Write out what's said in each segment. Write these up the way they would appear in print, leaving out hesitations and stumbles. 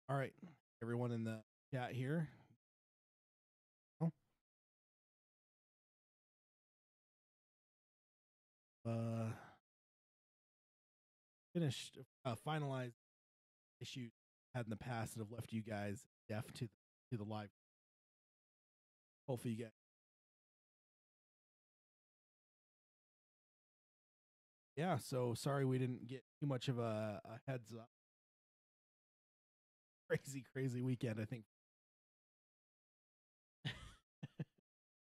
All right, everyone in the chat here. Oh, finished, finalized issues had in the past that have left you guys deaf to the live. Hopefully, you get. Yeah, so sorry we didn't get too much of a heads up. Crazy weekend, I think.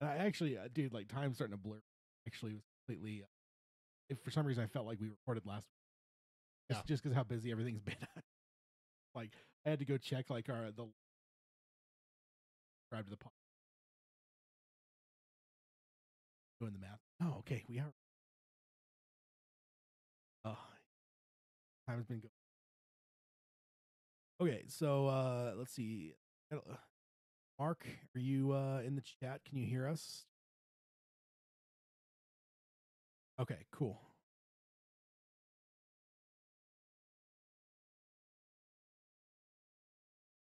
I actually, dude, like time's starting to blur. Actually, it was completely. If for some reason I felt like we recorded last week, just because how busy everything's been. Like I had to go check like the subscribe to the pod. Doing the math. Oh, okay, we are. Time's been good. Okay, so let's see. Mark, are you in the chat? Can you hear us? Okay, cool.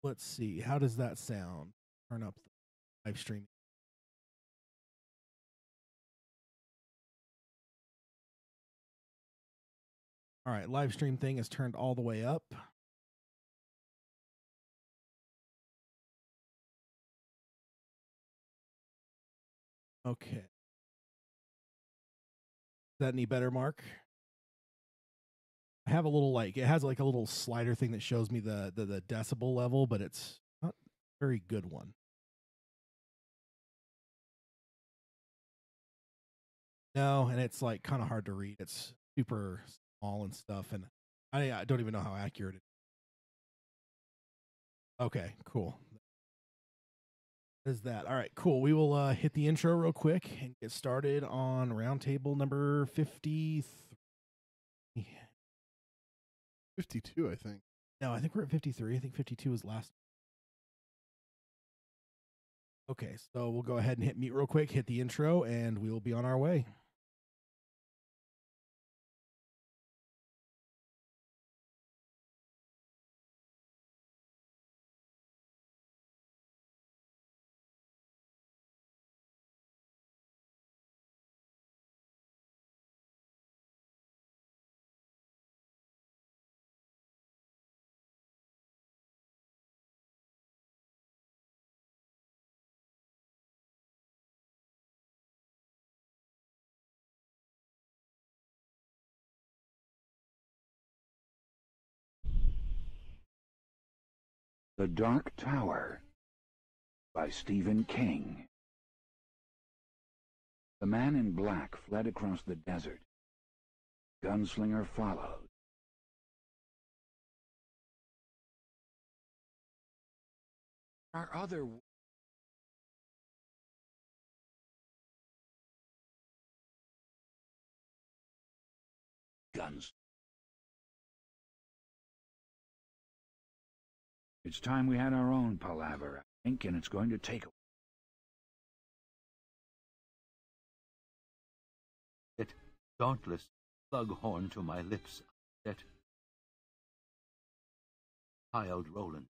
Let's see. How does that sound? Turn up the live stream. All right, live stream thing is turned all the way up. Okay. Is that any better, Mark? I have a little it has like a little slider thing that shows me the decibel level, but it's not a very good one. No, and it's like kind of hard to read. It's super small and stuff, and I don't even know how accurate it is. Okay, cool. Is that all right? Cool. We will hit the intro real quick and get started on roundtable number 53. 52, I think. No, I think we're at 53. I think 52 was last. Okay, so we'll go ahead and hit mute real quick, hit the intro, and we will be on our way. The Dark Tower by Stephen King. The man in black fled across the desert. Gunslinger followed. There are other guns. It's time we had our own palaver, I think, and it's going to take That dauntless slughorn to my lips, that child Roland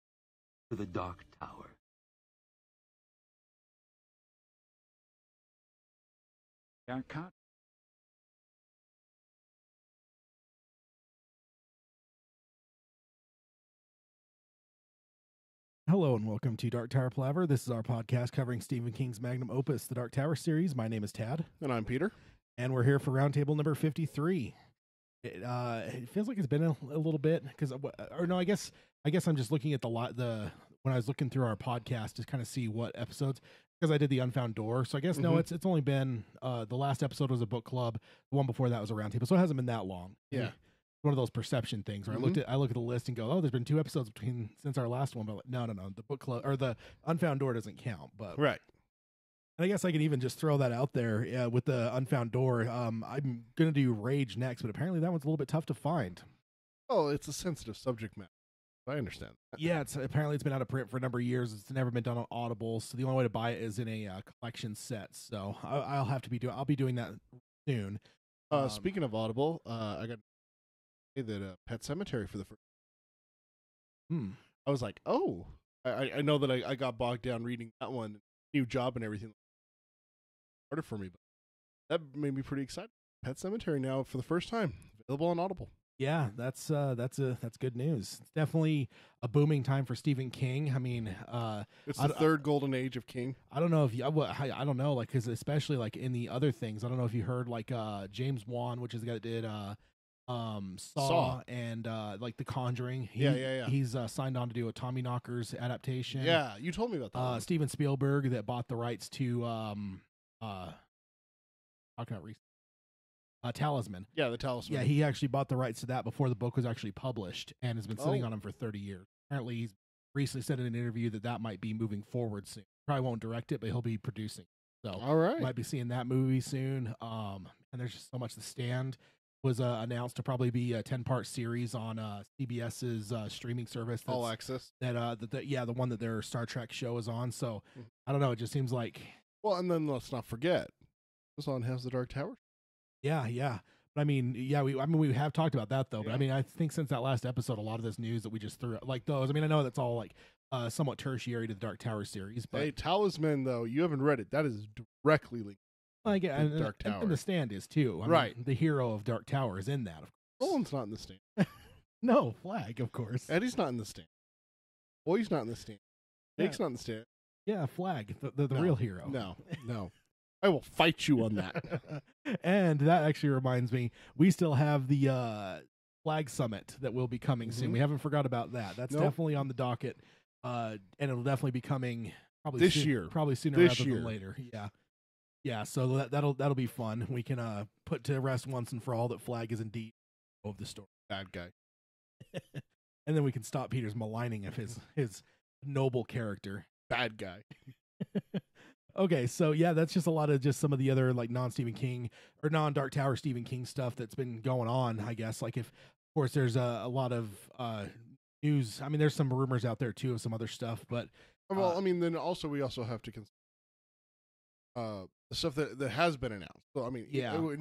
to the Dark Tower. got caught. Hello and welcome to Dark Tower Palaver. This is our podcast covering Stephen King's Magnum Opus, the Dark Tower series. My name is Tad. And I'm Peter. And we're here for roundtable number 53. It feels like it's been a little bit because, or no, I guess I'm just looking at the when I was looking through our podcast to kind of see what episodes, because I did the Unfound Door. So I guess no, it's only been the last episode was a book club. The one before that was a roundtable, so it hasn't been that long. Yeah. One of those perception things where I look at the list and go, oh, there's been 2 episodes since our last one, but like, no, the book club or the Unfound Door doesn't count. But right, and I guess I can even just throw that out there with the Unfound Door. I'm gonna do Rage next, but apparently that one's a little bit tough to find. Oh, it's a sensitive subject matter. I understand that. Yeah, apparently it's been out of print for a number of years. It's never been done on Audible, so the only way to buy it is in a collection set. So I'll be doing that soon. Speaking of Audible, I got that Pet Cemetery for the first. I was like, oh, I know that I got bogged down reading that one, new job and everything. Harder for me, but that made me pretty excited. Pet Sematary now for the first time available on Audible. Yeah, that's good news. It's definitely a booming time for Stephen King. I mean, It's the third golden age of King. I don't know if you, I don't know, like, because especially like in the other things, I don't know if you heard like James Wan, which is the guy that did Saw and like The Conjuring. Yeah. He's signed on to do a Tommyknockers adaptation. Yeah, you told me about that. Steven Spielberg that bought the rights to how can I Talisman. Yeah, the Talisman. Yeah, he actually bought the rights to that before the book was actually published and has been sitting on them for 30 years. Apparently, he's recently said in an interview that might be moving forward soon. Probably won't direct it, but he'll be producing. So, all right, might be seeing that movie soon. And there's just so much. The Stand was announced to probably be a 10-part series on CBS's streaming service. All Access. The one that their Star Trek show is on. So, I don't know. It just seems like. Well, and then let's not forget, Amazon has the Dark Tower. Yeah. But I mean, we have talked about that though. But I mean, I think since that last episode, a lot of this news that we just threw, like those. I mean, I know that's all like somewhat tertiary to the Dark Tower series. But hey, Talisman though, you haven't read it. That is directly linked. Like, to Dark Tower, and the Stand is too. I mean, the hero of Dark Tower is in that. Roland's not in the Stand. No, Flag, of course. Eddie's not in the Stand. Boy's not in the Stand. Jake's not in the Stand. Yeah, Flag, the real hero. No. I will fight you on that. And that actually reminds me, we still have the Flag Summit that will be coming soon. We haven't forgot about that. That's definitely on the docket, and it'll definitely be coming probably this year, probably sooner rather than later. Yeah. So that'll be fun. We can put to rest once and for all that Flag is indeed of the story. Bad guy, and then we can stop Peter's maligning of his noble character. Bad guy. Okay, so yeah, that's just a lot of just some of the other like non-Stephen King or non-Dark Tower Stephen King stuff that's been going on, I guess. Like, if of course there's a lot of news. I mean, there's some rumors out there too of some other stuff, but well, I mean, then we also have to consider the stuff that has been announced. So I mean,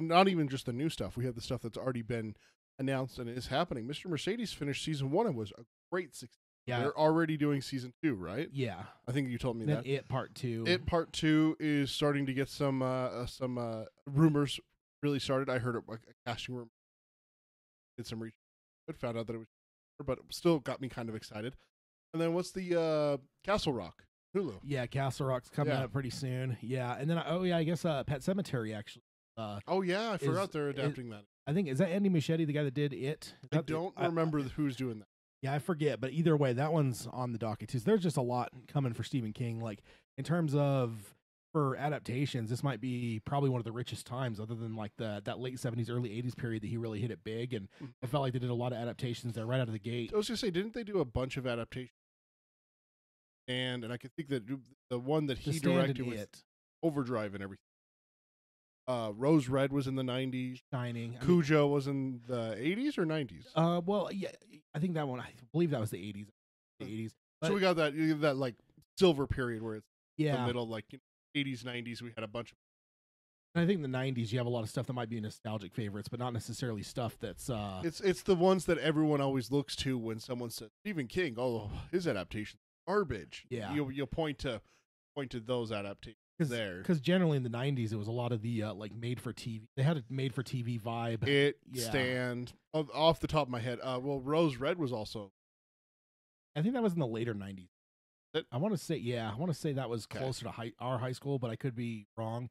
not even just the new stuff. We have the stuff that's already been announced and is happening. Mr. Mercedes finished season 1 and was a great success. Yeah, they're already doing season 2, right? Yeah, I think you told me then that. It Part 2. It Part 2 is starting to get some rumors really started. I heard a casting room. Did some research, but found out that it was, but still got me kind of excited. And then what's the Castle Rock Hulu? Yeah, Castle Rock's coming up pretty soon. Yeah, and then I guess Pet Sematary actually. I forgot they're adapting that. I think is that Andy Muschietti, the guy that did It? I don't remember who's doing that. Yeah, I forget, but either way, that one's on the docket too. So there's just a lot coming for Stephen King. Like, in terms of for adaptations, this might be probably one of the richest times, other than like that late 70s, early 80s period that he really hit it big. And I felt like they did a lot of adaptations there right out of the gate. I was gonna say, didn't they do a bunch of adaptations? And I can think that the one that he directed was Overdrive and everything. Rose Red was in the 90s. Shining. Cujo was in the 80s or 90s? Well, yeah, I think that one, I believe that was the 80s. So we got that like silver period where it's the middle, like 80s, 90s. We had a bunch of. And I think in the 90s you have a lot of stuff that might be nostalgic favorites, but not necessarily stuff that's. It's the ones that everyone always looks to when someone says Stephen King. Oh, his adaptation garbage. Yeah, you'll point to those adaptations. Because generally in the 90s, it was a lot of the like made for TV. They had a made for TV vibe. Stand off the top of my head. Well, Rose Red was also. I think that was in the later 90s. I want to say that was closer to our high school, but I could be wrong.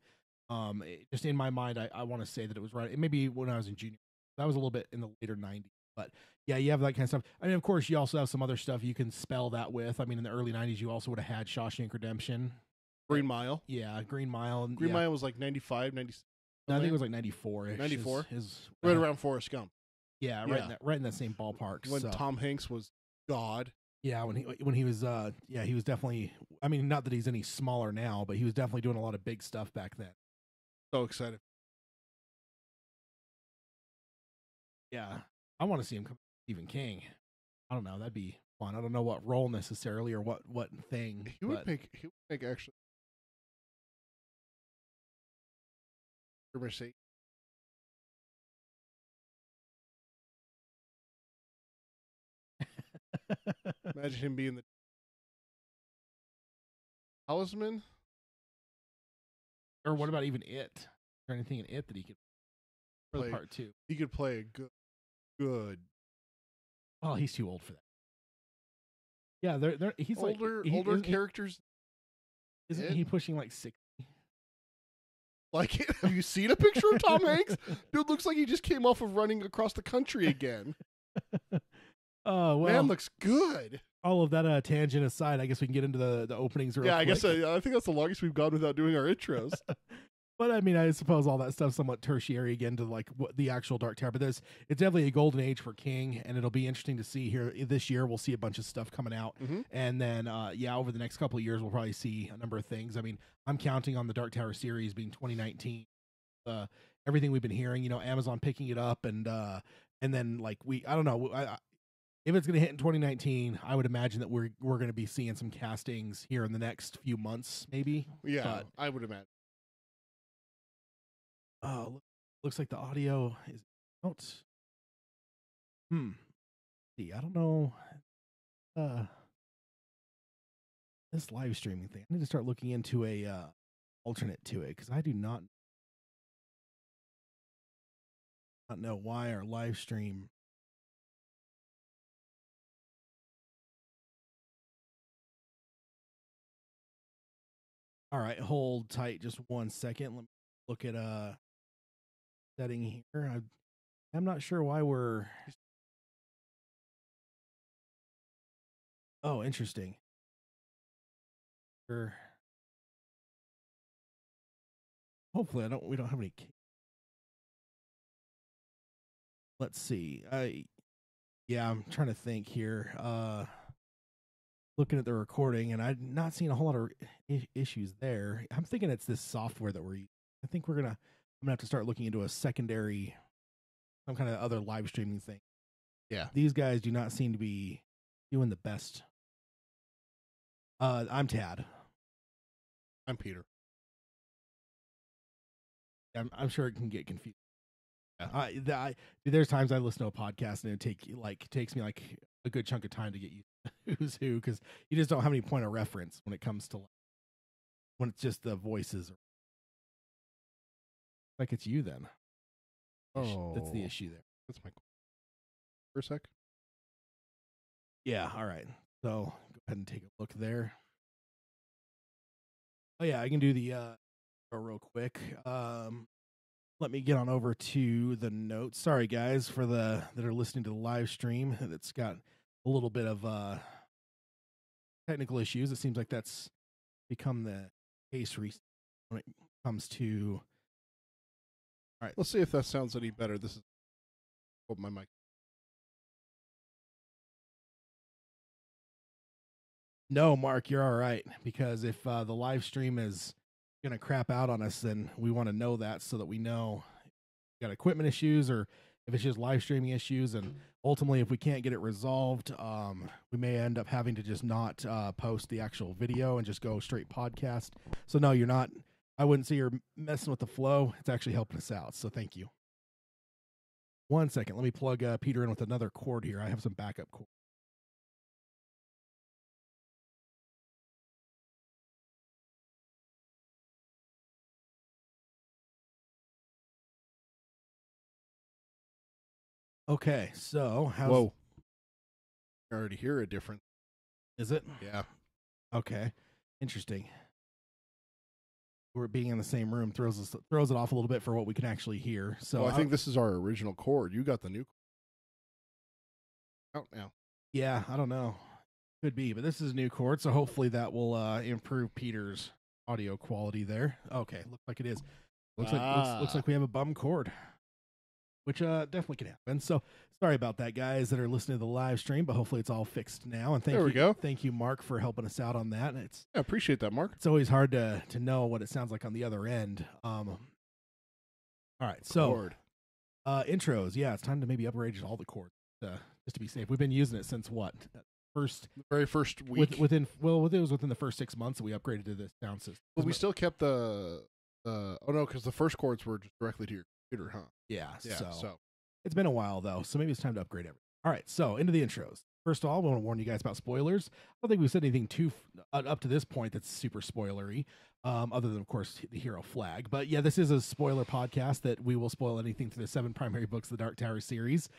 Just in my mind, I want to say that it was right. It may be when I was in junior. That was a little bit in the later 90s. But yeah, you have that kind of stuff. I mean, of course, you also have some other stuff you can spell that with. I mean, in the early 90s, you also would have had Shawshank Redemption. Green Mile. Yeah, Green Mile. Green Mile was like 95, 96. No, I think it was like 94-ish. 94? Right around Forrest Gump. Yeah, right in that same ballpark. When Tom Hanks was God. Yeah, when he was he was definitely, I mean, not that he's any smaller now, but he was definitely doing a lot of big stuff back then. So excited. Yeah. I want to see him come Stephen King. I don't know, that'd be fun. I don't know what role necessarily or what thing. He would make actually Mercedes. Imagine him being the talisman. Or what about even it? Or anything in it that he could play part 2? He could play a good. Oh, he's too old for that. Yeah, he's older characters. Isn't he pushing like 60? Like, have you seen a picture of Tom Hanks? Dude looks like he just came off of running across the country again. Oh, well. Man looks good. All of that tangent aside, I guess we can get into the openings real quick. I guess I think that's the longest we've gone without doing our intros. But I mean, I suppose all that stuff's somewhat tertiary again to like what the actual Dark Tower. But it's definitely a golden age for King, and it'll be interesting to see here this year. We'll see a bunch of stuff coming out, and then over the next couple of years, we'll probably see a number of things. I mean, I'm counting on the Dark Tower series being 2019. Everything we've been hearing, Amazon picking it up, and then like I don't know. If it's going to hit in 2019, I would imagine that we're going to be seeing some castings here in the next few months, maybe. Yeah, but, I would imagine. Looks like the audio is out. See, I don't know. This live streaming thing. I need to start looking into a alternate to it because I do not know why our live stream. All right, hold tight just 1 second. Let me look at setting here. I'm not sure why we're. Oh, interesting. Hopefully, we don't have any. Let's see. I'm trying to think here. Looking at the recording, and I've not seen a whole lot of issues there. I'm thinking it's this software that we're using. I think I'm gonna have to start looking into a secondary, some kind of other live streaming thing. Yeah, these guys do not seem to be doing the best. I'm Tad. I'm Peter. I'm sure it can get confusing. Yeah. There's times I listen to a podcast and it takes me like a good chunk of time to get used to who's who, because you just don't have any point of reference when it comes to when it's just the voices. Like it's you then. Oh, that's the issue there. That's my for a sec. Yeah. All right. So go ahead and take a look there. Oh yeah, I can do the real quick. Let me get on over to the notes. Sorry guys for that are listening to the live stream. That's got a little bit of technical issues. It seems like that's become the case recently when it comes to. All right, let's see if that sounds any better. This is my mic. No, Mark, you're all right, because if the live stream is going to crap out on us, then we want to know that so that we know if we got equipment issues or if it's just live streaming issues. And ultimately, if we can't get it resolved, we may end up having to just not post the actual video and just go straight podcast. So no, you're not. I wouldn't say you're messing with the flow. It's actually helping us out. So thank you. 1 second. Let me plug Peter in with another cord here. I have some backup cord. Okay, so whoa. I already hear a difference. Is it? Yeah. Okay. Interesting. We're being in the same room throws it off a little bit for what we can actually hear. So I think this is our original cord. You got the new out now. Yeah, I don't know. Could be, but this is a new cord, so hopefully that will improve Peter's audio quality there. Okay, looks like it is. Looks like we have a bum cord. Which definitely can happen. So sorry about that, guys that are listening to the live stream, but hopefully it's all fixed now. And there we go. Thank you, Mark, for helping us out on that. I appreciate that, Mark. It's always hard to know what it sounds like on the other end. All right, so intros. Yeah, it's time to maybe upgrade all the cords just to be safe. We've been using it since what? The very first week. It was within the first 6 months that we upgraded to this sound system. But we still kept the because the first cords were just directly to your computer, huh? Yeah, so it's been a while though, so maybe it's time to upgrade everything. All right, so into the intros. First of all, I want to warn you guys about spoilers. I don't think we've said anything too up to this point that's super spoilery, other than, of course, the hero flag. But yeah, this is a spoiler podcast that we will spoil anything through the 7 primary books of the Dark Tower series.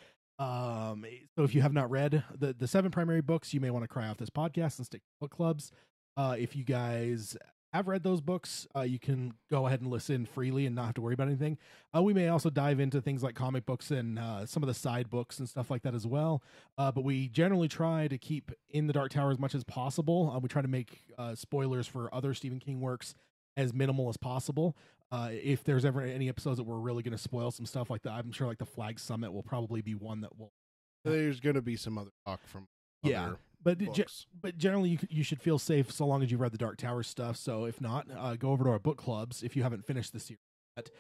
So if you have not read the 7 primary books, you may want to cry off this podcast and stick to book clubs. If you guys have read those books, you can go ahead and listen freely and not have to worry about anything. We may also dive into things like comic books and some of the side books and stuff like that as well. But we generally try to keep in the Dark Tower as much as possible. We try to make spoilers for other Stephen King works as minimal as possible. If there's ever any episodes that we're really going to spoil some stuff like that, I'm sure like the Flag Summit will probably be one that will. There's going to be some other talk from but generally you should feel safe so long as you've read the Dark Tower stuff. So if not, go over to our book clubs. If you haven't finished the series yet,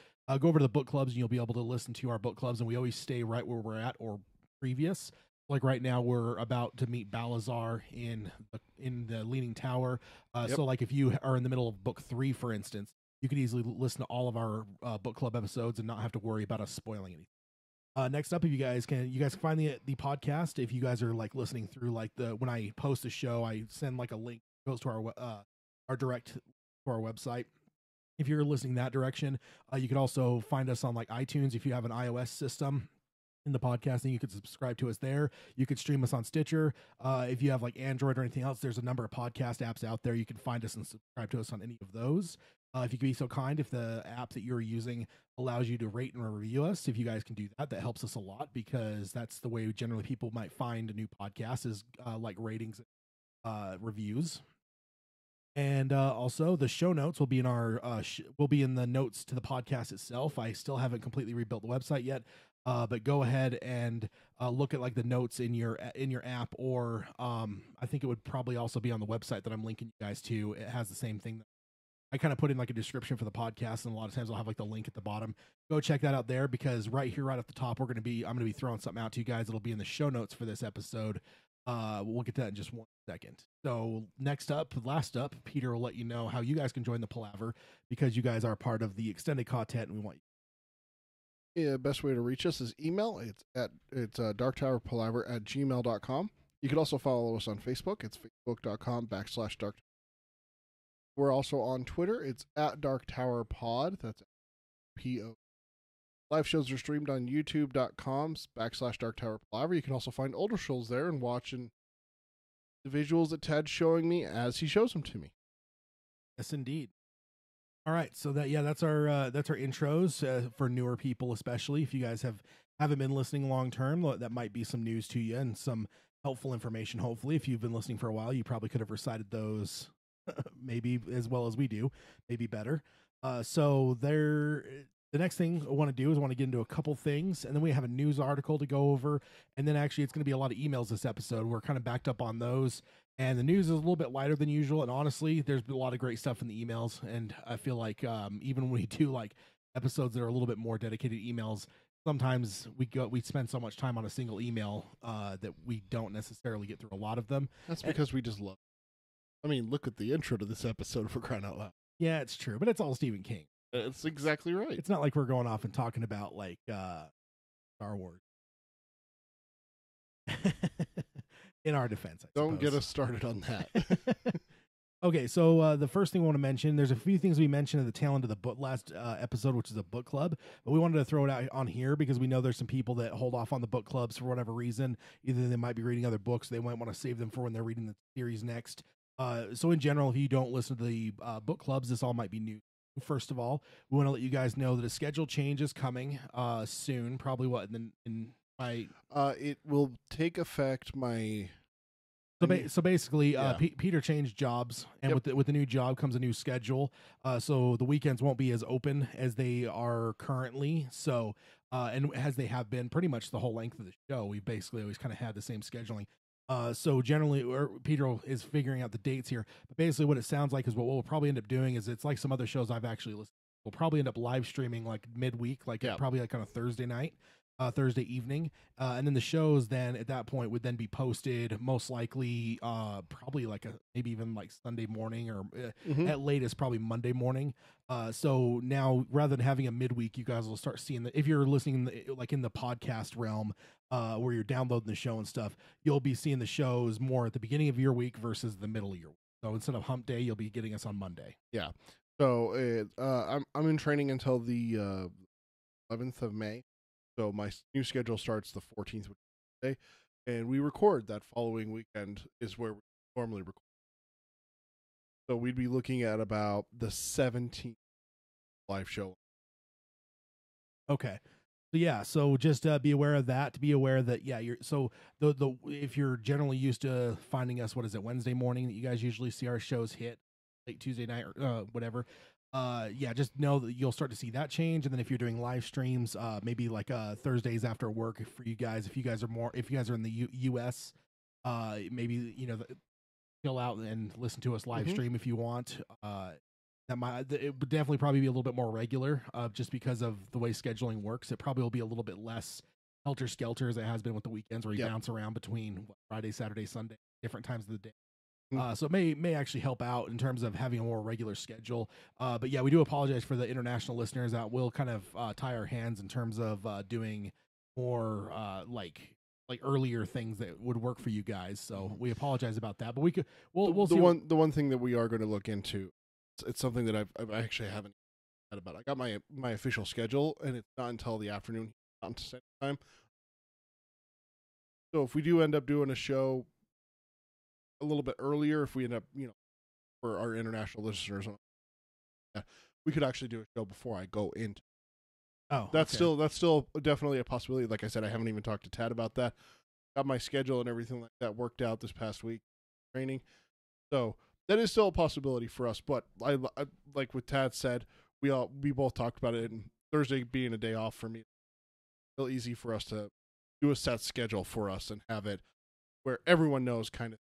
go over to the book clubs and you'll be able to listen to our book clubs. And we always stay right where we're at or previous. Like right now, we're about to meet Balazar in the Leaning Tower. So like if you are in the middle of book 3, for instance, you could easily listen to all of our book club episodes and not have to worry about us spoiling anything. Next up, if you guys can find the podcast. If you guys are like listening through like when I post a show, I send like a link goes to our direct to our website. If you're listening that direction, you can also find us on like iTunes if you have an iOS system. In the podcasting, you could subscribe to us there. You could stream us on Stitcher. If you have like Android or anything else, there's a number of podcast apps out there. You can find us and subscribe to us on any of those. If you could be so kind, if the app that you're using allows you to rate and review us, if you guys can do that, that helps us a lot, because that's the way generally people might find a new podcast is like ratings, reviews. And also the show notes will be in our will be in the notes to the podcast itself. I still haven't completely rebuilt the website yet, but go ahead and look at like the notes in your app, or I think it would probably also be on the website that I'm linking you guys to. It has the same thing. I kind of put in like a description for the podcast, and a lot of times I'll have like the link at the bottom. Go check that out there, because right here, right at the top, I'm going to be throwing something out to you guys. It'll be in the show notes for this episode. We'll get to that in just 1 second. So last up, Peter will let you know how you guys can join the Palaver, because you guys are part of the extended content, and we want you. Yeah, best way to reach us is email. It's darktowerpalaver@gmail.com. You can also follow us on Facebook. It's facebook.com/dark. We're also on Twitter. It's @darktowerpod. That's PO. Live shows are streamed on youtube.com/darktowerpalaver. You can also find older shows there and watch the visuals that Ted's showing me as he shows them to me. Yes, indeed. All right, so that's our intros for newer people, especially if you guys haven't been listening long term. That might be some news to you and some helpful information. Hopefully, if you've been listening for a while, you probably could have recited those maybe as well as we do, maybe better. The next thing I want to do is I want to get into a couple things, and then we have a news article to go over, and then actually it's going to be a lot of emails this episode. We're kind of backed up on those, and the news is a little bit lighter than usual, and honestly, there's been a lot of great stuff in the emails, and I feel like even when we do like episodes that are a little bit more dedicated emails, sometimes we spend so much time on a single email that we don't necessarily get through a lot of them. That's because we just love it. I mean, look at the intro to this episode, for crying out loud. Yeah, it's true, but it's all Stephen King. That's exactly right. It's not like we're going off and talking about like Star Wars. In our defense, don't get us started on that. Okay, so the first thing I want to mention, there's a few things we mentioned at the tail end of the last episode, which is a book club, but we wanted to throw it out on here because we know there's some people that hold off on the book clubs for whatever reason. Either they might be reading other books, they might want to save them for when they're reading the series next. So in general, if you don't listen to the book clubs, this all might be new. First of all, we want to let you guys know that a schedule change is coming soon. Probably it will take effect So basically, Peter changed jobs, and with the new job comes a new schedule. So the weekends won't be as open as they are currently. So and as they have been pretty much the whole length of the show, we basically always kind of had the same scheduling. So generally, Peter is figuring out the dates here. But basically, what it sounds like is what we'll probably end up doing is it's like some other shows I've actually listened to. We'll probably end up live streaming like midweek, probably like on a Thursday night. Thursday evening, and then the shows then at that point would then be posted most likely probably like maybe even like Sunday morning or at latest probably Monday morning. So now rather than having a midweek, you guys will start seeing if you're listening like in the podcast realm where you're downloading the show and stuff, you'll be seeing the shows more at the beginning of your week versus the middle of your week. So instead of hump day, you'll be getting us on Monday. Yeah. So I'm in training until the 11th of May. So my new schedule starts the 14th, which is Monday, and we record that following weekend is where we normally record. So we'd be looking at about the 17th live show. Okay. So yeah, so just be aware of that. To be aware that you're so the if you're generally used to finding us, what is it, Wednesday morning that you guys usually see our shows hit late Tuesday night or whatever. Just know that you'll start to see that change, and then if you're doing live streams, maybe like Thursdays after work for you guys. If you guys are in the U.S., maybe chill out and listen to us live stream if you want. It would definitely probably be a little bit more regular, just because of the way scheduling works. It probably will be a little bit less helter skelter as it has been with the weekends, where you bounce around between Friday, Saturday, Sunday, different times of the day. So it may actually help out in terms of having a more regular schedule. But yeah, we do apologize for the international listeners. That will kind of tie our hands in terms of doing more like earlier things that would work for you guys. So we apologize about that. But we'll see. The one thing that we are going to look into, it's something that I actually haven't thought about. I got my official schedule, and it's not until the afternoon, not until Central Time. So if we do end up doing a show a little bit earlier, if we end up, for our international listeners, we could actually do a show before I go into. That's still definitely a possibility. Like I said, I haven't even talked to Tad about that. Got my schedule and everything like that worked out this past week training, so that is still a possibility for us. But I like what Tad said, we both talked about it, and Thursday being a day off for me, it's real easy for us to do a set schedule for us and have it where everyone knows kind of.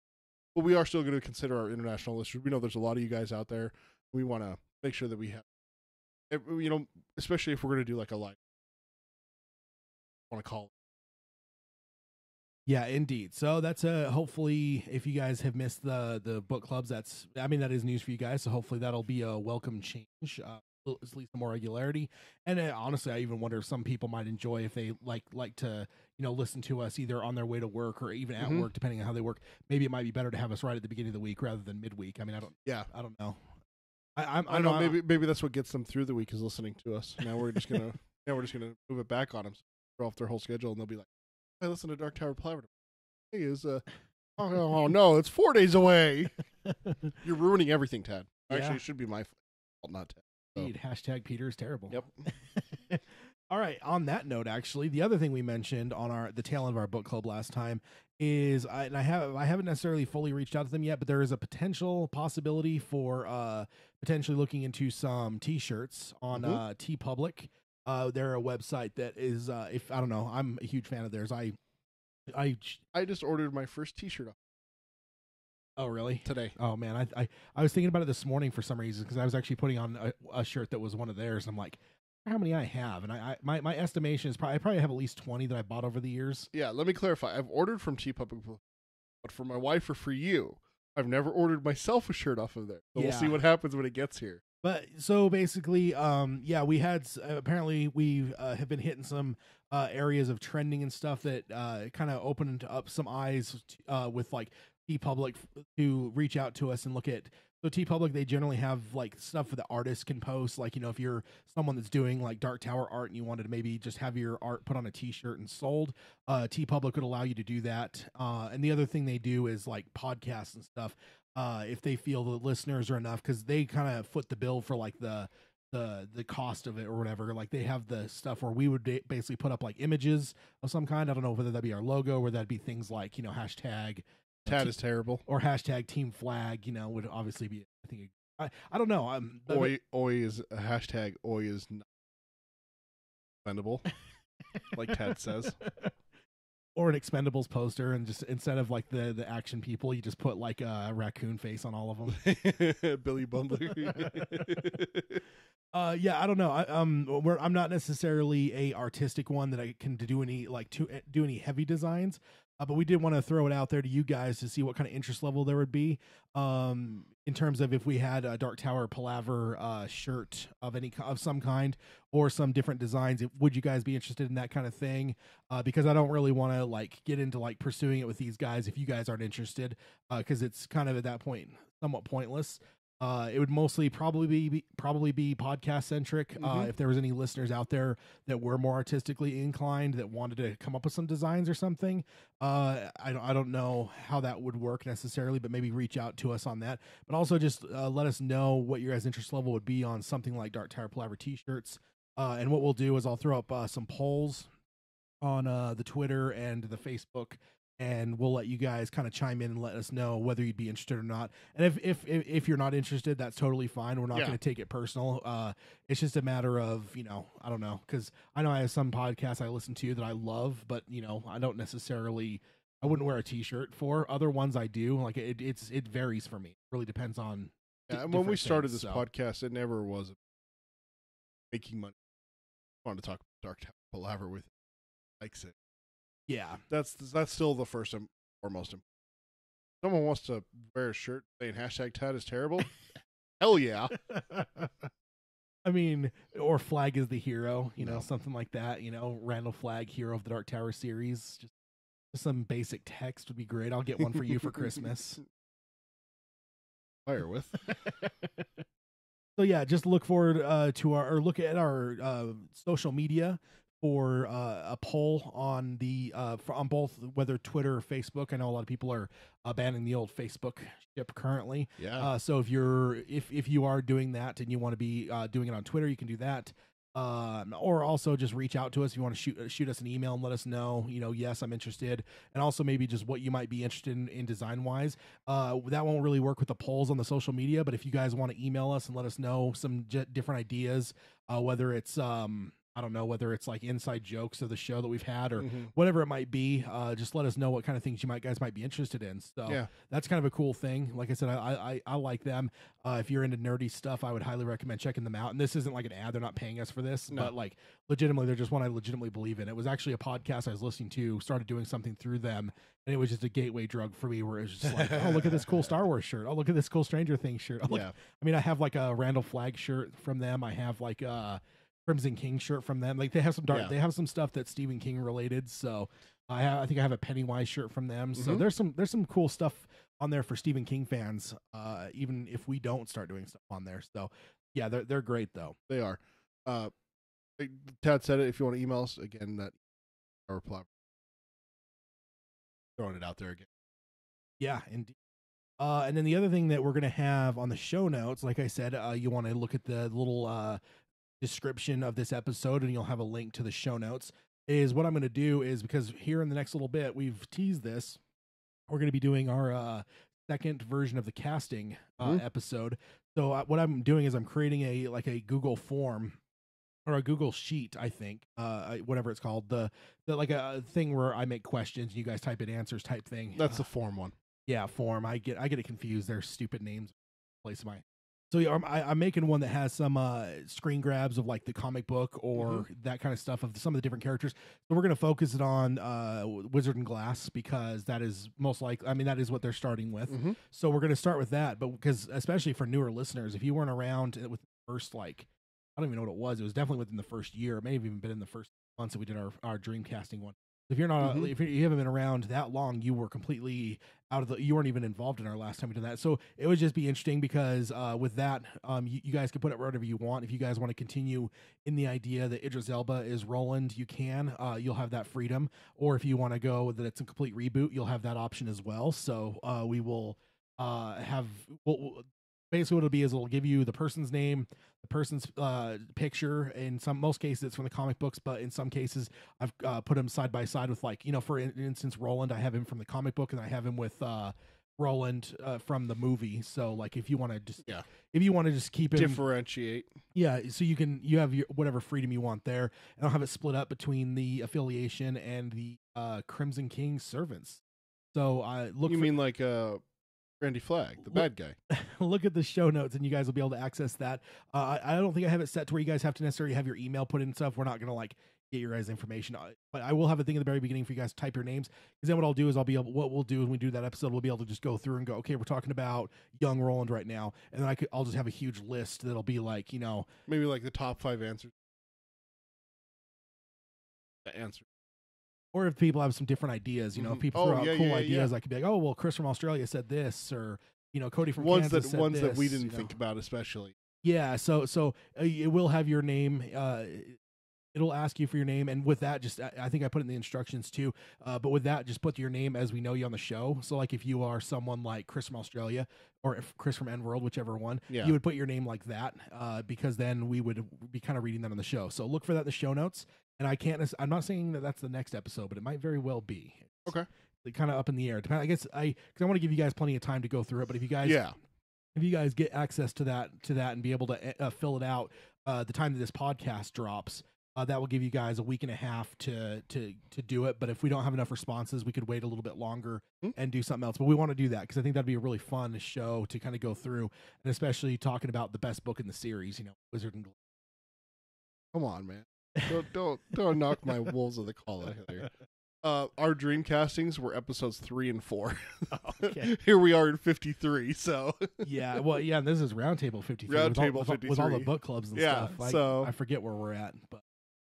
But we are still going to consider our international listeners. We know there's a lot of you guys out there. We want to make sure that we have, especially if we're going to do like a live. I want to call it. Yeah, indeed. So that's hopefully, if you guys have missed the book clubs, that is news for you guys. So hopefully that'll be a welcome change, at least more regularity. And honestly, I even wonder if some people might enjoy if they like to listen to us either on their way to work or even at work, depending on how they work. Maybe it might be better to have us right at the beginning of the week rather than midweek. I mean, I don't know. I know maybe that's what gets them through the week is listening to us. Now we're just gonna move it back on them, throw off their whole schedule, and they'll be like, "I listen to Dark Tower Palaver. Hey, oh no, it's 4 days away." You're ruining everything, Tad. Actually, it should be my fault, not Tad. Indeed. Hashtag Peter is terrible. Yep. All right. On that note, actually, the other thing we mentioned on the tail end of our book club last time is I haven't necessarily fully reached out to them yet, but there is a potential possibility for potentially looking into some T-shirts on TeePublic. They're a website that is if I don't know, I'm a huge fan of theirs. I just ordered my first T-shirt off. Oh, really? Today. Oh, man. I was thinking about it this morning for some reason because I was actually putting on a shirt that was one of theirs. And I'm like, how many I have? And my estimation is I probably have at least 20 that I bought over the years. Yeah, let me clarify. I've ordered from TeePublic, but for my wife or for you, I've never ordered myself a shirt off of there. So we'll see what happens when it gets here. But so basically, we had apparently we have been hitting some areas of trending and stuff that kind of opened up some eyes with like TeePublic to reach out to us and look at. So TeePublic, they generally have like stuff that artists can post. Like, if you're someone that's doing like Dark Tower art and you wanted to maybe just have your art put on a T-shirt and sold, TeePublic would allow you to do that. And the other thing they do is like podcasts and stuff. If they feel the listeners are enough, because they kind of foot the bill for like the cost of it or whatever. Like they have the stuff where we would basically put up like images of some kind. I don't know whether that'd be our logo or that'd be things like, hashtag Tad is terrible or hashtag team flag, would obviously be, I think, I don't know. Oi is a hashtag. Oi is not expendable, like Tad says. Or an Expendables poster, and just instead of like the action people, you just put like a raccoon face on all of them. Billy Bundler. Yeah, I don't know. I'm not necessarily a artistic one that I can do any do any heavy designs. But we did want to throw it out there to you guys to see what kind of interest level there would be. In terms of if we had a Dark Tower Palaver shirt of some kind or some different designs, would you guys be interested in that kind of thing? Because I don't really want to get into pursuing it with these guys if you guys aren't interested, because it's kind of at that point somewhat pointless. It would mostly probably be podcast centric. If there was any listeners out there that were more artistically inclined that wanted to come up with some designs or something, I don't know how that would work necessarily, but maybe reach out to us on that. But also just let us know what your guys' interest level would be on something like Dark Tower Palaver t-shirts. And what we'll do is I'll throw up some polls on the Twitter and the Facebook, and we'll let you guys kind of chime in and let us know whether you'd be interested or not. And if you're not interested, that's totally fine. We're not going to take it personal. It's just a matter of, I don't know, because I know I have some podcasts I listen to that I love, but I don't necessarily, I wouldn't wear a t-shirt for. Other ones I do. It varies for me. It really depends on. Yeah, and when we started this podcast, it never was making money. I wanted to talk about Dark Tower Palaver with likes it. Yeah, that's still the first and foremost. Someone wants to wear a shirt saying #Tad is terrible. Hell yeah. I mean, or Flag is the hero, something like that. Randall Flagg, hero of the Dark Tower series. Just some basic text would be great. I'll get one for you for Christmas. Fire with. So yeah, just look forward look at our social media for a poll on on both, whether Twitter or Facebook. I know a lot of people are banning the old Facebook ship currently. Yeah. So if you are doing that and you want to be doing it on Twitter, you can do that. Or also just reach out to us if you want to shoot us an email and let us know, yes, I'm interested. And also maybe just what you might be interested in design wise. That won't really work with the polls on the social media, but if you guys want to email us and let us know some different ideas, whether it's, I don't know, whether it's inside jokes of the show that we've had or whatever it might be, just let us know what kind of things guys might be interested in. So that's kind of a cool thing. Like I said, I like them. If you're into nerdy stuff, I would highly recommend checking them out. And this isn't like an ad. They're not paying us for this, but legitimately, they're just one I legitimately believe in. It was actually a podcast I was listening to, started doing something through them, and it was just a gateway drug for me where it was just like, oh, look at this cool Star Wars shirt. Oh, look at this cool Stranger Things shirt. Oh, I mean, I have a Randall Flagg shirt from them. I have Crimson King shirt from them. They have some they have some stuff that's Stephen King related. So I think I have a Pennywise shirt from them. So there's some cool stuff on there for Stephen King fans, even if we don't start doing stuff on there. So yeah, they're great though. They are. Tad said it. If you want to email us again, that our plot. Throwing it out there again. Yeah, indeed. And then the other thing that we're gonna have on the show notes, like I said, you want to look at the little description of this episode, and you'll have a link to the show notes. Is what I'm going to do is, because here in the next little bit we've teased this, we're going to be doing our second version of the casting episode. So what I'm doing is I'm creating a Google form or a Google sheet, I think, whatever it's called, the a thing where I make questions and you guys type in answers type thing. That's the form one. Yeah, form. I get it confused. They're stupid names. Place my. So yeah, I'm making one that has some screen grabs of the comic book or that kind of stuff of some of the different characters. So we're going to focus it on Wizard and Glass, because that is most likely, that is what they're starting with. So we're going to start with that. But because especially for newer listeners, if you weren't around with the first, I don't even know what it was. It was definitely within the first year. It may have even been in the first months that we did our Dreamcasting one. If you're not, if you haven't been around that long, you were completely you weren't even involved in our last time we did that. So it would just be interesting because with that, you guys can put it whatever you want. If you guys want to continue in the idea that Idris Elba is Roland, you can. You'll have that freedom. Or if you want to go that it's a complete reboot, you'll have that option as well. So we will have. Basically, what it'll be is it'll give you the person's name, the person's picture. In most cases, it's from the comic books, but in some cases, I've put them side by side with, for instance, Roland. I have him from the comic book, and I have him with Roland from the movie. So, if you want to just keep it differentiate, so you have your whatever freedom you want there, and I'll have it split up between the affiliation and the Crimson King servants. So I look. You mean Randy Flagg, the bad guy. Look at the show notes, and you guys will be able to access that. I don't think I have it set to where you guys have to necessarily have your email put in and stuff. We're not going to get your guys' information, but I will have a thing at the very beginning for you guys to type your names. Because then what I'll do is what we'll do when we do that episode, we'll be able to just go through and go, okay, we're talking about young Roland right now, and then I'll just have a huge list that'll be maybe like the top 5 answers. The answer. Or if people have some different ideas, if people throw out cool ideas, I could be like, oh, well, Chris from Australia said this, or Cody from Kansas said ones this, that we didn't think about, especially. Yeah, so it will have your name. It'll ask you for your name, and with that, just I think I put it in the instructions too. But with that, just put your name as we know you on the show. So like if you are someone like Chris from Australia or if Chris from N World, whichever one, you would put your name like that, because then we would be kind of reading that on the show. So look for that in the show notes. And I'm not saying that that's the next episode, but it might very well be. Okay. Kind of up in the air. I guess because I want to give you guys plenty of time to go through it. But if you guys get access to that and be able to fill it out, the time that this podcast drops, that will give you guys a week and a half to do it. But if we don't have enough responses, we could wait a little bit longer and do something else. But we want to do that because I think that'd be a really fun show to kind of go through, and especially talking about the best book in the series, Wizard and Glass. Come on, man. Don't knock my wolves of the call out here. Our dream castings were episodes 3 and 4. Okay. Here we are in 53. So yeah, well, yeah, and this is Roundtable 53. Roundtable 53 with all the book clubs and stuff. So I forget where we're at, but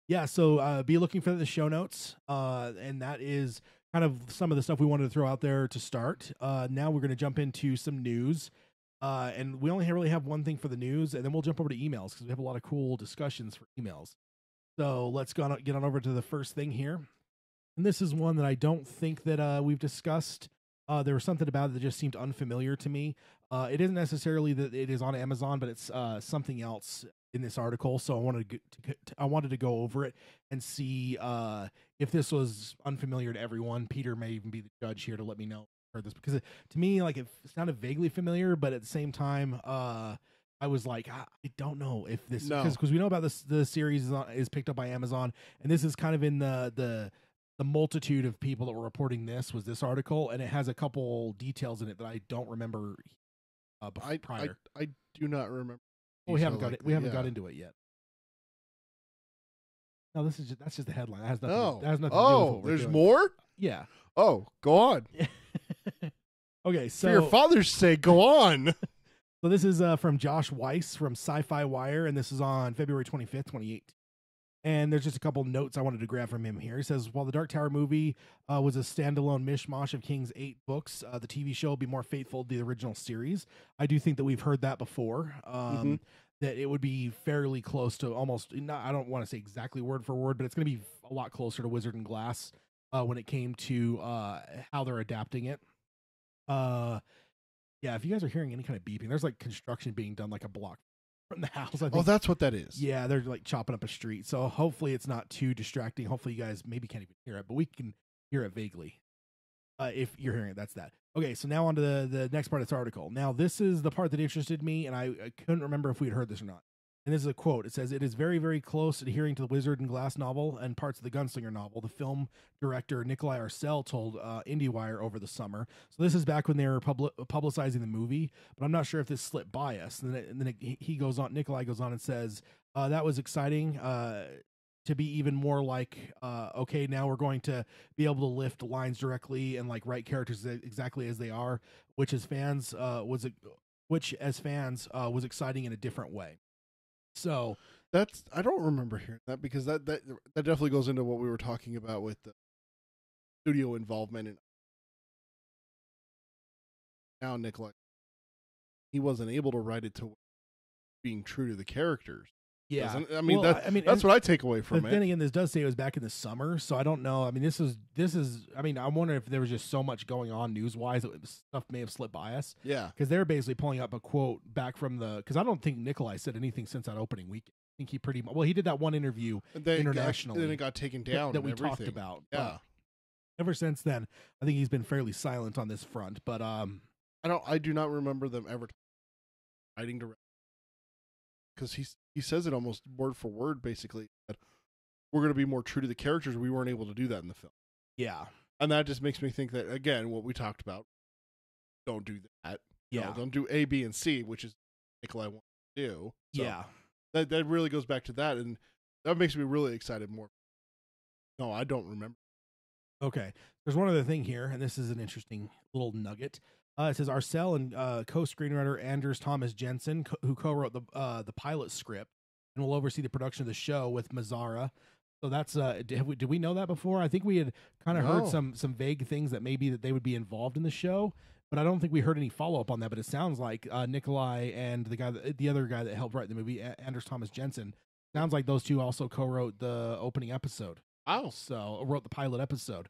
yeah. So be looking for the show notes, and that is kind of some of the stuff we wanted to throw out there to start. Now we're going to jump into some news. And we only really have one thing for the news, and then we'll jump over to emails because we have a lot of cool discussions for emails. So let's get on over to the first thing here. And this is one that I don't think that we've discussed. There was something about it that just seemed unfamiliar to me. It isn't necessarily that it is on Amazon, but it's something else in this article. So I wanted to go over it and see if this was unfamiliar to everyone. Peter may even be the judge here to let me know if I heard this, because to me, it sounded vaguely familiar, but at the same time, I was like, I don't know if this, because we know about this. The series is picked up by Amazon, and this is kind of in the multitude of people that were reporting this was this article, and it has a couple details in it that I don't remember prior. I do not remember. Well, we haven't got into it yet. No, that's just the headline. That has nothing. That has nothing to do with what we're there's doing. more. Yeah. Oh, go on. Okay, so for your father's sake, go on. So this is from Josh Weiss from Sci-Fi Wire, and this is on February 25th, 2018. And there's just a couple notes I wanted to grab from him here. He says, while the Dark Tower movie was a standalone mishmash of King's 8 books, the TV show will be more faithful to the original series. I do think that we've heard that before, that it would be fairly close to almost, I don't want to say exactly word for word, but it's going to be a lot closer to Wizard and Glass when it came to how they're adapting it. Yeah, if you guys are hearing any kind of beeping, there's construction being done a block from the house. I think. Oh, that's what that is. Yeah, they're chopping up a street. So hopefully it's not too distracting. Hopefully you guys maybe can't even hear it, but we can hear it vaguely. If you're hearing it, that's that. Okay, so now on to the next part of this article. Now, this is the part that interested me, and I couldn't remember if we had heard this or not. And this is a quote. It says, "It is very, very close adhering to the Wizard and Glass novel and parts of the Gunslinger novel." The film director Nikolai Arcel told IndieWire over the summer. So this is back when they were publicizing the movie, but I'm not sure if this slipped by us. And then he goes on. Nikolai goes on and says, "That was exciting to be even more okay, now we're going to be able to lift lines directly and write characters exactly as they are, which as fans was exciting in a different way." So I don't remember hearing that, because that definitely goes into what we were talking about with the studio involvement. And now Nikolai, he wasn't able to write it to being true to the characters. Yeah, that's what I take away from it. But then again, this does say it was back in the summer, so I don't know. I mean, this is. I mean, I wonder if there was just so much going on news wise that stuff may have slipped by us. Yeah, because they're basically pulling up a quote back from because I don't think Nikolai said anything since that opening weekend. I think he pretty much. Well, he did that one interview internationally. Then it got taken down that we talked about. Yeah. Ever since then, I think he's been fairly silent on this front. But I do not remember them ever writing directly, because he says it almost word for word, basically, that we're going to be more true to the characters. We weren't able to do that in the film. Yeah. And that just makes me think that, again, what we talked about, don't do that. Yeah. Don't do A, B, and C, which is Nikolai wants to do. So Yeah. That really goes back to that, and that makes me really excited more. No, I don't remember. Okay. There's one other thing here, and this is an interesting little nugget. It says Arcel and co-screenwriter Anders Thomas Jensen, who co-wrote the pilot script and will oversee the production of the show with Mazzara. So that's did we know that before? I think we had kind of heard some vague things that maybe that they would be involved in the show, but I don't think we heard any follow up on that. But it sounds like Nikolai and the other guy that helped write the movie, Anders Thomas Jensen, sounds like those two also co-wrote the opening episode. Oh, So wrote the pilot episode.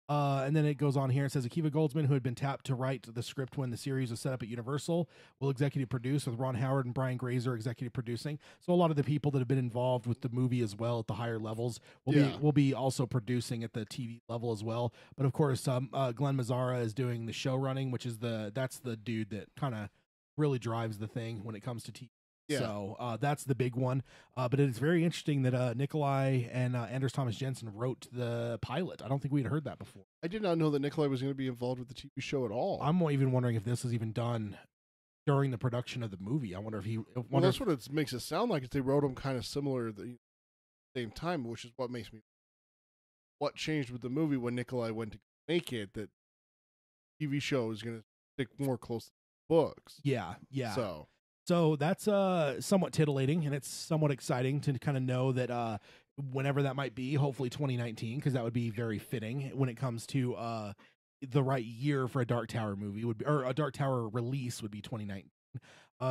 And then it goes on here. It says Akiva Goldsman, who had been tapped to write the script when the series was set up at Universal, will executive produce, with Ron Howard and Brian Grazer executive producing. So a lot of the people that have been involved with the movie as well at the higher levels will be also producing at the TV level as well. But of course, Glenn Mazzara is doing the show running, which is that's the dude that kind of really drives the thing when it comes to TV. Yeah. So that's the big one. But it's very interesting that Nikolai and Anders Thomas Jensen wrote the pilot. I don't think we had heard that before. I did not know that Nikolai was going to be involved with the TV show at all. I'm even wondering if this was even done during the production of the movie. I wonder if he... Well, that's what it makes it sound like. They wrote them kind of similar at the same time, which is what makes me... What changed with the movie when Nikolai went to make it, that TV show is going to stick more close to the books. Yeah, yeah. So that's somewhat titillating, and it's somewhat exciting to kind of know that whenever that might be, hopefully 2019, because that would be very fitting when it comes to the right year for a Dark Tower movie would be, or a Dark Tower release would be 2019.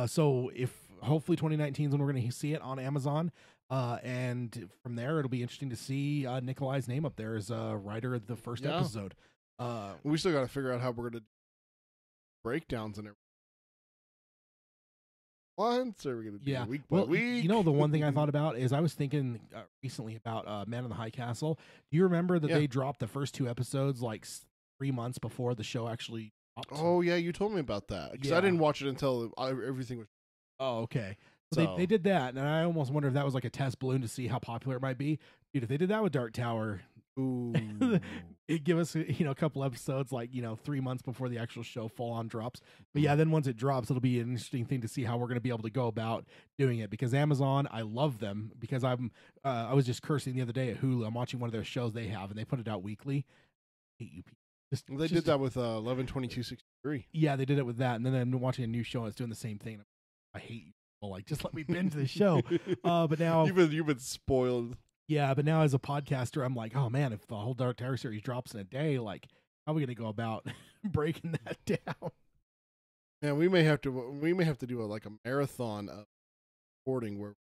So if hopefully 2019 is when we're going to see it on Amazon, and from there it'll be interesting to see Nikolai's name up there as a writer of the first episode. We still got to figure out how we're going to do breakdowns and everything. Once, or are we going to do week by week? You know, the one thing I thought about is I was thinking recently about Man in the High Castle. Do you remember that they dropped the first 2 episodes like 3 months before the show actually dropped? Oh, yeah, you told me about that. Because I didn't watch it until everything was... Oh, okay. So they did that, and I almost wonder if that was like a test balloon to see how popular it might be. Dude, if they did that with Dark Tower... Ooh. It'd give us a couple episodes like 3 months before the actual show full on drops. But yeah, then once it drops, it'll be an interesting thing to see how we're going to be able to go about doing it, because Amazon, I love them, because I was just cursing the other day at Hulu. I'm watching one of their shows they have, and they put it out weekly. I hate you people. They did that with 11/22/63. Yeah, they did it with that, and then I'm watching a new show and it's doing the same thing. I hate you people. Like, just let me binge the show. But now you've been spoiled. Yeah, but now as a podcaster, I'm like, oh man, if the whole Dark Tower series drops in a day, like, how are we going to go about breaking that down? Yeah, we may have to do a marathon of recording where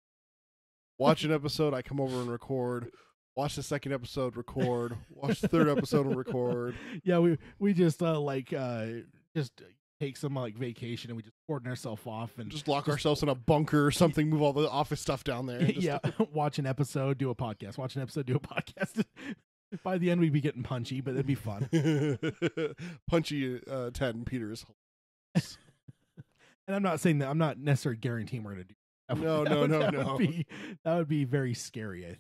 watch an episode, I come over and record, watch the second episode, record, watch the third episode and record. Yeah, we just just take some vacation, and we just cordon ourselves off and just lock ourselves in a bunker or something, move all the office stuff down there. Yeah, watch an episode, do a podcast. Watch an episode, do a podcast. By the end, we'd be getting punchy, but it'd be fun. Punchy Tad and Peter's. And I'm not saying that, I'm not necessarily guaranteeing we're going to do that. No. That would be very scary.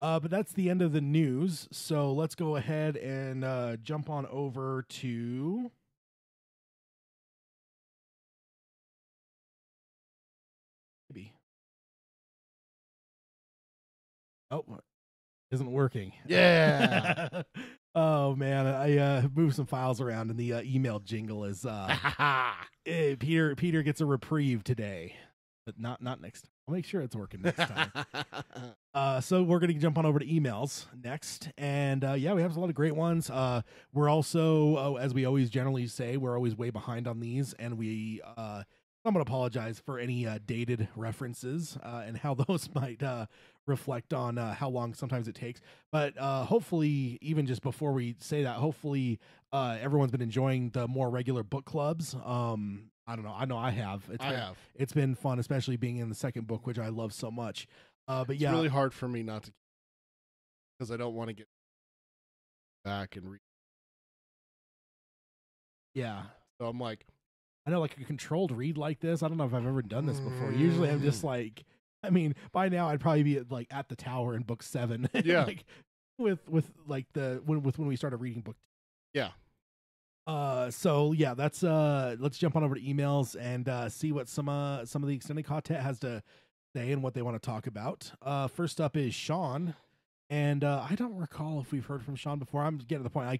But that's the end of the news. So let's go ahead and jump on over to... Oh, isn't working. Yeah. Oh man, I moved some files around, and the email jingle is Peter gets a reprieve today, but not next time. I'll make sure it's working next time. So we're gonna jump on over to emails next, and we have a lot of great ones. We're also, as we always generally say, we're always way behind on these, and we somewhat apologize for any dated references and how those might reflect on how long sometimes it takes. But hopefully, even just before we say that, hopefully everyone's been enjoying the more regular book clubs. I don't know. I know I have. It's been fun, especially being in the second book, which I love so much. But yeah, it's really hard for me not to, because I don't want to get back and read. Yeah. So I'm like, I know, like a controlled read like this, I don't know if I've ever done this before. Usually I'm just like, I mean, by now I'd probably be at the tower in book 7. Yeah. Like with when we started reading book 2. Yeah. So yeah, that's let's jump on over to emails and see what some of the extended content has to say and what they want to talk about. First up is Sean. And I don't recall if we've heard from Sean before. I'm getting to the point I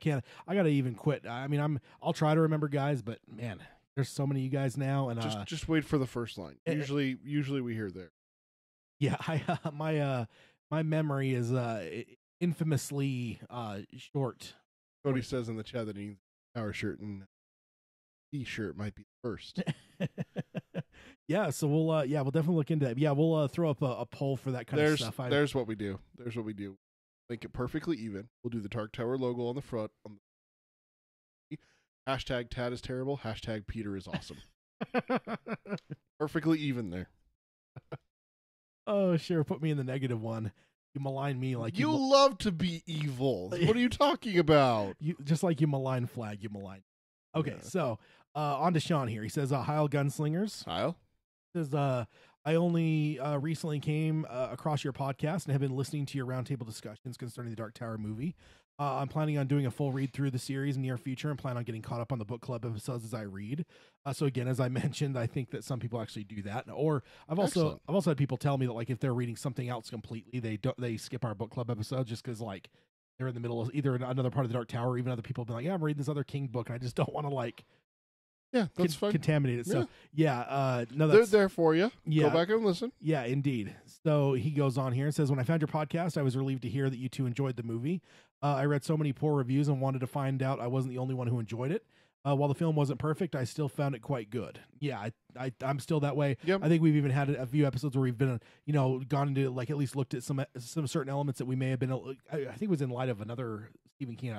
gotta even quit. I mean, I'll try to remember guys, but man, there's so many of you guys now, and just wait for the first line. Usually we hear there. Yeah, my memory is infamously short. Cody says in the chat that he needs a Tower shirt, and T-shirt might be first. Yeah, so we'll definitely look into that. Yeah, we'll throw up a poll for that kind of stuff. There's what we do. Make it perfectly even. We'll do the Dark Tower logo on the front. Hashtag Tad is terrible. Hashtag Peter is awesome. Perfectly even there. Oh, sure. Put me in the negative one. You malign me like you love to be evil. What are you talking about? You just like you malign Flag. You malign. Okay, yeah. So on to Sean here. He says, "Hi, all gunslingers." Hi. Says, I only recently came across your podcast and have been listening to your roundtable discussions concerning the Dark Tower movie. I'm planning on doing a full read through the series in the near future and plan on getting caught up on the book club episodes as I read. So again, as I mentioned, I think that some people actually do that. Or I've also had people tell me that like if they're reading something else completely, they skip our book club episode just because like they're in the middle of either another part of the Dark Tower, or even other people have been like, yeah, I'm reading this other King book and I just don't want to like. Yeah, that's fine. Contaminate it. So yeah, no, they're there for you. Yeah, go back and listen. Yeah, indeed. So he goes on here and says, when I found your podcast, I was relieved to hear that you two enjoyed the movie. I read so many poor reviews and wanted to find out I wasn't the only one who enjoyed it. While the film wasn't perfect, I still found it quite good. Yeah, I'm still that way. Yep. I think we've even had a few episodes where we've been, gone into like at least looked at some certain elements that we may have been. I think it was in light of another Stephen King.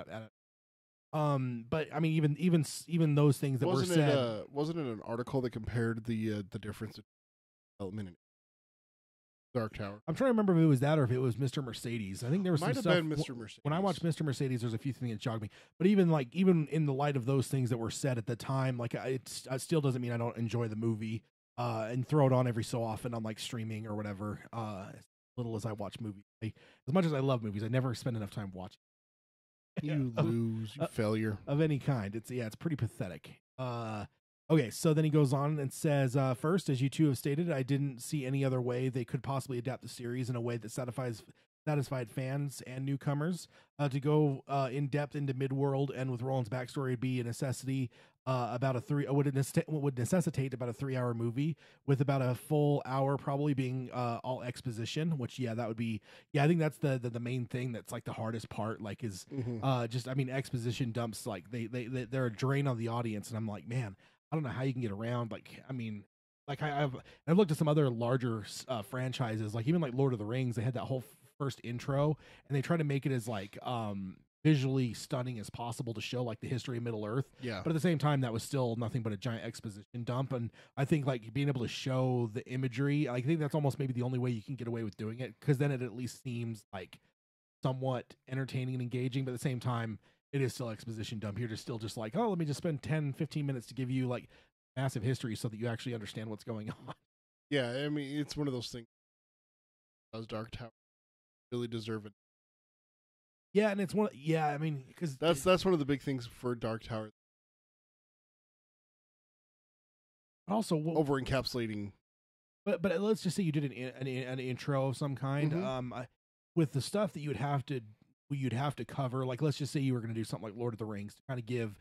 But I mean, even those things that were said. Wasn't it an article that compared the difference of development in Dark Tower? I'm trying to remember if it was that or if it was Mr. Mercedes. I think there was might some have stuff. Been Mr. Mercedes. When I watched Mr. Mercedes, there's a few things that jogged me. But even in the light of those things that were said at the time, like it still doesn't mean I don't enjoy the movie and throw it on every so often on like streaming or whatever. As little as I watch movies, as much as I love movies, I never spend enough time watching. You lose, you failure of any kind. It's pretty pathetic. Okay, so then he goes on and says, first, as you two have stated, I didn't see any other way they could possibly adapt the series in a way that satisfied fans and newcomers. To go in depth into Midworld and with Roland's backstory would be a necessity. Would necessitate about a 3-hour movie with about a full hour probably being all exposition, which that would be I think that's the main thing that's like the hardest part, like is just exposition dumps, like they're a drain on the audience, and I'm like, man, I don't know how you can get around, like I mean, like I've looked at some other larger franchises, like even like Lord of the Rings, they had that whole first intro and they try to make it as like visually stunning as possible to show like the history of Middle Earth. Yeah. But at the same time, that was still nothing but a giant exposition dump. And I think like being able to show the imagery, I think that's almost maybe the only way you can get away with doing it, because then it at least seems like somewhat entertaining and engaging. But at the same time, it is still exposition dump. You're just still just like, oh, let me just spend 10-15 minutes to give you like massive history so that you actually understand what's going on. Yeah, I mean, it's one of those things. Does Dark Tower really deserve it? Yeah, and it's one. Yeah, I mean, because that's one of the big things for Dark Tower. Also, over encapsulating. But let's just say you did an intro of some kind. Mm-hmm. With the stuff that you'd have to cover. Like, let's just say you were going to do something like Lord of the Rings to kind of give,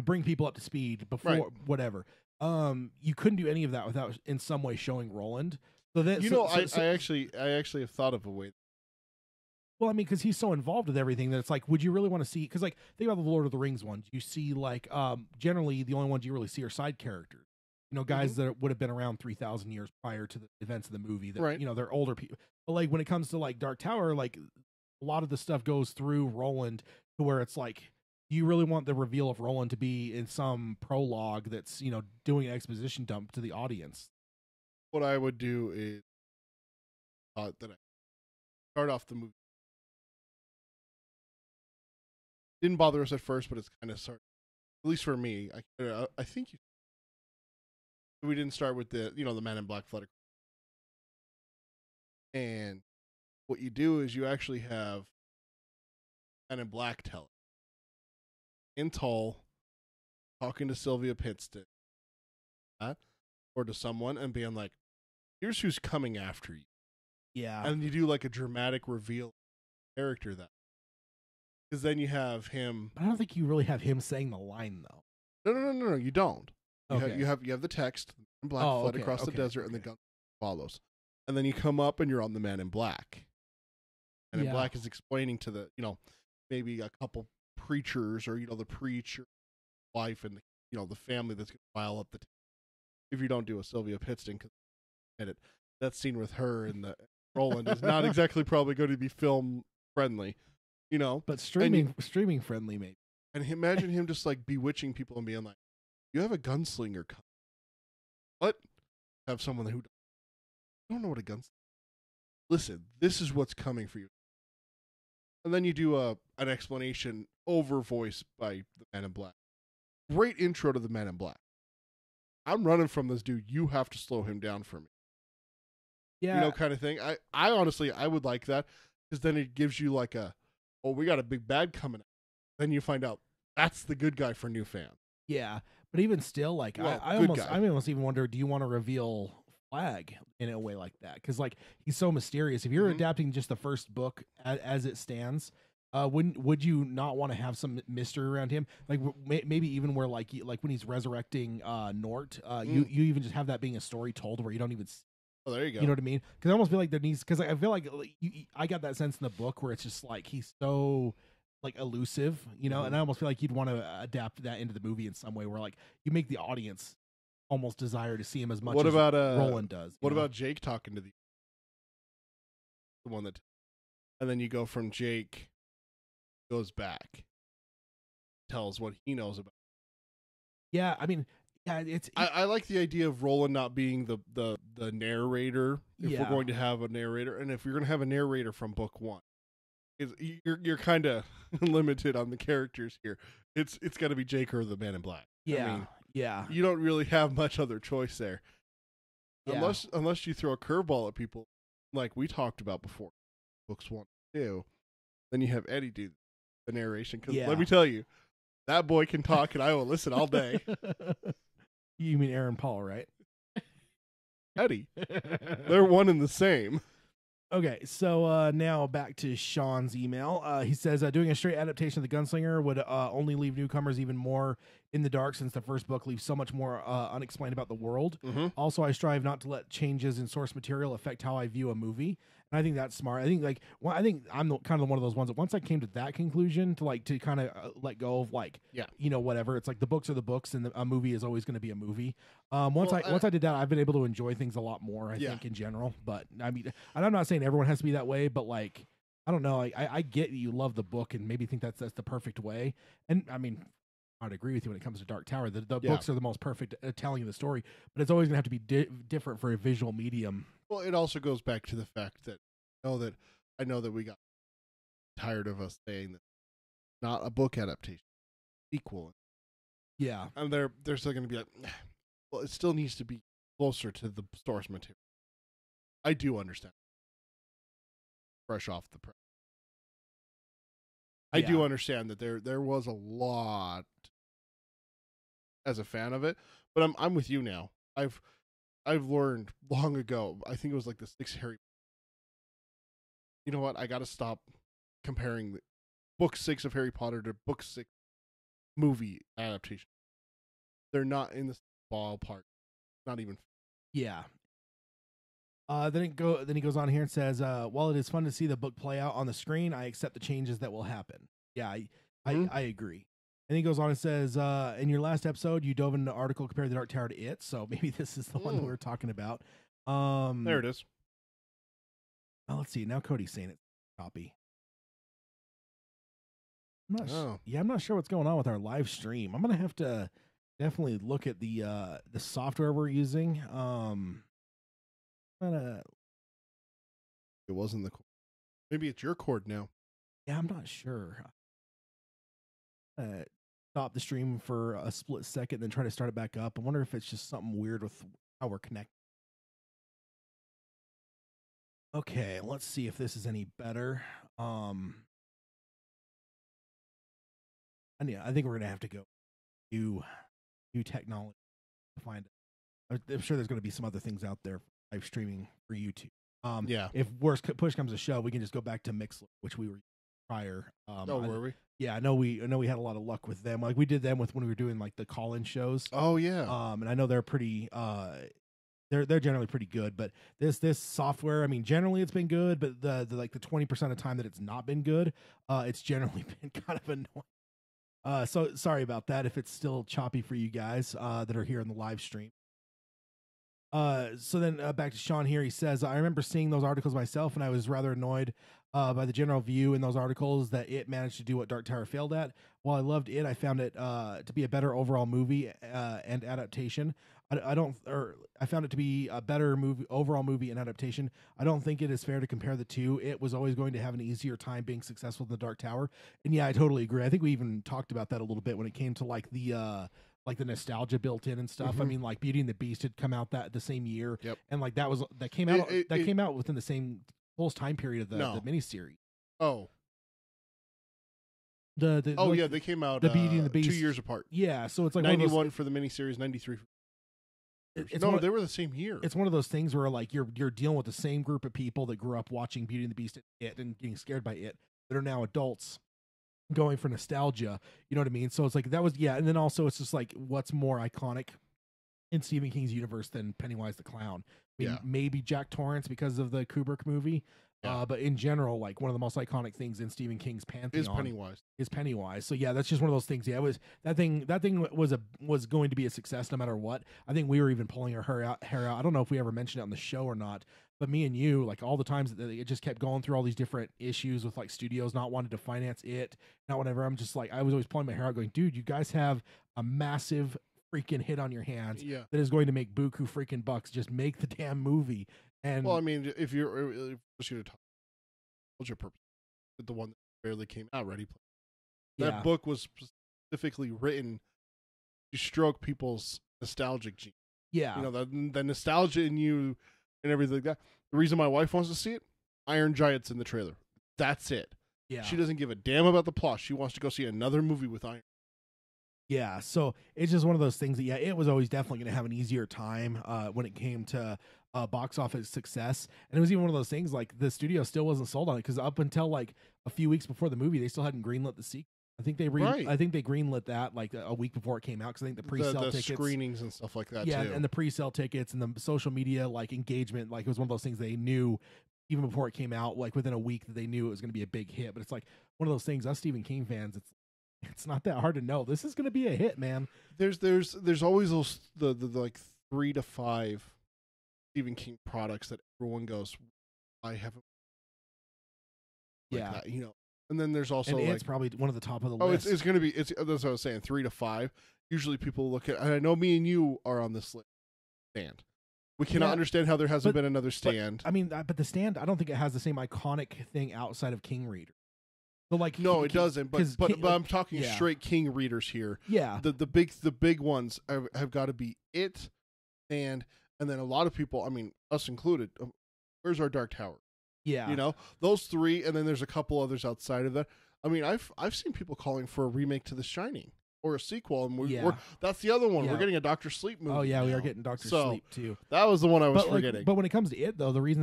bring people up to speed before whatever. You couldn't do any of that without in some way showing Roland. So that I actually have thought of a way. Well, I mean, because he's so involved with everything that it's like, would you really want to see? Because like, think about the Lord of the Rings ones. You see, like, generally the only ones you really see are side characters. Guys that would have been around 3,000 years prior to the events of the movie. That they're older people. But like when it comes to like Dark Tower, like a lot of the stuff goes through Roland to where it's like, you really want the reveal of Roland to be in some prologue that's doing an exposition dump to the audience. What I would do is that I start off the movie. Didn't bother us at first, but it's kind of at least for me. I think we didn't start with the the Man in Black flood. And what you do is you actually have Man in Black tell it in tall, talking to Sylvia Pittston, or to someone and being like, here's who's coming after you. Yeah. And you do like a dramatic reveal character that. Because then you have him. But I don't think you really have him saying the line though. No, you don't. Okay. You have the text, in black fled across the desert, and the gun follows. And then you come up and you're on the Man in Black. And in Black is explaining to the, maybe a couple preachers or, the preacher wife and, the family that's going to file up the if you don't do a Sylvia Pittston, because that scene with her and the Roland is not exactly probably going to be film friendly, But streaming friendly, maybe. And imagine him just like bewitching people and being like, "You have a gunslinger coming." What? Have someone who don't know what a gunslinger. Listen, this is what's coming for you. And then you do an explanation over voice by the Man in Black. Great intro to the Man in Black. I'm running from this dude. You have to slow him down for me. Yeah. Kind of thing. I honestly, I would like that, because then it gives you like we got a big bad coming up. Then you find out that's the good guy for new fans. Yeah. But even still, like, I almost even wonder, do you want to reveal Flag in a way like that? Because, like, he's so mysterious. If you're adapting just the first book as it stands, would you not want to have some mystery around him? Like, maybe even where, like when he's resurrecting Nort, you even just have that being a story told where you don't even. Oh, there you go. You know what I mean? Because I almost feel like there needs, because I feel like I got that sense in the book where it's just like he's so like elusive, and I almost feel like you'd want to adapt that into the movie in some way where like you make the audience almost desire to see him as much as Roland does. What about Jake talking to the one that, and then you go from Jake goes back, tells what he knows about. Yeah, I mean, yeah, I like the idea of Roland not being the narrator. If we're going to have a narrator, and if you're going to have a narrator from book one, you're kind of limited on the characters here. It's got to be Jake or the Man in Black. Yeah, I mean, yeah. You don't really have much other choice there, unless you throw a curveball at people, like we talked about before, books 1 and 2. Then you have Eddie do the narration, because let me tell you, that boy can talk, and I will listen all day. You mean Aaron Paul, right? Eddie. They're one and the same. Okay, so now back to Sean's email. He says, doing a straight adaptation of The Gunslinger would only leave newcomers even more in the dark, since the first book leaves so much more unexplained about the world. Also, I strive not to let changes in source material affect how I view a movie. And I think that's smart. I think I think I'm kind of one of those ones that once I came to that conclusion to kind of let go of whatever. It's like the books are the books, and a movie is always going to be a movie. Once I did that, I've been able to enjoy things a lot more, I think, in general. But I mean, and I'm not saying everyone has to be that way, but like, I don't know. I get you love the book and maybe think that's the perfect way. And I mean, I'd agree with you when it comes to Dark Tower. The books are the most perfect telling of the story, but it's always going to have to be different for a visual medium. Well, it also goes back to the fact that I know that we got tired of us saying that not a book adaptation, sequel. Yeah, and they're still going to be like, well, it still needs to be closer to the source material. I do understand. Fresh off the press, I do understand that there was a lot as a fan of it, but I'm with you now. I've learned long ago. I think it was like the 6 Harry. You know what? I got to stop comparing the book 6 of Harry Potter to book 6 movie adaptation. They're not in the ballpark. Not even. Yeah. Then he goes on here and says, while it is fun to see the book play out on the screen, I accept the changes that will happen. Yeah, I agree. And he goes on and says, in your last episode, you dove into an article comparing the Dark Tower to It, so maybe this is the one that we were talking about. There it is. Oh, let's see. Now Cody's saying it's copy. I'm not sure what's going on with our live stream. I'm gonna have to definitely look at the software we're using. It wasn't the cord. Maybe it's your cord now. Yeah, I'm not sure. Stop the stream for a split second, then try to start it back up. I wonder if it's just something weird with how we're connected. Okay, let's see if this is any better. And yeah, I think we're gonna have to go to new technology to find it. I'm sure there's going to be some other things out there live streaming for YouTube. If worst push comes to shove, we can just go back to Mixler, which we were prior. Were we? Yeah, I know we had a lot of luck with them. Like we did them with when we were doing like the call-in shows. Oh yeah. And I know they're pretty. They're generally pretty good, but this software, I mean, generally it's been good, but the like the 20% of time that it's not been good, it's generally been kind of annoying. So sorry about that if it's still choppy for you guys that are here in the live stream. So then back to Sean here. He says, I remember seeing those articles myself, and I was rather annoyed by the general view in those articles that it managed to do what Dark Tower failed at. While I loved it, I found it to be a better overall movie and adaptation. I found it to be a better overall movie and adaptation. I don't think it is fair to compare the two. It was always going to have an easier time being successful than the Dark Tower. And yeah, I totally agree. I think we even talked about that a little bit when it came to like the nostalgia built in and stuff. I mean, like Beauty and the Beast had come out the same year, and like that came out within the same close time period of the miniseries. Oh, they came out the Beauty and the Beast 2 years apart. Yeah, so it's like 91 for the miniseries, 93. They were the same year. It's one of those things where like you're dealing with the same group of people that grew up watching Beauty and the Beast and getting scared by it that are now adults going for nostalgia, you know what I mean? So it's like that was and then also it's just like what's more iconic in Stephen King's universe than Pennywise the Clown? I mean, maybe Jack Torrance because of the Kubrick movie, but in general, like one of the most iconic things in Stephen King's pantheon is Pennywise. So yeah, that's just one of those things. Yeah, it was that thing was going to be a success no matter what. I think we were even pulling our hair out. I don't know if we ever mentioned it on the show or not. But me and you, like all the times that it just kept going through all these different issues with like studios not wanting to finance it, not whatever. I'm just like, I was always pulling my hair out going, dude, you guys have a massive freaking hit on your hands that is going to make buku freaking bucks. Just make the damn movie. And well, I mean, if you're just going to talk, what's your purpose? The one that barely came out, Ready Player. That book was specifically written to stroke people's nostalgic gene. Yeah. You know, the nostalgia in you and everything like that. The reason my wife wants to see it, Iron Giant's in the trailer. That's it. Yeah. She doesn't give a damn about the plot. She wants to go see another movie with Iron. Yeah, so it's just one of those things that, it was always definitely going to have an easier time when it came to box office success. And it was even one of those things, like, the studio still wasn't sold on it, because up until, like, a few weeks before the movie, they still hadn't greenlit the sequel. I think they greenlit that, like, a week before it came out, because I think the pre-sale tickets... screenings and stuff like that, too. And the pre-sale tickets and the social media, like, engagement, like, it was one of those things they knew, even before it came out, like, within a week, that they knew it was going to be a big hit. But it's, like, one of those things, us Stephen King fans, it's not that hard to know. This is going to be a hit, man. There's always those the like 3 to 5 Stephen King products that everyone goes, I haven't. Like that, you know. And then there's also and like, it's probably one of the top of the list. It's going to be that's what I was saying, 3 to 5. Usually people look at, and I know me and you are on this list. Stand. We cannot understand how there hasn't been another Stand. But the Stand, I don't think it has the same iconic thing outside of King Reader. But like, no, it doesn't. But I'm talking straight King readers here. Yeah. The big ones have got to be it, and then a lot of people, I mean, us included. Where's our Dark Tower? Yeah. You know, those 3, and then there's a couple others outside of that. I mean, I've seen people calling for a remake to The Shining or a sequel, and that's the other one. Yeah. We're getting a Dr. Sleep movie. Oh yeah, now. We are getting Dr. Sleep too. That was the one I was forgetting. But when it comes to it, though, the reason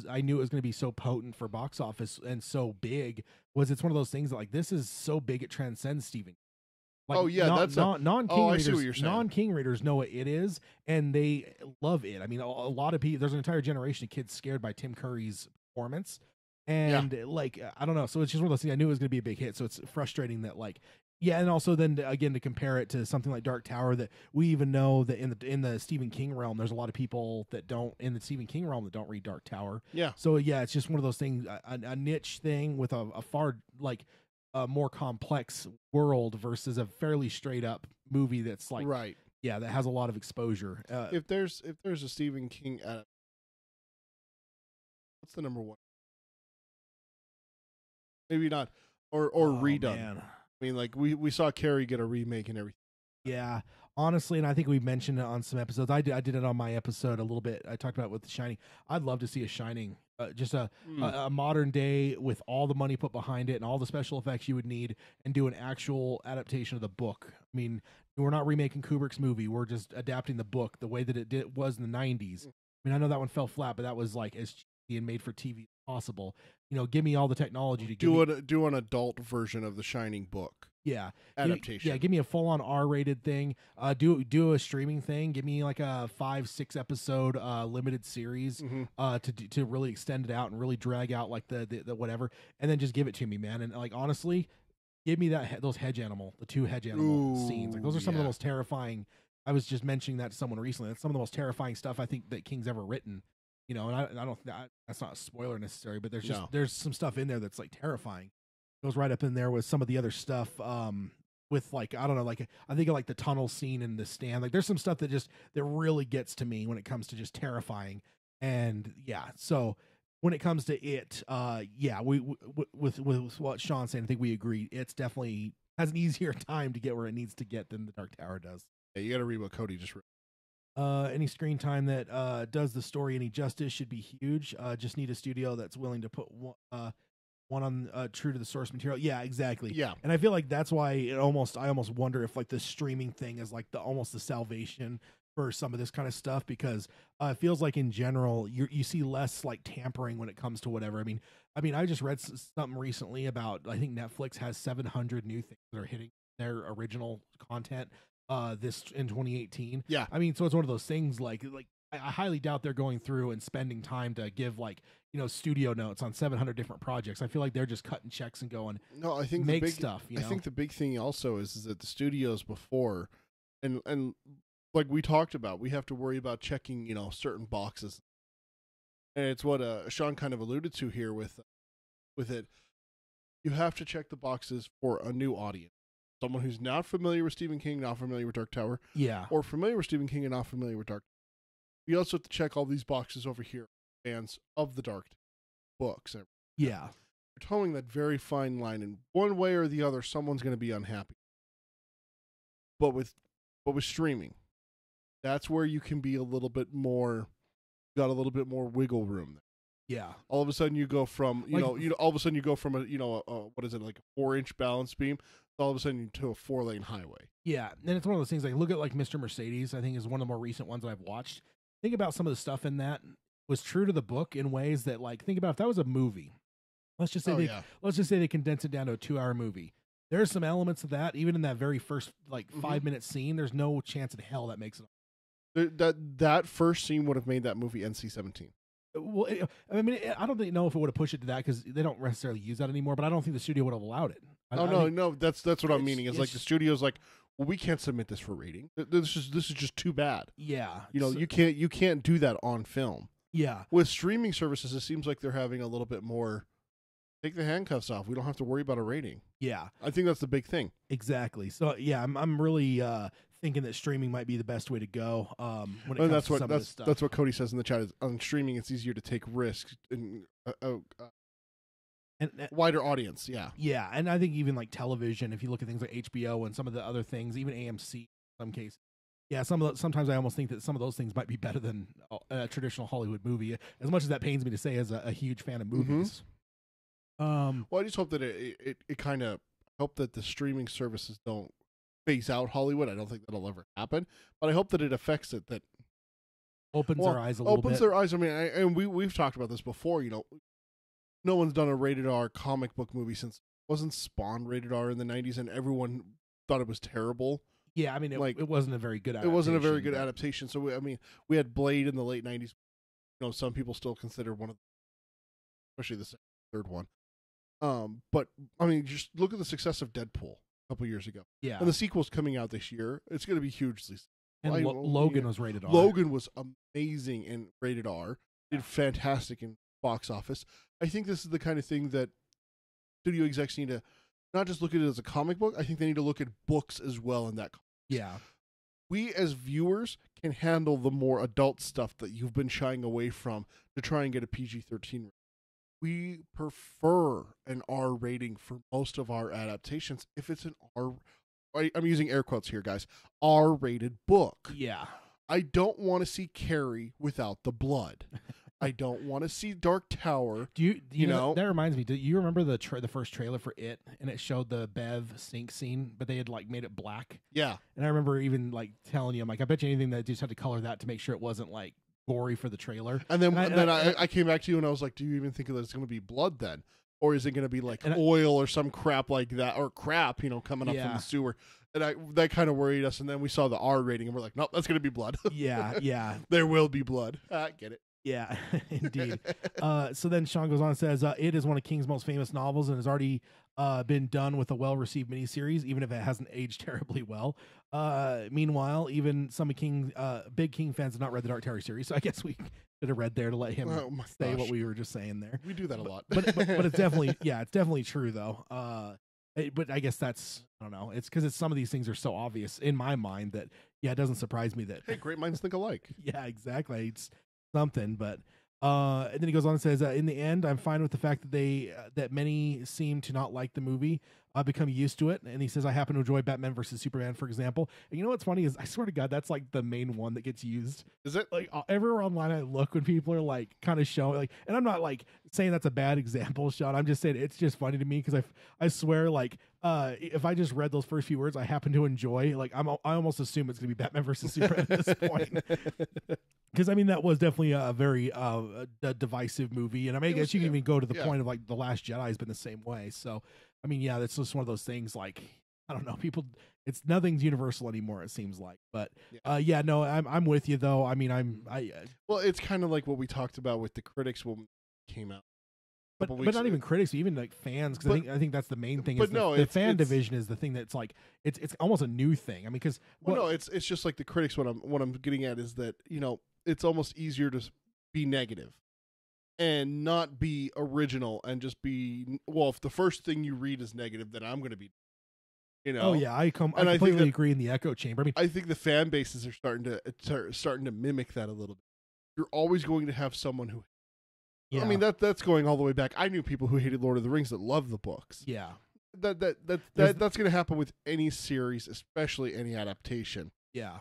I knew it was going to be so potent for box office and so big was it's one of those things that, like, this is so big it transcends Stephen. Like, non-King readers. I see what you're saying. Non-King readers know what it is, and they love it. I mean, a lot of people. There's an entire generation of kids scared by Tim Curry's performance, and like, I don't know. So it's just one of those things. I knew it was going to be a big hit. So it's frustrating that, like. Yeah, and also then again to compare it to something like Dark Tower, that we even know that in the Stephen King realm, there's a lot of people that don't in the Stephen King realm that don't read Dark Tower. Yeah. So yeah, it's just one of those things, a niche thing with a far like a more complex world versus a fairly straight up movie that's like that has a lot of exposure. If there's a Stephen King, what's the number one? Maybe not or redone. Man. I mean, like, we saw Carrie get a remake and everything. Yeah, honestly, and I think we mentioned it on some episodes. I did it on my episode a little bit. I talked about it with The Shining. I'd love to see a Shining a modern day with all the money put behind it and all the special effects you would need, and do an actual adaptation of the book. I mean, we're not remaking Kubrick's movie. We're just adapting the book the way that it was in the 90s. I mean, I know that one fell flat, but that was like as cheesy and made for TV as possible. Give me all the technology to do an adult version of the Shining book. Yeah, adaptation. Give me a full-on R-rated thing. Do a streaming thing. Give me like a 5-6 episode limited series to really extend it out and really drag out like the whatever, and then just give it to me, man. And like honestly, give me those the 2 hedge animal scenes. Like those are some of the most terrifying. I was just mentioning that to someone recently. That's some of the most terrifying stuff I think that King's ever written. And I don't that's not a spoiler necessarily, but there's some stuff in there that's like terrifying. Goes right up in there with some of the other stuff with like I don't know, like I think of like the tunnel scene in The Stand. Like there's some stuff that really gets to me when it comes to just terrifying. And so when it comes to it, we with what Sean's saying, I think we agree. It's definitely has an easier time to get where it needs to get than the Dark Tower does. Yeah, you got to read what Cody just wrote. Any screen time that does the story any justice should be huge. Just need a studio that's willing to put one on true to the source material. Yeah, exactly. Yeah, and I feel like that's why I almost wonder if like the streaming thing is like almost the salvation for some of this kind of stuff, because it feels like in general you see less like tampering when it comes to whatever. I mean, I just read something recently about I think Netflix has 700 new things that are hitting their original content this in 2018. Yeah, I mean, so it's one of those things like I highly doubt they're going through and spending time to give like studio notes on 700 different projects. I feel like they're just cutting checks and going. No, I think make stuff. I think the big thing also is that the studios before, and like we talked about, we have to worry about checking certain boxes, and it's what Sean kind of alluded to here with it. You have to check the boxes for a new audience. Someone who's not familiar with Stephen King, not familiar with Dark Tower, or familiar with Stephen King and not familiar with Dark Tower. You also have to check all these boxes over here, fans of the Dark books. Yeah. You're towing that very fine line, and one way or the other, someone's going to be unhappy. But with streaming, that's where you can be a little bit more, got a little bit more wiggle room. Yeah. All of a sudden you go from, all of a sudden you go from a what is it, like a 4-inch balance beam, all of a sudden to a 4-lane highway. Yeah. And it's one of those things, like look at like Mr. Mercedes, I think is one of the more recent ones that I've watched. Think about some of the stuff in that was true to the book in ways that, like, think about if that was a movie. Let's just say they condense it down to a 2-hour movie. There's some elements of that, even in that very first 5-minute scene. There's no chance in hell that makes it. That first scene would have made that movie NC-17. Well, I mean, I don't know if it would have pushed it to that because they don't necessarily use that anymore. But I don't think the studio would have allowed it. No, that's what I'm meaning. Is like the studio's like, well, we can't submit this for rating. This is just too bad. Yeah, you can't do that on film. Yeah, with streaming services, it seems like they're having a little bit more. Take the handcuffs off. We don't have to worry about a rating. Yeah, I think that's the big thing. Exactly. So yeah, I'm really thinking that streaming might be the best way to go. When it comes to some of this stuff. That's what Cody says in the chat. Is on streaming, it's easier to take risks and wider audience. Yeah, and I think even like television, if you look at things like HBO and some of the other things, even AMC in some cases. Yeah, sometimes I almost think that some of those things might be better than a traditional Hollywood movie. As much as that pains me to say, as a huge fan of movies. Well, I just hope that it kind of hope that the streaming services don't phase out Hollywood. I don't think that'll ever happen, but I hope that it affects it. That opens their eyes a little bit. Opens their eyes. I mean, and we've talked about this before. No one's done a rated R comic book movie since wasn't Spawn rated R in the 90s, and everyone thought it was terrible. Yeah, I mean, it wasn't a very good adaptation. It wasn't a very good adaptation. So, we had Blade in the late 90s. Some people still consider one of especially the third one. But, just look at the success of Deadpool a couple years ago. Yeah. And the sequel's coming out this year. It's going to be hugely. And Logan was rated R. Logan was amazing in rated R. Did fantastic in box office. I think this is the kind of thing that studio execs need to not just look at it as a comic book. I think they need to look at books as well in that context. Yeah. We as viewers can handle the more adult stuff that you've been shying away from to try and get a PG-13 rating. We prefer an R rating for most of our adaptations if it's an I'm using air quotes here, guys, R-rated book. Yeah. I don't want to see Carrie without the blood. I don't want to see Dark Tower. Do you know that reminds me? Do you remember the first trailer for It, and it showed the Bev sink scene, but they had like made it black. Yeah, and I remember even like telling you, I'm like, I bet you anything that just had to color that to make sure it wasn't like gory for the trailer. And then I came back to you and I was like, do you even think that it's going to be blood then? Or is it going to be like oil or some crap like that, or crap, coming up from the sewer? And that kind of worried us. And then we saw the R rating and we're like, nope, that's going to be blood. Yeah. There will be blood. Get it. Yeah, indeed. So then Sean goes on and says, It is one of King's most famous novels and has already been done with a well-received miniseries, even if it hasn't aged terribly well. Meanwhile, even some of big King fans have not read the Dark Tower series, so I guess we should have read there to let him say what we were just saying there. We do that a lot. But it's definitely true, though. But I guess that's, I don't know, it's because some of these things are so obvious in my mind that, it doesn't surprise me that... Hey, great minds think alike. Yeah, exactly. It's something, but... and then he goes on and says, in the end, I'm fine with the fact that that many seem to not like the movie. I've become used to it. And he says, I happen to enjoy Batman versus Superman, for example. And you know what's funny is, I swear to God, that's like the main one that gets used. Is it? Like everywhere online I look when people are like kind of showing, like, and I'm not like saying that's a bad example, Sean. I'm just saying it's just funny to me because I swear, like, if I just read those first few words, I happen to enjoy, like, I almost assume it's going to be Batman versus Superman at this point. Because, I mean, that was definitely a very divisive movie. And I mean, I guess you can even go to the point of, like, The Last Jedi has been the same way. So, I mean, yeah, that's just one of those things, like, I don't know, nothing's universal anymore, it seems like. But, no, I'm with you, though. I mean, well, it's kind of like what we talked about with the critics when it came out. But not even critics, even like fans, because I think that's the main thing. But the fan division is the thing that's like it's almost a new thing. I mean, because it's just like the critics. What I'm getting at is that it's almost easier to be negative and not be original and just be, well, if the first thing you read is negative, then I'm going to be, Oh yeah, I completely agree in the echo chamber. I mean, I think the fan bases are starting to mimic that a little bit. You're always going to have someone who. Yeah. I mean that's going all the way back. I knew people who hated Lord of the Rings that loved the books. Yeah, that's going to happen with any series, especially any adaptation. Yeah,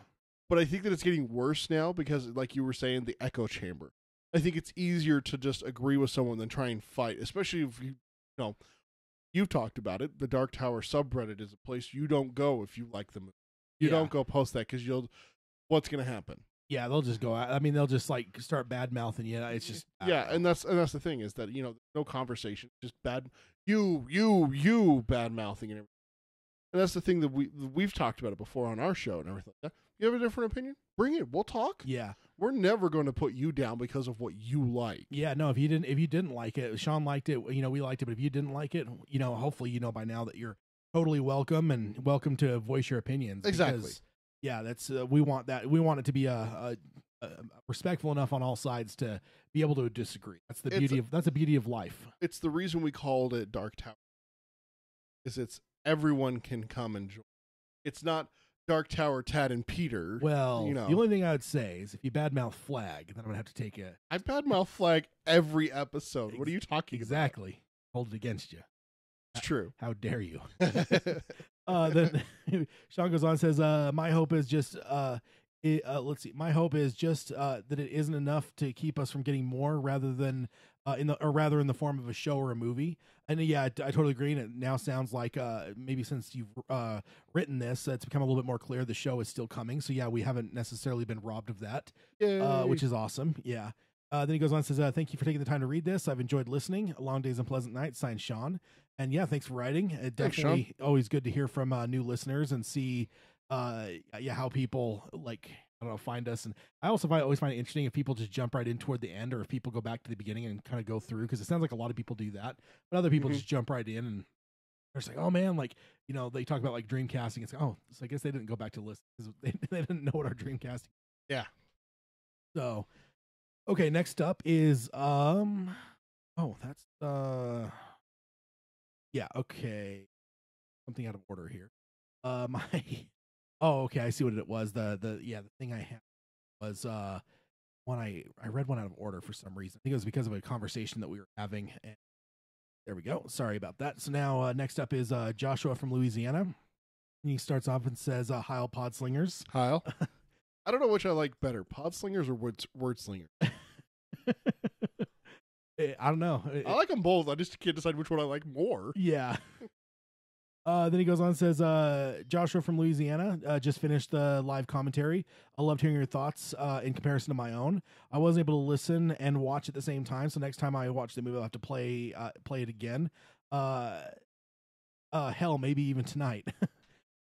but I think that it's getting worse now because, like you were saying, the echo chamber. I think it's easier to just agree with someone than try and fight, especially if you've talked about it. The Dark Tower subreddit is a place you don't go if you like the movie. You don't go post that because what's going to happen? Yeah, they'll just go out. I mean, they'll just like start bad mouthing you. It's just and that's the thing is that no conversation, just bad you bad mouthing and everything. And that's the thing that we've talked about it before on our show and everything like that. You have a different opinion? Bring it. We'll talk. Yeah, we're never going to put you down because of what you like. Yeah, no. If you didn't like it, Sean liked it. We liked it. But if you didn't like it, hopefully by now that you're totally welcome and welcome to voice your opinions. Exactly. Because, yeah, that's we want that. We want it to be a respectful enough on all sides to be able to disagree. That's the beauty of life. It's the reason we called it Dark Tower. It's everyone can come and join. It's not Dark Tower, Tad and Peter. Well, the only thing I would say is if you badmouth Flag, then I'm gonna have to take it. I badmouth Flag every episode. What are you talking about? Exactly. Hold it against you. It's true. How dare you? Then Sean goes on and says, my hope is just let's see. My hope is just that it isn't enough to keep us from getting more, rather than in the form of a show or a movie. And yeah, I totally agree. And it now sounds like maybe since you've written this, it's become a little bit more clear the show is still coming. So yeah, we haven't necessarily been robbed of that, which is awesome. Yeah. Then he goes on and says, thank you for taking the time to read this. I've enjoyed listening. Long days and pleasant nights. Signed, Sean. And yeah, thanks for writing. Definitely always good to hear from new listeners and see how people find us. And I also always find it interesting if people just jump right in toward the end, or if people go back to the beginning and kind of go through, because it sounds like a lot of people do that, but other people just jump right in and they're just like, oh man, they talk about like Dreamcasting. It's like, oh, so I guess they didn't go back to listen because they didn't know what our Dreamcasting. Yeah. So, okay, next up is okay, something out of order here. Okay, I see what it was. The thing I had was one I read one out of order for some reason. I think it was because of a conversation that we were having. And there we go. Sorry about that. So now next up is Joshua from Louisiana. And he starts off and says, "Heil Podslingers." Heil. I don't know which I like better, Podslingers or word slingers. I don't know. I like them both. I just can't decide which one I like more. Yeah. Then he goes on and says, Joshua from Louisiana just finished the live commentary. I loved hearing your thoughts in comparison to my own. I wasn't able to listen and watch at the same time, so next time I watch the movie, I'll have to play it again. Hell, maybe even tonight.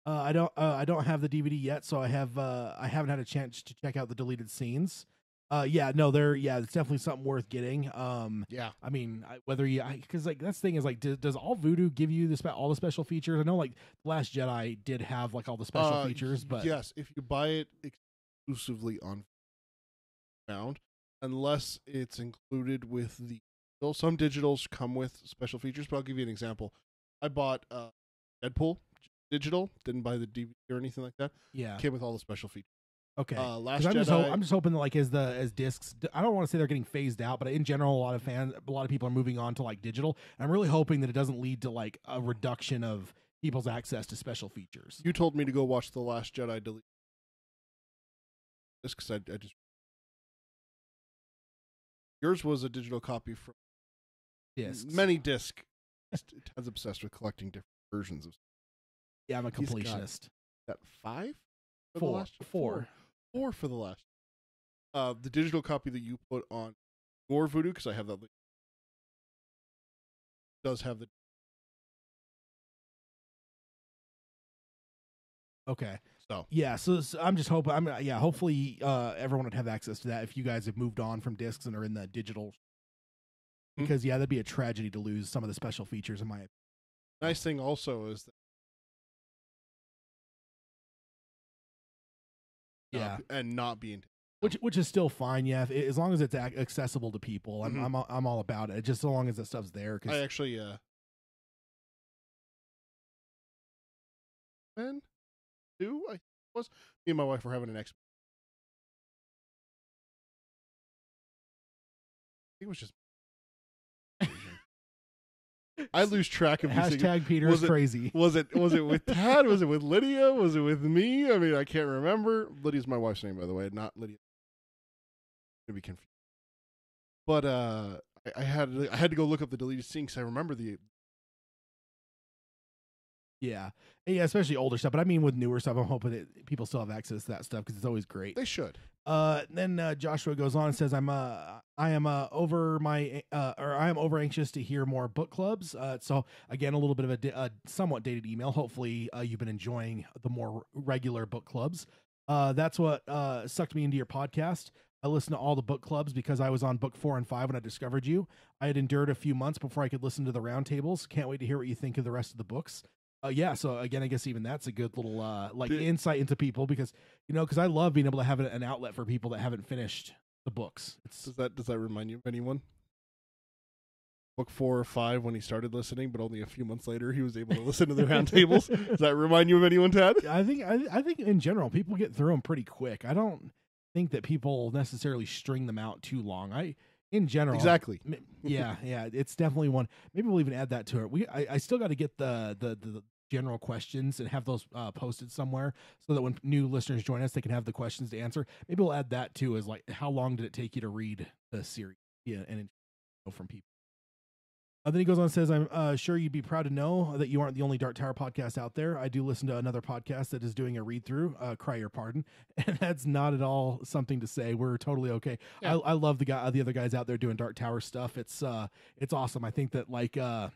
I don't have the DVD yet, so I haven't had a chance to check out the deleted scenes. It's definitely something worth getting. Yeah, I mean, because like that's the thing is like, does all Voodoo give you all the special features? I know like The Last Jedi did have like all the special features, but yes, if you buy it exclusively on Found, unless it's included with the. Well, some digitals come with special features, but I'll give you an example. I bought Deadpool digital, didn't buy the DVD or anything like that. Yeah, came with all the special features. Okay. Last Jedi. I'm just hoping that like as discs, I don't want to say they're getting phased out, but in general, a lot of people are moving on to like digital. I'm really hoping that it doesn't lead to like a reduction of people's access to special features. You told me to go watch The Last Jedi delete just because I just. Yours was a digital copy from discs. Many disc. Ted's obsessed with collecting different versions of. Yeah, I'm a completionist. Got 5? Four. 4 for the last. The digital copy that you put on your Voodoo, because I have that. Does have the. Okay. So I'm just hoping. Hopefully, everyone would have access to that if you guys have moved on from discs and are in the digital. Because that'd be a tragedy to lose some of the special features in my opinion. Nice thing also is that not being which is still fine, as long as it's accessible to people. I'm all about it. Just so long as that stuff's there. I actually I was me and my wife were having an I think it was just I lose track of these things. Peter is crazy. Was it with Tad? Was it with Lydia? Was it with me? I mean, I can't remember. Lydia's my wife's name, by the way, not Lydia. I'm gonna be confused. But I had to go look up the deleted scene because I remember the. Yeah, especially older stuff. But I mean, with newer stuff, I'm hoping that people still have access to that stuff because it's always great. They should. Then Joshua goes on and says, I am over anxious to hear more book clubs. So again, a little bit of a somewhat dated email. Hopefully, you've been enjoying the more regular book clubs. That's what sucked me into your podcast. I listened to all the book clubs because I was on book 4 and 5 when I discovered you. I had endured a few months before I could listen to the roundtables. Can't wait to hear what you think of the rest of the books. So again, I guess even that's a good little insight into people because I love being able to have an outlet for people that haven't finished the books. Does that remind you of anyone? Book 4 or 5 when he started listening, but only a few months later he was able to listen to the roundtables. Does that remind you of anyone, Ted? I think in general people get through them pretty quick. I don't think that people necessarily string them out too long. In general, exactly. Yeah, it's definitely one. Maybe we'll even add that to it. I still got to get the general questions and have those posted somewhere so that when new listeners join us, they can have the questions to answer. Maybe we'll add that too, as like how long did it take you to read the series? Yeah, and from people. Then he goes on and says, I'm sure you'd be proud to know that you aren't the only Dark Tower podcast out there. I do listen to another podcast that is doing a read-through, cry your pardon, and that's not at all something to say. We're totally okay. Yeah. I love the other guys out there doing Dark Tower stuff. It's awesome. I think that like I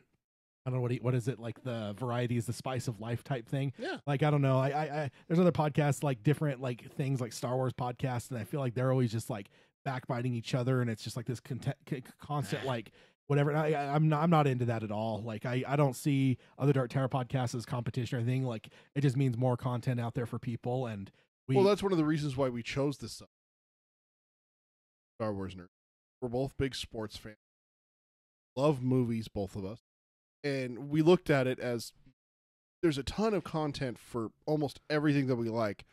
don't know what is it, like the variety is the spice of life type thing. Yeah. Like I don't know. I there's other podcasts like different like things like Star Wars podcasts, and I feel like they're always just like backbiting each other, and it's just like this constant like. Whatever. I'm not into that at all. Like I don't see other Dark Tower podcasts as competition or anything. Like it just means more content out there for people. And well, that's one of the reasons why we chose this Star Wars nerd. We're both big sports fans. Love movies, both of us. And we looked at it as there's a ton of content for almost everything that we like,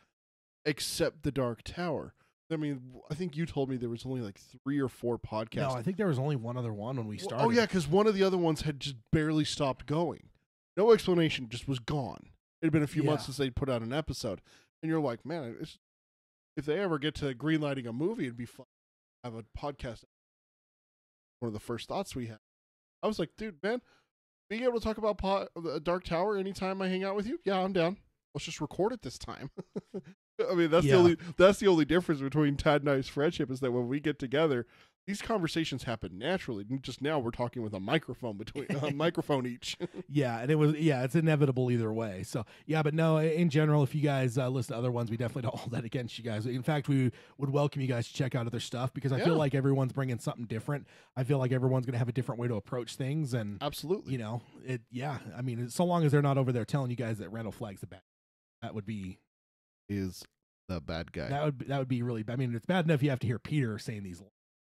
except the Dark Tower. I mean, I think you told me there was only like 3 or 4 podcasts. No, I think there was only one other one when we started. Oh, yeah, because one of the other ones had just barely stopped going. No explanation, just was gone. It had been a few months since they'd put out an episode. And you're like, man, if they ever get to greenlighting a movie, it'd be fun to have a podcast. one of the first thoughts we had. I was like, dude, man, being able to talk about Dark Tower anytime I hang out with you, yeah, I'm down. Let's just record it this time. I mean, that's the only difference between Tad and I's friendship is that when we get together, these conversations happen naturally. Just now we're talking with a microphone microphone each. Yeah, and it's inevitable either way. So yeah, but no, in general, if you guys listen to other ones, we definitely don't hold that against you guys. In fact, we would welcome you guys to check out other stuff because I feel like everyone's bringing something different. I feel like everyone's going to have a different way to approach things, and absolutely, you know, it. Yeah, I mean, so long as they're not over there telling you guys that Randall Flagg's the bad, that would be the bad guy. That would be really bad. I mean, it's bad enough you have to hear Peter saying these.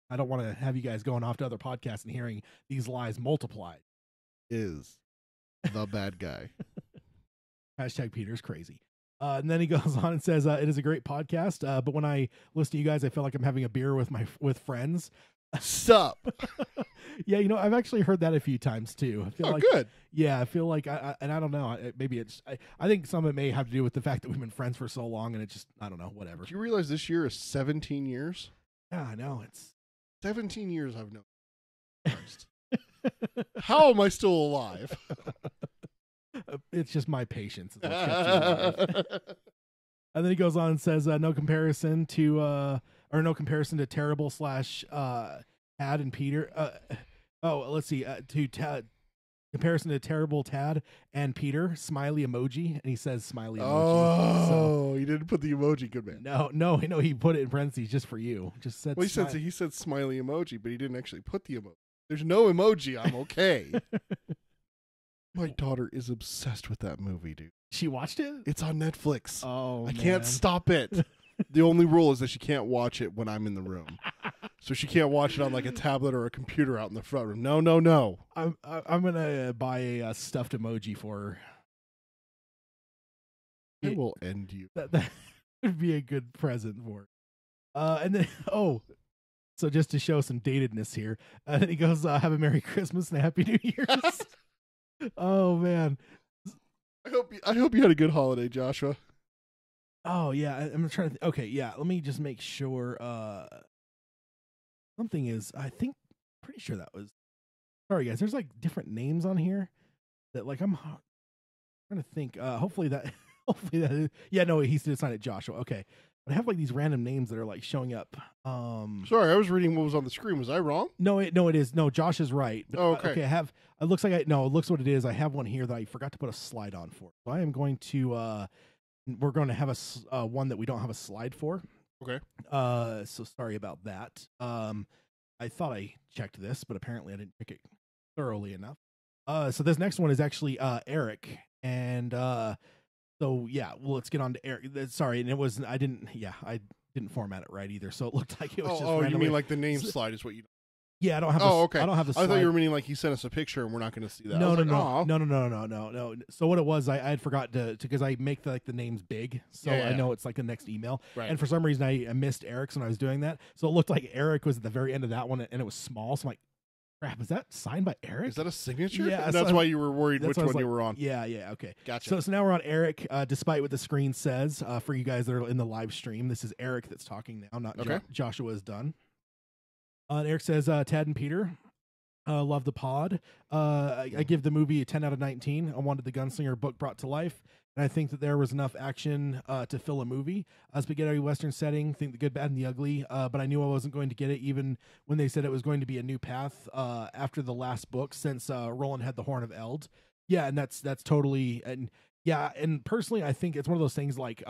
I don't want to have you guys going off to other podcasts and hearing these lies multiplied. Is the bad guy. Hashtag Peter's crazy. And then he goes on and says, it is a great podcast. But when I listen to you guys, I feel like I'm having a beer with friends. Sup? Yeah, you know, I've actually heard that a few times too. I feel good. Yeah, I feel like I don't know. Maybe I think some of it may have to do with the fact that we've been friends for so long, and it just, I don't know, whatever. Do you realize this year is 17 years? Yeah, I know. It's 17 years I've known Christ. How am I still alive? It's just my patience. It's what's kept you alive. And then he goes on and says, no comparison to terrible / Tad and Peter. Let's see. Comparison to terrible Tad and Peter, smiley emoji, and he says smiley emoji. Oh, he didn't put the emoji, good man. No, he put it in parentheses just for you. Just said. Well, he said smiley emoji, but he didn't actually put the emoji. There's no emoji. I'm okay. My daughter is obsessed with that movie, dude. She watched it? It's on Netflix. Oh, I can't stop it. The only rule is that she can't watch it when I'm in the room. So she can't watch it on like a tablet or a computer out in the front room. No. I'm gonna buy a stuffed emoji for her. It will end you. That would be a good present for her. And then so just to show some datedness here, then he goes, "Have a Merry Christmas and a Happy New Year's." Oh man, I hope you had a good holiday, Joshua. Oh yeah, I'm trying to. Okay, yeah. Let me just make sure. Something is. Pretty sure that was. Sorry, guys. There's like different names on here that like I'm trying to think. Hopefully that. Yeah, no, he did sign it, Joshua. Okay, but I have like these random names that are like showing up. Sorry, I was reading what was on the screen. Was I wrong? No, it is. No, Josh is right. But, okay. Okay, I have. It looks like it looks what it is. I have one here that I forgot to put a slide on for. So I am going to. We're going to have a one that we don't have a slide for. Okay. So sorry about that. I thought I checked this, but apparently I didn't check it thoroughly enough. So this next one is actually Eric, and so yeah, well, let's get on to Eric. Sorry, and I didn't format it right either, so it looked like it was just. Oh, you mean like the name slide is what you? Yeah, I don't have. Okay. I don't have the slide. I thought you were meaning like he sent us a picture and we're not going to see that. No. So what it was, I had forgot to because I make the names big, so I know it's like the next email. Right. And for some reason, I missed Eric's when I was doing that, so it looked like Eric was at the very end of that one, and it was small. So I'm like, crap, is that signed by Eric? Is that a signature? Yeah, that's why you were worried which one you were on. Yeah, okay. Gotcha. So now we're on Eric. Despite what the screen says, for you guys that are in the live stream, this is Eric that's talking now, not Joshua is done. And Eric says, Tad and Peter, love the pod. I give the movie a 10 out of 19. I wanted the Gunslinger book brought to life, and I think that there was enough action to fill a movie. A spaghetti western setting, think the good, bad, and the ugly, but I knew I wasn't going to get it even when they said it was going to be a new path after the last book, since Roland had the Horn of Eld. Yeah, and that's totally, and yeah, and personally, I think it's one of those things like,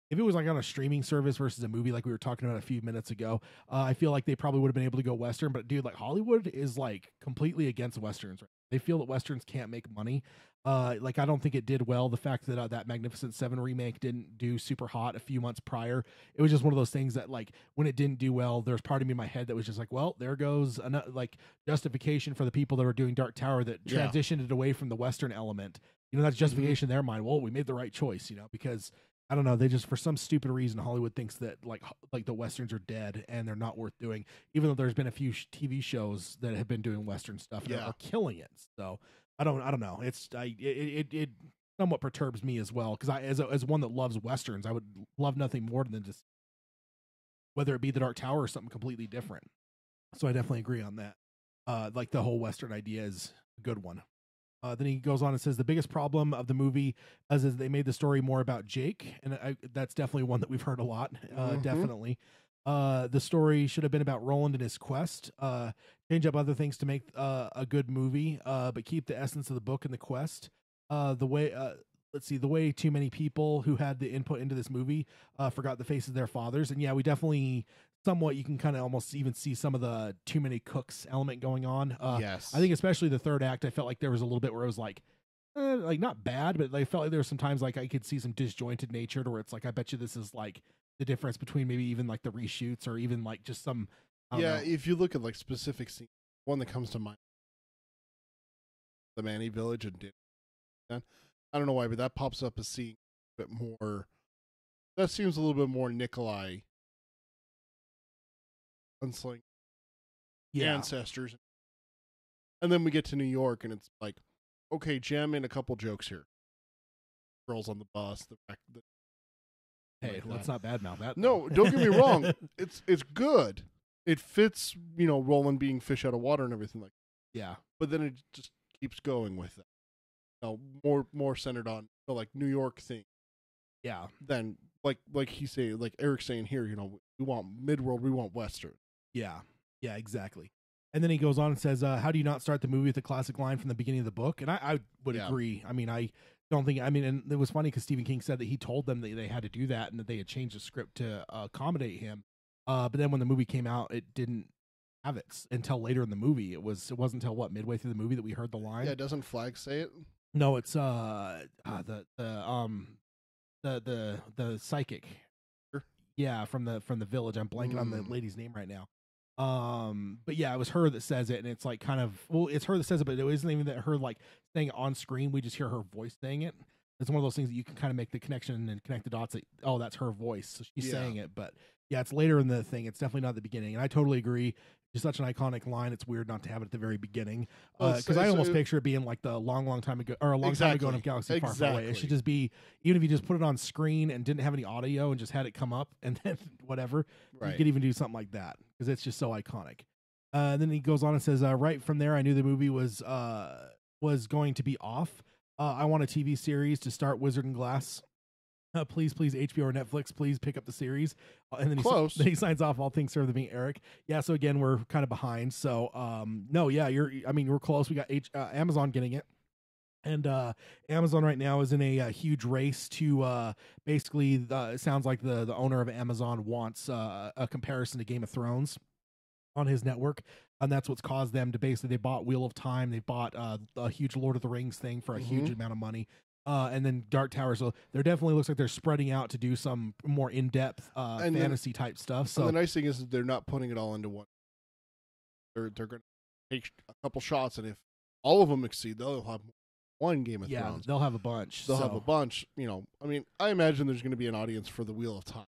if it was like on a streaming service versus a movie like we were talking about a few minutes ago, I feel like they probably would have been able to go Western. But dude, like Hollywood is like completely against Westerns. Right? They feel that Westerns can't make money. Like I don't think it did well. The fact that that Magnificent Seven remake didn't do super hot a few months prior, it was just one of those things that like when it didn't do well, there's part of me in my head that was just like, well, there goes another like justification for the people that were doing Dark Tower that transitioned it away from the Western element. You know, that's justification in their mind. Well, we made the right choice, you know, because I don't know. They just, for some stupid reason, Hollywood thinks that like the Westerns are dead and they're not worth doing, even though there's been a few TV shows that have been doing Western stuff and are killing it. So I don't know. It somewhat perturbs me as well. Cause as one that loves Westerns, I would love nothing more than just, whether it be the Dark Tower or something completely different. So I definitely agree on that. Like the whole Western idea is a good one. Then he goes on and says the biggest problem of the movie is they made the story more about Jake, and that's definitely one that we've heard a lot. Definitely, the story should have been about Roland and his quest. Change up other things to make a good movie, but keep the essence of the book and the quest. The way too many people who had the input into this movie forgot the faces of their fathers, and yeah, we definitely. Somewhat, you can kind of almost even see some of the too many cooks element going on. Yes, I think especially the third act, I felt like there was a little bit where it was like not bad, but I felt like there was some times like I could see some disjointed nature to where it's like I bet you this is like the difference between maybe even like the reshoots or even like just some. I don't know. If you look at like specific scenes, one that comes to mind, the Manny Village and I don't know why, but that pops up as seeing a bit more. That seems a little bit more Nikolai. Gunsling ancestors, and then we get to New York and it's like, okay, jam in a couple jokes here. Girls on the bus, hey, let's not badmouth that. No, don't get me wrong, it's good. It fits, Roland being fish out of water and everything like that. Yeah, but then it just keeps going with that. More centered on like New York thing. Yeah, then like he's saying, like Eric's saying here, we want mid-world, we want Western. Yeah, exactly. And then he goes on and says, how do you not start the movie with a classic line from the beginning of the book? And I would agree. I mean, I don't think, and it was funny because Stephen King said that he told them that they had to do that and that they had changed the script to accommodate him. But then when the movie came out, it didn't have it until later in the movie. It wasn't until midway through the movie that we heard the line. Yeah, doesn't Flag say it? No, it's the psychic. Sure. Yeah, from the village. I'm blanking on the lady's name right now. But yeah, it was her that says it, and it's like kind of it's her that says it, but it isn't even that her like saying it on screen. We just hear her voice saying it. It's one of those things that you can kind of make the connection and connect the dots. That, oh, that's her voice, so she's saying it. But yeah, it's later in the thing. It's definitely not the beginning, and I totally agree. It's such an iconic line. It's weird not to have it at the very beginning, because I almost picture it being like the long time ago, or a long time ago in a galaxy far, far away. It should just be, even if you just put it on screen and didn't have any audio and just had it come up and then whatever, you could even do something like that because it's just so iconic. And then he goes on and says, right from there, I knew the movie was going to be off. I want a TV series to start Wizard and Glass. Please, HBO or Netflix, please pick up the series. And then he signs off, all things serve to being Eric. Yeah, so again, we're kind of behind. So, no, yeah, we're close. We got Amazon getting it. And Amazon right now is in a huge race to basically, it sounds like the owner of Amazon wants a comparison to Game of Thrones on his network. And that's what's caused them to basically, they bought Wheel of Time. They bought a huge Lord of the Rings thing for a huge amount of money. And then Dark Tower. So there definitely looks like they're spreading out to do some more in-depth fantasy type stuff. So the nice thing is that they're not putting it all into one. They're going to take a couple shots, and if all of them exceed, they'll have one Game of Thrones. They'll have a bunch. They'll have a bunch. I mean, I imagine there's going to be an audience for the Wheel of Time.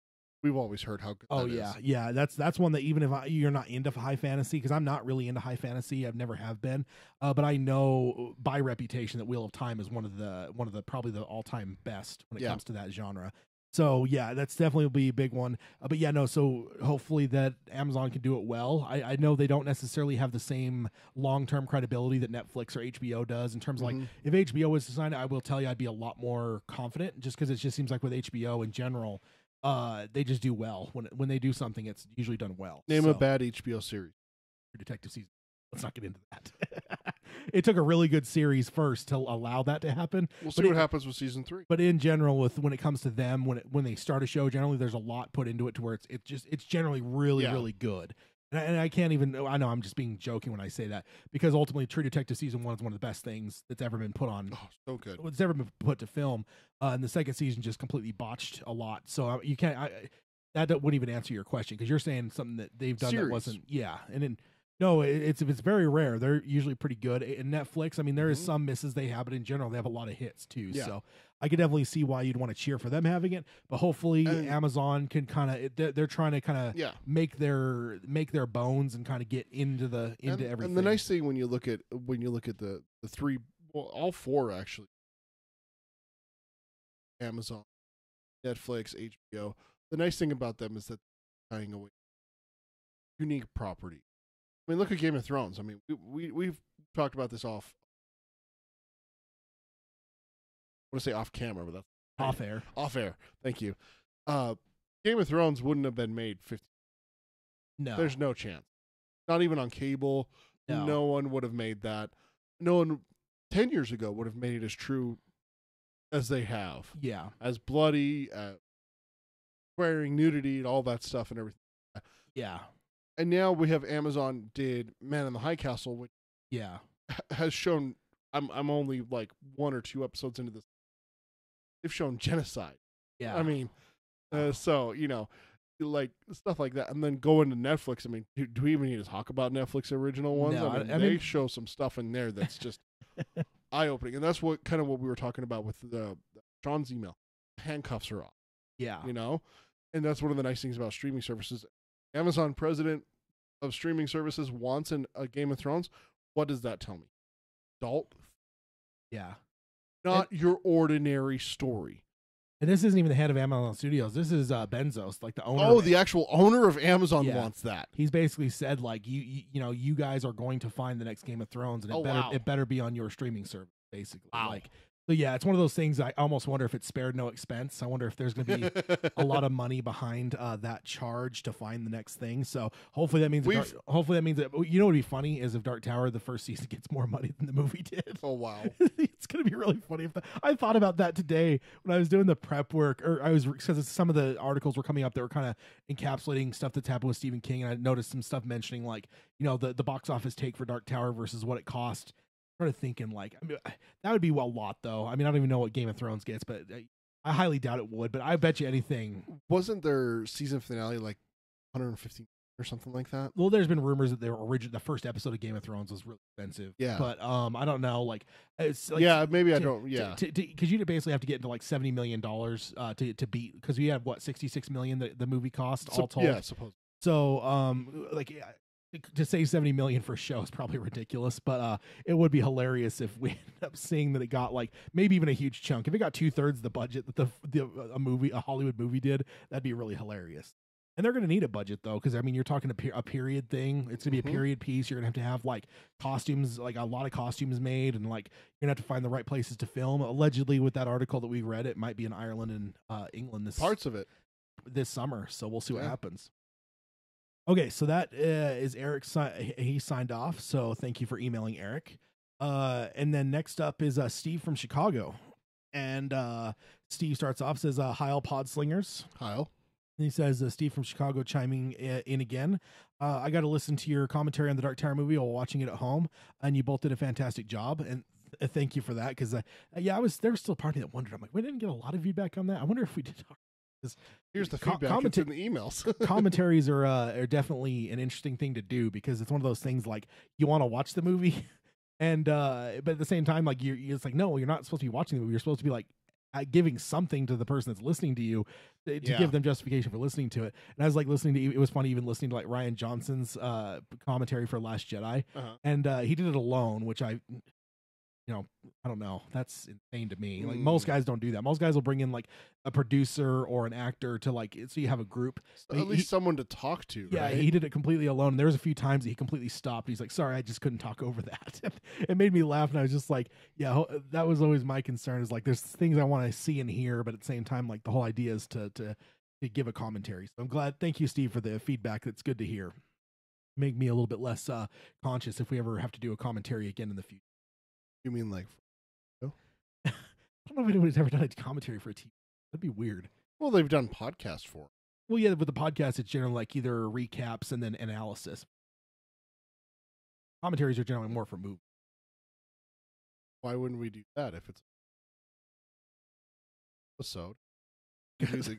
We've always heard how good that is. Yeah. That's one that even if you're not into high fantasy, because I'm not really into high fantasy, I've never have been, but I know by reputation that Wheel of Time is one of the probably the all-time best when it comes to that genre. So yeah, that's definitely will be a big one. But yeah, no. So hopefully that Amazon can do it well. I know they don't necessarily have the same long-term credibility that Netflix or HBO does in terms of like if HBO was to sign it, I will tell you I'd be a lot more confident just because it just seems like with HBO in general. They just do well when they do something. It's usually done well. Name a bad HBO series. Detective season. Let's not get into that. It took a really good series first to allow that to happen. We'll see what happens with season 3. But in general, when it comes to them, when they start a show, generally there's a lot put into it to where it's generally really good. And I can't even. I know I'm just being joking when I say that because ultimately, True Detective season 1 is one of the best things that's ever been put on. Oh, so good. It's ever been put to film. And the second season just completely botched a lot. So you can't. That wouldn't even answer your question because you're saying something that they've done that wasn't. Yeah, and then no, it's very rare. They're usually pretty good. In Netflix, I mean, there is some misses they have, but in general, they have a lot of hits too. Yeah. So I could definitely see why you'd want to cheer for them having it. But hopefully, Amazon can kind of they're trying to kind of make their bones and kind of get into everything. And the nice thing when you look at the three, well, all four actually, Amazon, Netflix, HBO. The nice thing about them is that they're tying away unique property. I mean, look at Game of Thrones. I mean, we've talked about this off. I want to say off camera, but that's off air. Off air. Thank you. Game of Thrones wouldn't have been made 50. No, there's no chance. Not even on cable. No one would have made that. No one 10 years ago would have made it as true as they have. Yeah, as bloody, swearing, nudity, and all that stuff and everything. Yeah. And now we have Amazon did Man in the High Castle, which has shown. I'm only like 1 or 2 episodes into this. They've shown genocide. Yeah. I mean, so like stuff like that, and then go into Netflix. I mean, do we even need to talk about Netflix original ones? No, I mean, they show some stuff in there that's just eye opening, and that's what we were talking about with the Sean's email. Handcuffs are off. Yeah. And that's one of the nice things about streaming services. Amazon president of streaming services wants a Game of Thrones. What does that tell me? Adult. Yeah. Not your ordinary story. And this isn't even the head of Amazon Studios. This is Benzos, like the owner. Oh, the actual owner of Amazon wants that. He's basically said, like, you guys are going to find the next Game of Thrones, and it better be on your streaming service, basically. Wow. Like, so yeah, it's one of those things. I almost wonder if it's spared no expense. I wonder if there's going to be a lot of money behind that charge to find the next thing. So hopefully that means that what would be funny is if Dark Tower the first season gets more money than the movie did. Oh wow, it's going to be really funny. I thought about that today when I was doing the prep work, or because some of the articles were coming up that were kind of encapsulating stuff that's happened with Stephen King, and I noticed some stuff mentioning like the box office take for Dark Tower versus what it cost. Started thinking like, I mean, that would be a lot though. I mean, I don't even know what Game of Thrones gets, but I highly doubt it would. But I bet you anything. Wasn't their season finale like 150 or something like that? Well, there's been rumors that the first episode of Game of Thrones was really expensive. Yeah, but I don't know. Like, it's like, maybe I don't. Yeah, because you basically have to get into like $70 million to beat, because we had what $66 million the movie cost all told. Yeah, suppose. So to say $70 million for a show is probably ridiculous, but it would be hilarious if we end up seeing that it got like maybe even a huge chunk. If it got 2/3 the budget that a Hollywood movie did, that'd be really hilarious. And they're going to need a budget though, because I mean, you're talking a period thing. It's going to be a period piece. You're going to have like costumes, like a lot of costumes made, and like you're going to have to find the right places to film. Allegedly, with that article that we read, it might be in Ireland and England parts of it this summer. So we'll see what happens. Okay, so that is Eric. He signed off, so thank you for emailing Eric. And then next up is Steve from Chicago. And Steve starts off, says, hi, all pod slingers. Hi. And he says, Steve from Chicago chiming in again. I got to listen to your commentary on the Dark Tower movie while watching it at home, and you both did a fantastic job. And thank you for that, because there was still part of me that wondered. I'm like, we didn't get a lot of feedback on that. I wonder if we did. Here's the feedback. It's in the emails. Commentaries are definitely an interesting thing to do, because it's one of those things like you want to watch the movie, and but at the same time, like it's like, no, you're not supposed to be watching the movie. You're supposed to be like giving something to the person that's listening to you to give them justification for listening to it. And I was like listening to, it was funny even listening to like Ryan Johnson's commentary for Last Jedi, and he did it alone, which I don't know. That's insane to me. Like most guys don't do that. Most guys will bring in like a producer or an actor to like, so you have a group. So at least someone to talk to. Yeah, right? He did it completely alone. There was a few times that he completely stopped. He's like, sorry, I just couldn't talk over that. It made me laugh, and I was just like, yeah, that was always my concern, is like there's things I want to see and hear, but at the same time, like the whole idea is to give a commentary. So I'm glad. Thank you, Steve, for the feedback. That's good to hear. Make me a little bit less conscious if we ever have to do a commentary again in the future. You mean like? I don't know if anybody's ever done a commentary for a TV. That'd be weird. Well, they've done podcasts for. Well, yeah, with the podcast, it's generally like either recaps and then analysis. Commentaries are generally more for movies. Why wouldn't we do that if it's episode?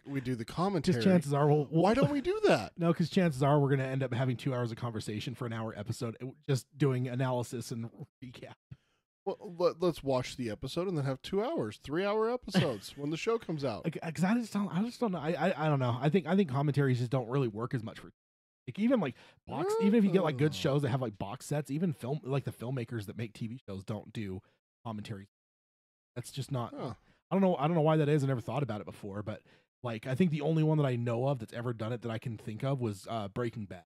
We do the commentary. Because chances are, why don't we do that? No, because chances are we're going to end up having 2 hours of conversation for an hour episode, just doing analysis and recap. Well, let's watch the episode and then have 2 hours, 3-hour episodes when the show comes out. Because I just don't know. I don't know. I think commentaries just don't really work as much for. Like even like even if you get like good shows that have like box sets, even film, like the filmmakers that make TV shows don't do commentaries. That's just not. I don't know why that is. I never thought about it before, but like I think the only one that I know of that's ever done it that I can think of was Breaking Bad.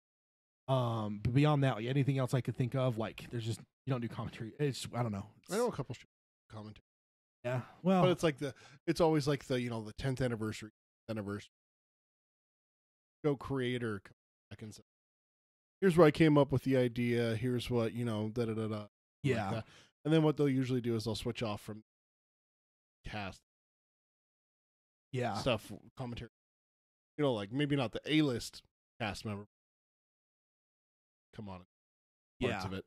But beyond that, like anything else I could think of, like there's just you don't do commentary. It's I don't know. I know a couple commentary. Yeah, well, but it's always like the 10th anniversary. Show creator comes back and says, "Here's where I came up with the idea. Here's what da da da da." Yeah, like and then what they'll usually do is they'll switch off from cast. Yeah, stuff commentary. Like maybe not the A-list cast member. Come on, parts of it.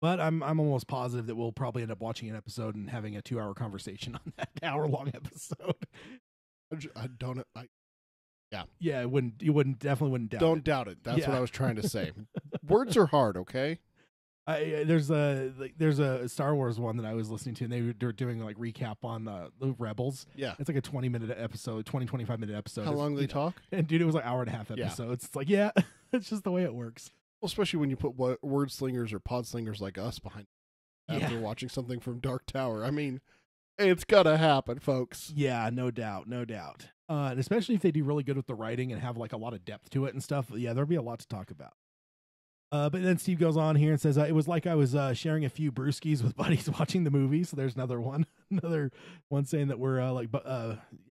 But I'm almost positive that we'll probably end up watching an episode and having a 2-hour conversation on that hour-long episode. Yeah, you definitely wouldn't doubt it. Don't doubt it. That's what I was trying to say. Words are hard, okay? There's a Star Wars one that I was listening to, and they were doing like recap on the Rebels. Yeah, it's like a 20-minute episode, 25-minute episode. How long do they talk? And dude, it was like hour and a half episode. Yeah. It's like it's just the way it works. Well, especially when you put word slingers or pod slingers like us behind after watching something from Dark Tower. I mean, it's gotta happen, folks. Yeah, no doubt. And especially if they do really good with the writing and have like a lot of depth to it and stuff. Yeah, there'll be a lot to talk about. But then Steve goes on here and says, it was like I was sharing a few brewskis with buddies watching the movie. So there's another one saying that we're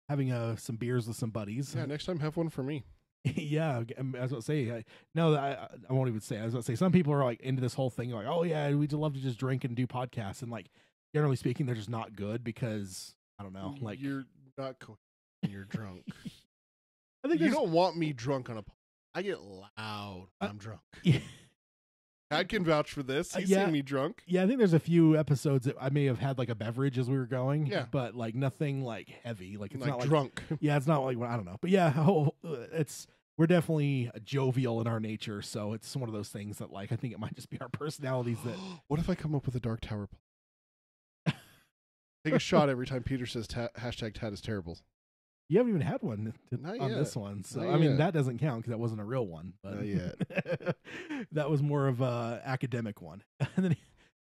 having some beers with some buddies. Yeah, next time have one for me. Yeah, I was about to say, I won't even say. I was about to say, some people are like into this whole thing, like, oh yeah, we'd love to just drink and do podcasts, and like generally speaking, they're just not good because I don't know, like you're not coherent when you're drunk. I think you don't want me drunk on a. I get loud when I'm drunk. Yeah. I can vouch for this. He's seen me drunk. Yeah, I think there's a few episodes that I may have had like a beverage as we were going. Yeah, but like nothing like heavy. Like it's not like drunk. Yeah, it's not like I don't know. But yeah, we're definitely jovial in our nature, so it's one of those things that like I think it might just be our personalities that. What if I come up with a Dark Tower? Take a shot every time Peter says hashtag Tad is terrible. You haven't even had one on this one, so I mean that doesn't count because that wasn't a real one. But not yet. That was more of a academic one. And then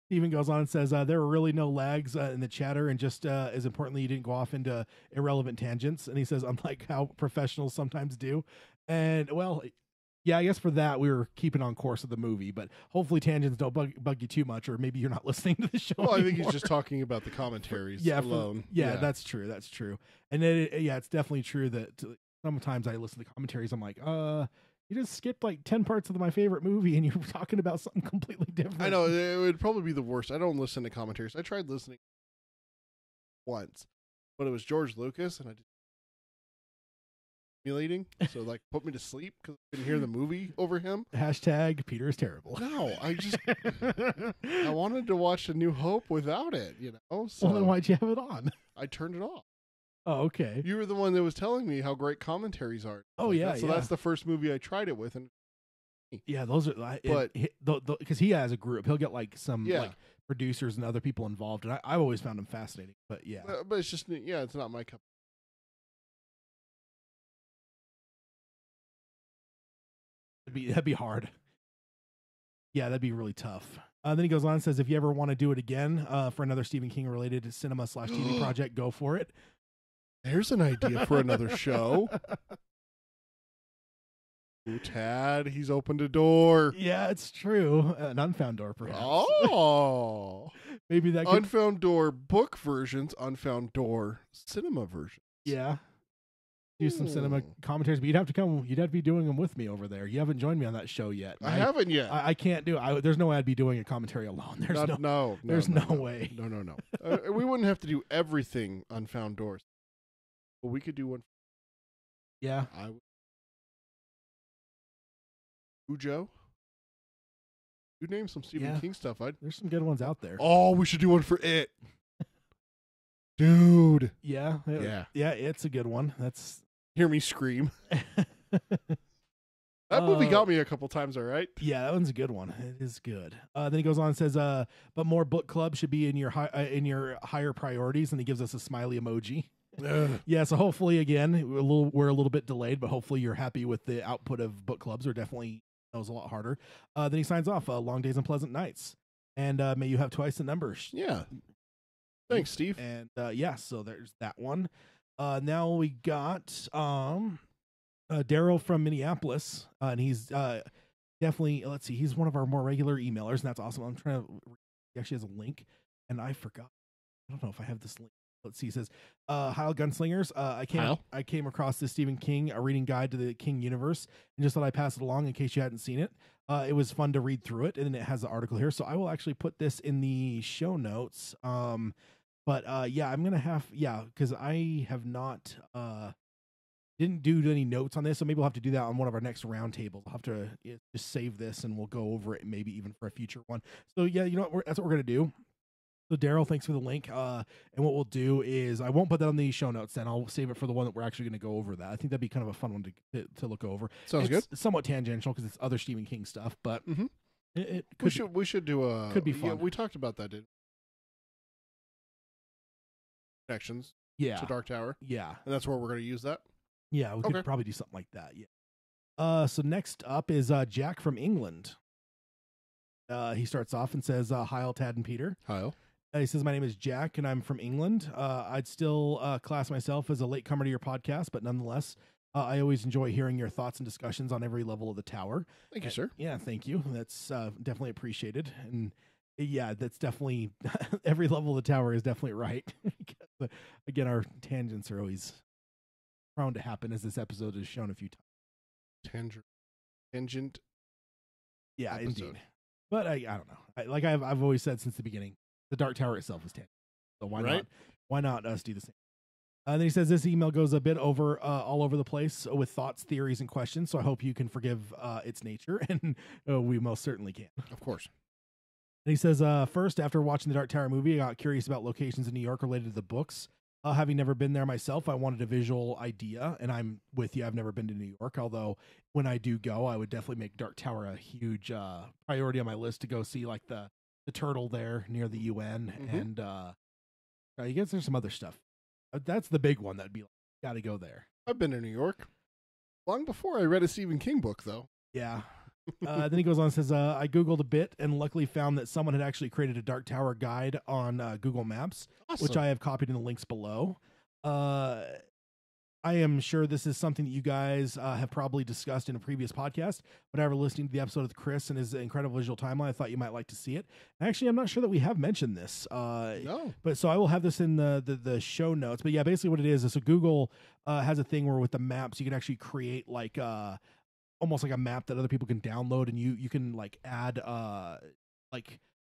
Steven goes on and says there were really no lags in the chatter, and just as importantly, you didn't go off into irrelevant tangents. And he says, unlike how professionals sometimes do. And well, yeah, I guess for that we were keeping on course of the movie, but hopefully tangents don't bug you too much, or maybe you're not listening to the show. Well, anymore. I think he's just talking about the commentaries alone. Yeah, that's true. That's true. And then, it's definitely true that sometimes I listen to commentaries. I'm like, you just skipped like 10 parts of my favorite movie, and you're talking about something completely different. I know it would probably be the worst. I don't listen to commentaries. I tried listening once, but it was George Lucas, and I did. So like put me to sleep because I couldn't hear the movie over him. Hashtag Peter is terrible. No, I wanted to watch A New Hope without it, So well, then why'd you have it on? I turned it off. Oh, okay. You were the one that was telling me how great commentaries are. Oh, like yeah. So that's the first movie I tried it with, and yeah, those are. But because he has a group, he'll get like some like producers and other people involved, and I've always found him fascinating. But yeah, but it's just it's not my cup. That'd be hard. Yeah, that'd be really tough. Then he goes on and says, if you ever want to do it again for another Stephen King related cinema/TV project, go for it. There's an idea for another show. Ooh, Tad, he's opened a door. Yeah, it's true. An unfound door, perhaps. Oh. Maybe that Unfound door book versions, unfound door cinema versions. Yeah. Do some cinema commentaries, but you'd have to be doing them with me over there. You haven't joined me on that show yet. I haven't yet. I can't do it. There's no way I'd be doing a commentary alone. There's no way. No. We wouldn't have to do everything Unfound Doors, but we could do one. Yeah. Joe? You name some Stephen King stuff. There's some good ones out there. Oh, we should do one for it. Dude. Yeah, it's a good one. That's hear me scream. That movie got me a couple times, all right? Yeah, that one's a good one. It is good. Then he goes on and says, but more book club should be in your higher priorities, and he gives us a smiley emoji. Yeah, so hopefully, again, we're a little bit delayed, but hopefully you're happy with the output of book clubs. Or definitely that was a lot harder. Then he signs off, long days and pleasant nights. And may you have twice the numbers. Yeah. Thanks, Steve. And so there's that one. Now we got Daryl from Minneapolis, and he's definitely, let's see, he's one of our more regular emailers, and that's awesome. I'm trying to, he actually has a link, and I forgot. I don't know if I have this link. Let's see. He says, Heil Gunslingers. I came across this Stephen King, a reading guide to the King universe, and just thought I'd pass it along in case you hadn't seen it. It was fun to read through it, and then it has the article here. So I will actually put this in the show notes. But I'm going to have, because I have not, didn't do any notes on this, so maybe we'll have to do that on one of our next roundtables. I'll have to just save this, and we'll go over it maybe even for a future one. So yeah, you know what? That's what we're going to do. So Daryl, thanks for the link. And what we'll do is I won't put that on the show notes. Then I'll save it for the one that we're actually going to go over. That I think that'd be kind of a fun one to look over. Sounds good. Somewhat tangential because it's other Stephen King stuff, but it could we should do a could be fun. Yeah, we talked about that, didn't we? Connections. Yeah. To Dark Tower. Yeah. And that's where we're going to use that. Yeah, we could probably do something like that. Yeah. So next up is Jack from England. He starts off and says, "Hi, Tad and Peter." Hi. He says, "My name is Jack, and I'm from England. I'd still class myself as a latecomer to your podcast, but nonetheless, I always enjoy hearing your thoughts and discussions on every level of the tower." Thank you, sir. Yeah, thank you. That's definitely appreciated. And yeah, that's definitely every level of the tower is definitely right. Because, again, our tangents are always prone to happen, as this episode has shown a few times. Tangent. Yeah, episode. Indeed. But I don't know. I've always said since the beginning, the Dark Tower itself is tangent. So why not us do the same? And then he says this email goes a bit over all over the place with thoughts, theories, and questions. So I hope you can forgive its nature, and we most certainly can. Of course. And he says, first, after watching the Dark Tower movie, I got curious about locations in New York related to the books. Having never been there myself, I wanted a visual idea, and I'm with you. I've never been to New York, although when I do go, I would definitely make Dark Tower a huge priority on my list to go see, like the turtle there near the UN, and I guess there's some other stuff. That's the big one that'd be like, got to go there. I've been to New York long before I read a Stephen King book, though. Yeah. Then he goes on and says, I Googled a bit and luckily found that someone had actually created a Dark Tower guide on Google Maps, awesome. Which I have copied in the links below. I am sure this is something that you guys have probably discussed in a previous podcast, but after listening to the episode with Chris and his incredible visual timeline, I thought you might like to see it. Actually, I'm not sure that we have mentioned this. No. But so I will have this in the show notes. But yeah, basically what it is so Google has a thing where with the maps, you can actually create like almost like a map that other people can download, and you can like add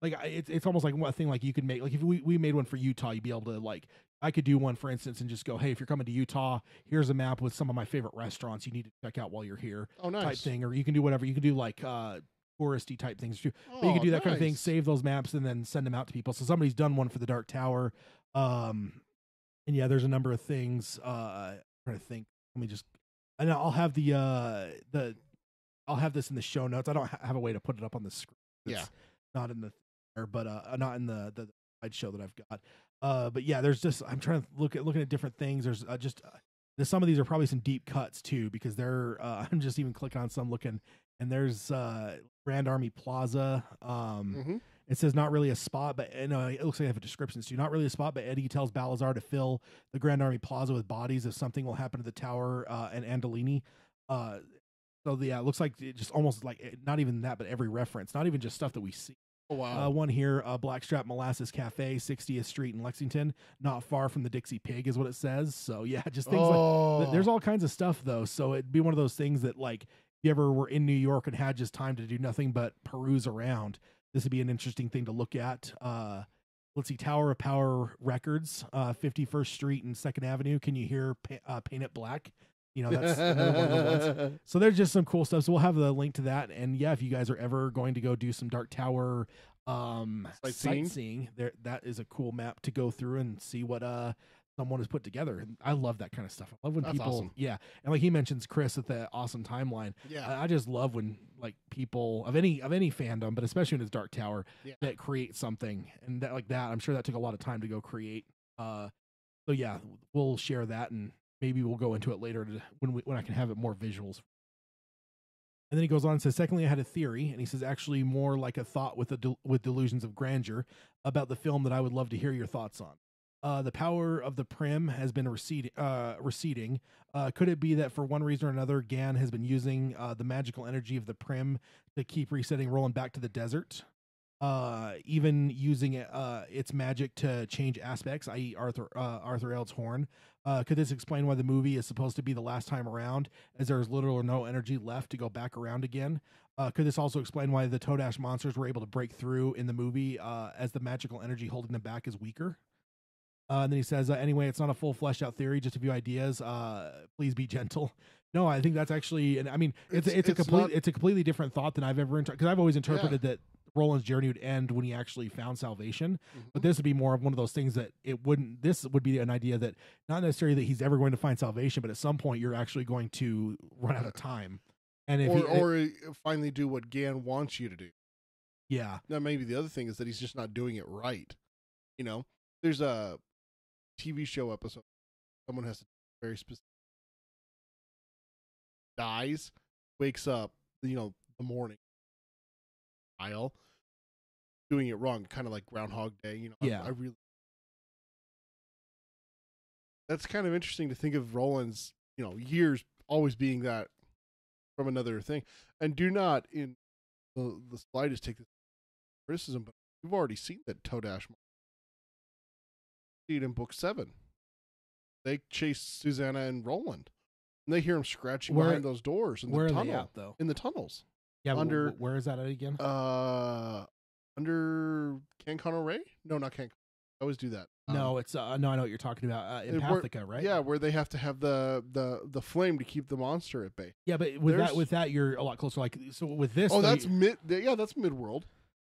it's almost like a thing like you could make, like if we made one for Utah, you'd be able to like, I could do one for instance and just go, hey, if you're coming to Utah, here's a map with some of my favorite restaurants you need to check out while you're here. Oh, nice. Type thing. Or you can do whatever. You can do like touristy type things too. But you can do that kind of thing, save those maps and then send them out to people. So somebody's done one for the Dark Tower. And yeah, there's a number of things. I'm trying to think. Let me just, and I'll have I'll have this in the show notes. I don't have a way to put it up on the screen. It's not in the but not in the slideshow that I've got. But yeah, there's just, I'm trying to looking at different things. There's some of these are probably some deep cuts too, because they're I'm just even clicking on some looking, and there's Grand Army Plaza. It says not really a spot, but no, it looks like I have a description. So not really a spot, but Eddie tells Balazar to fill the Grand Army Plaza with bodies if something will happen to the tower and Andolini. So yeah, it looks like it just almost like not even that, but every reference, not even just stuff that we see. Oh, wow. One here, Blackstrap Molasses Cafe, 60th Street in Lexington, not far from the Dixie Pig is what it says. So yeah, just things like there's all kinds of stuff though. So it'd be one of those things that like if you ever were in New York and had just time to do nothing but peruse around, this would be an interesting thing to look at. Let's see, Tower of Power Records, 51st Street and 2nd Avenue. Can you hear Paint It Black? You know, that's another one of the ones. So there's just some cool stuff. So we'll have the link to that. And yeah, if you guys are ever going to go do some Dark Tower sightseeing, that is a cool map to go through and see what someone has put together. And I love that kind of stuff. I love when people, awesome. Yeah. And like he mentions Chris with the awesome timeline. Yeah. I just love when like people of any fandom, but especially when it's Dark Tower, that create something and that like that. I'm sure that took a lot of time to go create. So yeah, we'll share that and maybe we'll go into it later when I can have it more visuals. And then he goes on and says, secondly, I had a theory, and he says, actually more like a thought with delusions of grandeur about the film that I would love to hear your thoughts on. The power of the Prim has been receding. Could it be that for one reason or another, Gan has been using the magical energy of the Prim to keep resetting Roland back to the desert? Even using its magic to change aspects, i.e. Arthur Eld's horn. Could this explain why the movie is supposed to be the last time around, as there is little or no energy left to go back around again? Could this also explain why the Toadash monsters were able to break through in the movie, as the magical energy holding them back is weaker? And then he says, anyway, it's not a full fleshed out theory, just a few ideas. Please be gentle. No, I think that's actually, and I mean, it's a completely different thought than I've ever because I've always interpreted that Roland's journey would end when he actually found salvation. But this would be more of one of those things that this would be an idea that not necessarily that he's ever going to find salvation, but at some point you're actually going to run out of time. And if finally do what Gan wants you to do. Yeah. Now maybe the other thing is that he's just not doing it right. You know, there's a TV show episode. Someone has to very specific dies, wakes up, the morning, doing it wrong, kind of like Groundhog Day. I really. That's kind of interesting to think of Roland's, years always being that from another thing, and do not in the slightest take this criticism, but we've already seen that Toadash. See it in book 7. They chase Susanna and Roland, and they hear him scratching behind those doors in the tunnel. Are they at, though? In the tunnels. Yeah, where is that at again? Under Canconno Ray? No, not Canconno. I always do that. No, it's no, I know what you're talking about. In Pathica, right? Yeah, where they have to have the flame to keep the monster at bay. Yeah, but with that, you're a lot closer. Like, so with this, that's that's Midworld.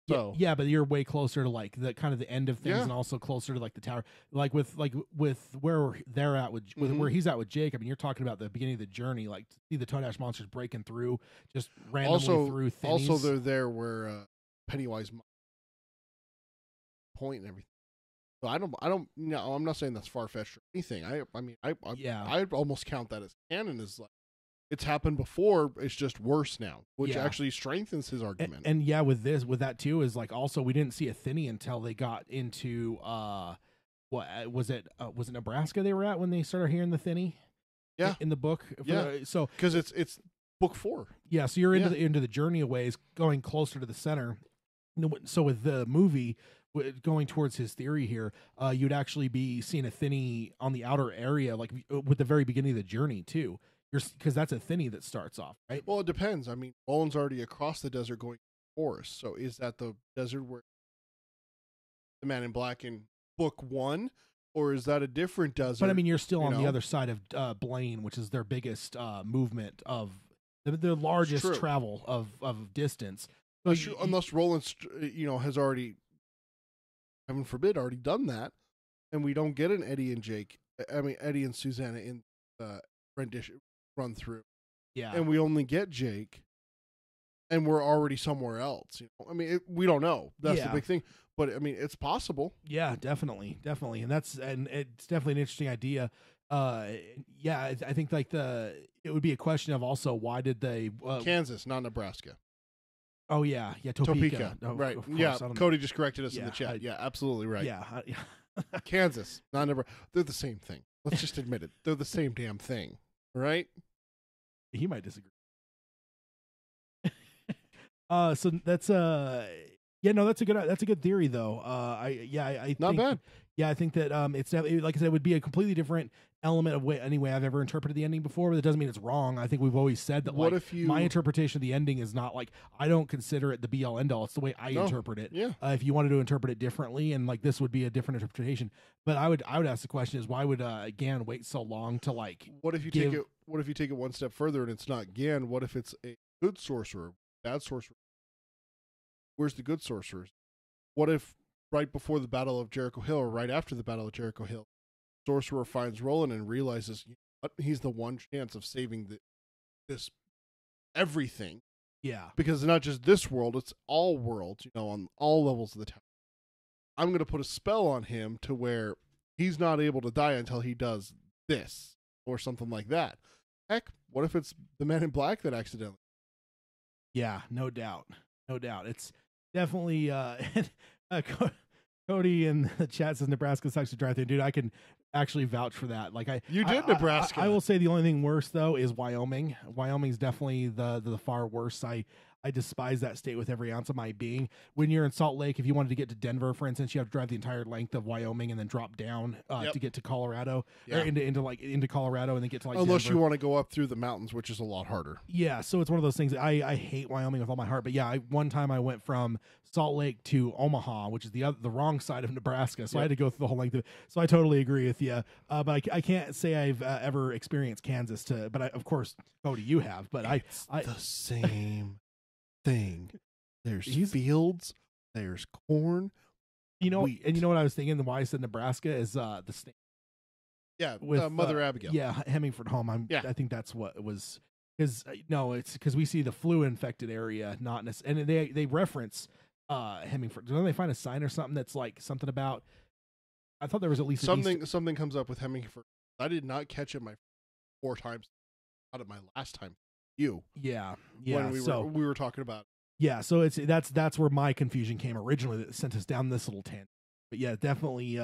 So yeah, but you're way closer to like the kind of the end of things, and also closer to like the tower. Like with where they're at with where he's at with Jake. I mean, you're talking about the beginning of the journey, like to see the Toadash monsters breaking through, just randomly through things. Also, they're there where Pennywise point and everything. So I don't. No, I'm not saying that's far fetched or anything. I'd almost count that as canon. As like it's happened before. It's just worse now, which actually strengthens his argument. And with that too is like also we didn't see Athene until they got into what was it? Was it Nebraska they were at when they started hearing the Thinny? Yeah, in the book. So because it's book 4. Yeah, so you're into the journey a ways, going closer to the center. So with the movie going towards his theory here, you'd actually be seeing Athene on the outer area, like with the very beginning of the journey too. Because that's Athene that starts off, right? Well, it depends. I mean, Roland's already across the desert going to the forest. So is that the desert where the Man in Black in book 1? Or is that a different desert? But I mean, you're still on the other side of Blaine, which is their biggest movement of the largest travel of distance. Unless Roland, has already, heaven forbid, already done that, and we don't get an Eddie and Susanna in rendition run through. Yeah, and we only get Jake, and we're already somewhere else. I mean, we don't know. That's the big thing. But I mean, it's possible. Yeah, definitely, and it's definitely an interesting idea. I think like it would be a question of also why did they Kansas, not Nebraska. Oh yeah, Topeka. Oh, right. Yeah, Cody just corrected us in the chat. Yeah, absolutely right. Yeah. Kansas, not Nebraska. They're the same thing. Let's just admit it. They're the same damn thing, right? He might disagree. So that's that's a good theory though. I not think, bad. Yeah, I think that it's definitely, like I said, it would be a completely different element of any way I've ever interpreted the ending before, but it doesn't mean it's wrong. I think we've always said that my interpretation of the ending is not like, I don't consider it the be all end all. It's the way I interpret it. Yeah. If you wanted to interpret it differently, and like this would be a different interpretation, but I would ask the question is why would Gan wait so long to like? What if you take it one step further and it's not Gan? What if it's a good sorcerer, bad sorcerer? Where's the good sorcerers? What if right before the Battle of Jericho Hill or right after the Battle of Jericho Hill, sorcerer finds Roland and realizes he's the one chance of saving this everything. Yeah. Because it's not just this world, it's all worlds, on all levels of the tower. I'm going to put a spell on him to where he's not able to die until he does this or something like that. Heck, what if it's the Man in Black that accidentally? Yeah, no doubt. It's definitely Cody in the chat says Nebraska sucks to drive through. Dude, I can actually vouch for that. Like Nebraska. I will say the only thing worse though is Wyoming. Wyoming's definitely the far worst. I despise that state with every ounce of my being. When you're in Salt Lake, if you wanted to get to Denver, for instance, you have to drive the entire length of Wyoming and then drop down to get to Colorado, or into Colorado, and then get to unless Denver. You want to go up through the mountains, which is a lot harder. Yeah, so it's one of those things. I hate Wyoming with all my heart. But yeah, one time I went from Salt Lake to Omaha, which is the wrong side of Nebraska, so I had to go through the whole length of it. So I totally agree with you. But I can't say I've ever experienced Kansas but of course, Cody, you have. But it's the same thing. There's fields, there's corn, wheat. And you know what I was thinking? Why I said Nebraska is the state. Yeah, with Mother Abigail. Yeah, Hemingford Home. I think that's what it was. Because it's because we see the flu infected area, not necessarily, and they reference Hemingford. Don't they find a sign or something that's like something about? I thought there was at least something comes up with Hemingford. I did not catch it my 4 times. Out of my last time. Yeah. When we were talking about. Yeah, so that's where my confusion came originally, that sent us down this little tangent. But yeah, definitely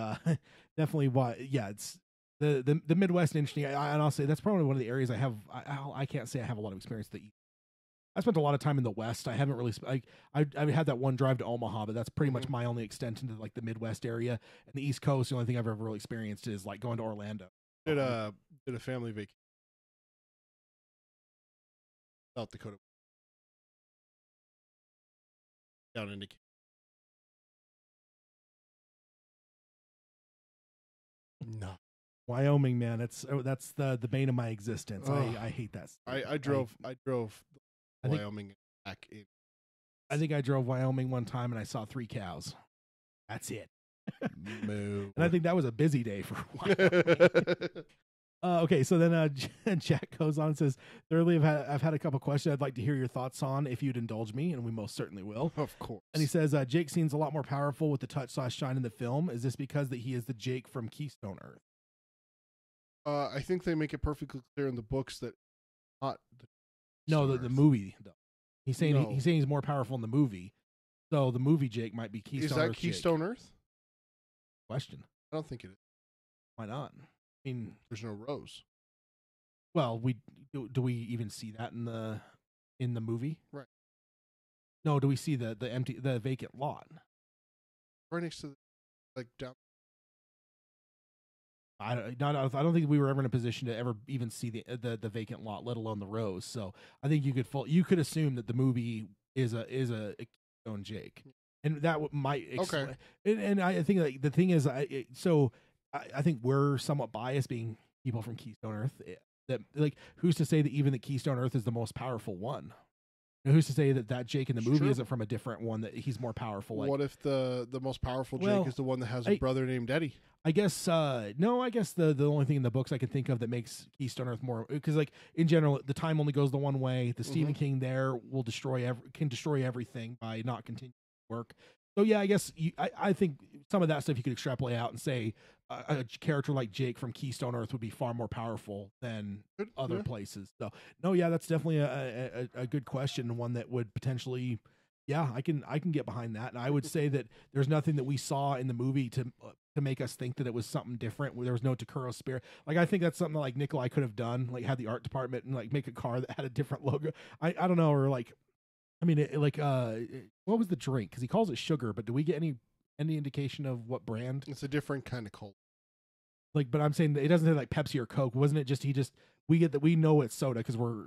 why. Yeah, it's the Midwest interesting. And I'll say that's probably one of the areas I can't say I have a lot of experience with the East. I spent a lot of time in the West. I haven't really. I had that one drive to Omaha, but that's pretty much my only extent into like the Midwest area. And the East Coast, the only thing I've ever really experienced is like going to Orlando. Did a family vacation. South Dakota. Down into no. Wyoming, man, that's the bane of my existence. I hate that. I drove Wyoming back in. I think I drove Wyoming one time and I saw 3 cows. That's it. Moo. And I think that was a busy day for Wyoming. Okay, so then Jack goes on and says, thirdly, I've had a couple questions I'd like to hear your thoughts on if you'd indulge me, and we most certainly will. Of course. And he says, Jake seems a lot more powerful with the touch/shine in the film. Is this because that he is the Jake from Keystone Earth? I think they make it perfectly clear in the books that not the movie though. He's saying he's more powerful in the movie. So the movie Jake might be Keystone Earth. Is that Keystone Earth? Question. I don't think it is. Why not? I mean, there's no Rose. Well, do we even see that in the movie? Right. No, do we see the vacant lot? Right next to down. I don't think we were ever in a position to ever even see the vacant lot, let alone the Rose. So I think you could assume that the movie is a Keystone Jake, and that might explain. Okay. And I think like the thing is, I think we're somewhat biased, being people from Keystone Earth. That like, who's to say that even the Keystone Earth is the most powerful one? And who's to say that Jake in the movie isn't from a different one, that he's more powerful? Like, what if the most powerful Jake is the one that has a brother named Eddie? I guess no. I guess the only thing in the books I can think of that makes Keystone Earth more, because like in general the time only goes the one way. The Stephen King there will can destroy everything by not continuing to work. So yeah, I guess I think some of that stuff you could extrapolate out and say a character like Jake from Keystone Earth would be far more powerful than other places. So no, yeah, that's definitely a good question, one that would potentially, yeah, I can get behind that. And I would say that there's nothing that we saw in the movie to make us think that it was something different. There was no Takuro spirit. Like I think that's something like Nikolai could have done, like had the art department and like make a car that had a different logo. I don't know, or like, I mean, what was the drink? Because he calls it sugar, but do we get any indication of what brand? It's a different kind of cola. Like, but I'm saying it doesn't say like Pepsi or Coke. Wasn't it just we know it's soda because we're.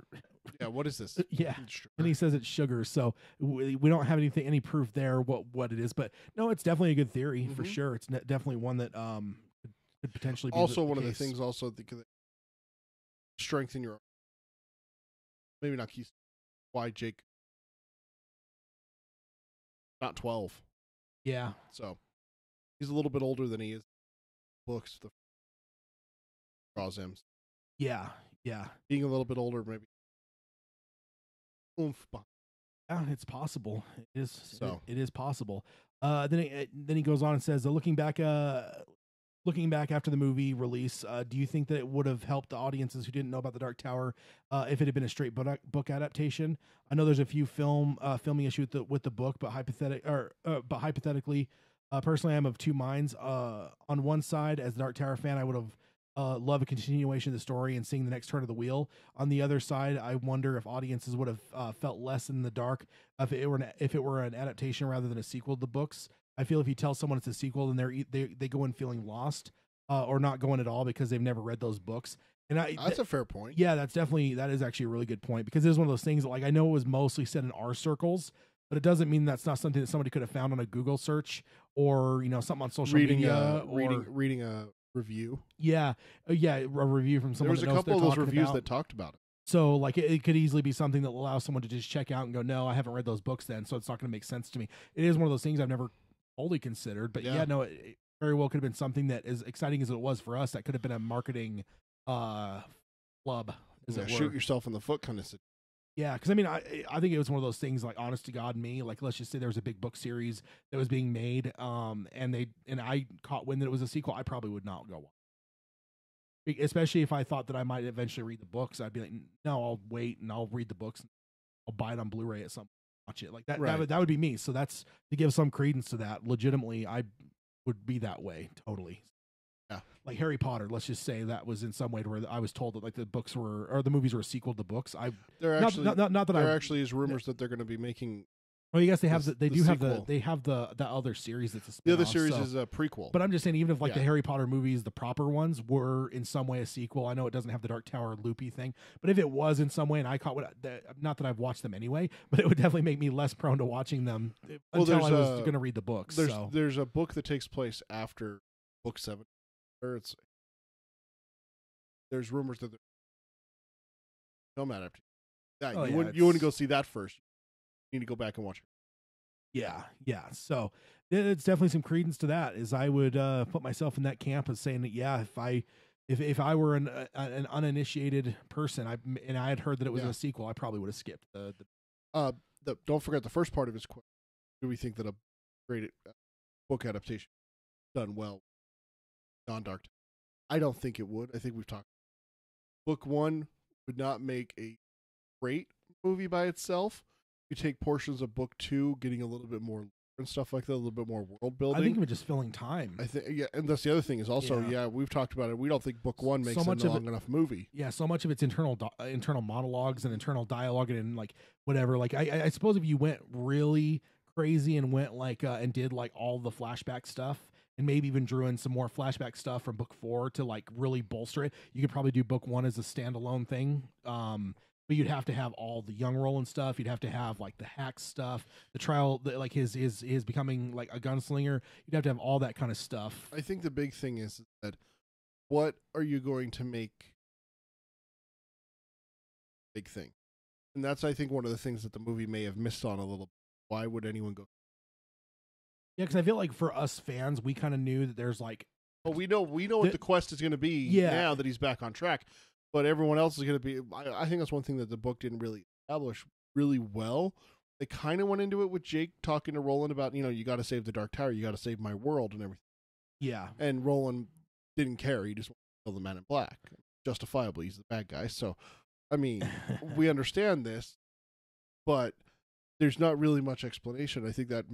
Yeah, what is this? Yeah, and he says it's sugar, so we don't have any proof there what it is. But no, it's definitely a good theory for sure. It's definitely one that could potentially be also one of the things also that could strengthen your, maybe not keys. Why Jake? Not 12. Yeah. So he's a little bit older than he is. Books the draws him. Yeah. Yeah. Being a little bit older, maybe. Oomph. Yeah, it's possible. It is. So it is possible. Then he goes on and says, looking back after the movie release, do you think that it would have helped the audiences who didn't know about the Dark Tower if it had been a straight book adaptation? I know there's a few filming issues with the book, but hypothetically, Personally, I'm of two minds. On one side, as the Dark Tower fan, I would have loved a continuation of the story and seeing the next turn of the wheel. On the other side, I wonder if audiences would have felt less in the dark if it were an adaptation rather than a sequel to the books. I feel if you tell someone it's a sequel, then they go in feeling lost or not going at all because they've never read those books. And that's a fair point. Yeah, that is actually a really good point, because it is one of those things that, like, I know it was mostly said in our circles, but it doesn't mean that's not something that somebody could have found on a Google search or, you know, something on social media or reading a review. Yeah, a review from someone. There's a couple of those reviews that talked about it. So, like, it could easily be something that will allow someone to just check out and go, no, I haven't read those books then, so it's not going to make sense to me. It is one of those things I've never fully considered, but it very well could have been something that, as exciting as it was for us, that could have been a marketing flub. Shoot yourself in the foot kind of situation. Yeah, because I mean, I think it was one of those things, like, honest to God, me, like, let's just say there was a big book series that was being made, and I caught wind that it was a sequel, I probably would not go watch. Especially if I thought that I might eventually read the books, I'd be like, no, I'll wait and I'll read the books. And I'll buy it on Blu-ray at some point, watch it like that. Right. That would be me. So that's to give some credence to that. Legitimately, I would be that way totally. Yeah, like Harry Potter. Let's just say that was in some way to where I was told that, like, the books were, or the movies were a sequel to the books. There actually is rumors that they're going to be making. Well, yes, they have the other series that's a spin-off. The other series is a prequel. But I'm just saying, even if, like, the Harry Potter movies, the proper ones, were in some way a sequel, I know it doesn't have the Dark Tower loopy thing, but if it was in some way, and I caught not that I've watched them anyway, but it would definitely make me less prone to watching them until I was going to read the books. There's a book that takes place after book 7. There's rumors that film adaptation. You wouldn't go see that first. You need to go back and watch it. Yeah. So it's definitely some credence to that. Is I would put myself in that camp of saying that if I were an uninitiated person, and I had heard that it was a sequel, I probably would have skipped the. Don't forget the first part of his question. Do we think that a great book adaptation done well, non-dark? I don't think it would. I think we've talked. Book 1 would not make a great movie by itself. You take portions of book 2, getting a little bit more and stuff like that, a little bit more world building. I think even just filling time. I think, and that's the other thing is also, we've talked about it. We don't think book 1 makes a long enough movie. Yeah, so much of it's internal monologues and internal dialogue and like whatever. Like I suppose if you went really crazy and went like and did like all the flashback stuff, and maybe even drew in some more flashback stuff from book 4 to like really bolster it, you could probably do book 1 as a standalone thing. But you'd have to have all the young Roland stuff. You'd have to have like the hack stuff, the trial, like his becoming like a gunslinger. You'd have to have all that kind of stuff. I think the big thing is that what are you going to make big thing? And that's, I think, one of the things that the movie may have missed on a little. Why would anyone go? Yeah, because I feel like for us fans, we kind of knew that there's like. Well, we know what the quest is going to be now that he's back on track. But everyone else is going to be. I think that's one thing that the book didn't really establish really well. They kind of went into it with Jake talking to Roland about, you got to save the Dark Tower, you got to save my world and everything. Yeah. And Roland didn't care. He just wanted to kill the Man in Black. Justifiably, he's the bad guy. So, I mean, we understand this, but there's not really much explanation. I think that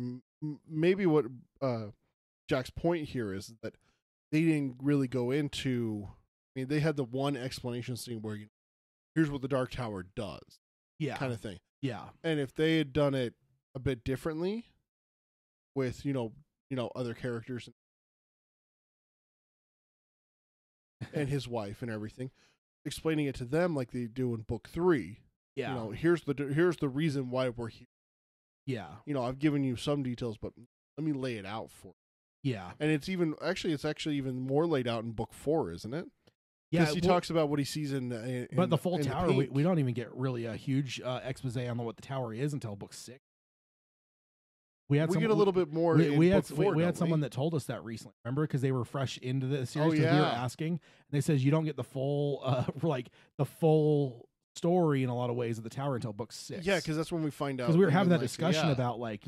maybe what Jack's point here is that they didn't really go into. I mean, they had the one explanation scene where here's what the Dark Tower does, kind of thing. Yeah, and if they had done it a bit differently, with other characters and his wife and everything, explaining it to them like they do in book 3. Yeah, here's the reason why we're here. Yeah, I've given you some details, but let me lay it out for you. Yeah, and it's actually even more laid out in book 4, isn't it? Yeah, he talks about what he sees but the full tower, we don't even get really a huge expose on what the tower is until book 6. We get a little bit more. We had someone that told us that recently. Remember, because they were fresh into the series. We were asking, and they says you don't get the full the full story in a lot of ways of the tower until book 6. Yeah, because that's when we find out. Because we were having that discussion about like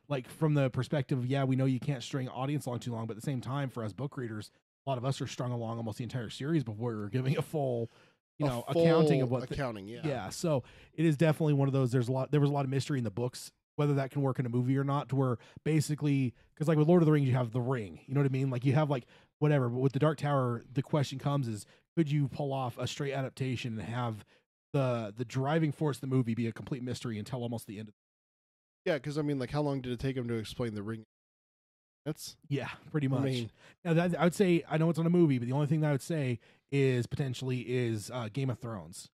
like from the perspective of we know you can't string audience along too long, but at the same time for us book readers, a lot of us are strung along almost the entire series before we were giving a full accounting of what accounting. So it is definitely one of those. There was a lot of mystery in the books whether that can work in a movie or not, to where basically, because like with Lord of the Rings, you have the ring, you know what I mean? Like you have like whatever, but with the Dark Tower, the question comes is, could you pull off a straight adaptation and have the driving force of the movie be a complete mystery until almost the end of Yeah, because I mean, like, how long did it take him to explain the ring? Yeah, pretty much. I mean, now that I would say, I know it's on a movie, but the only thing that I would say is potentially is Game of Thrones,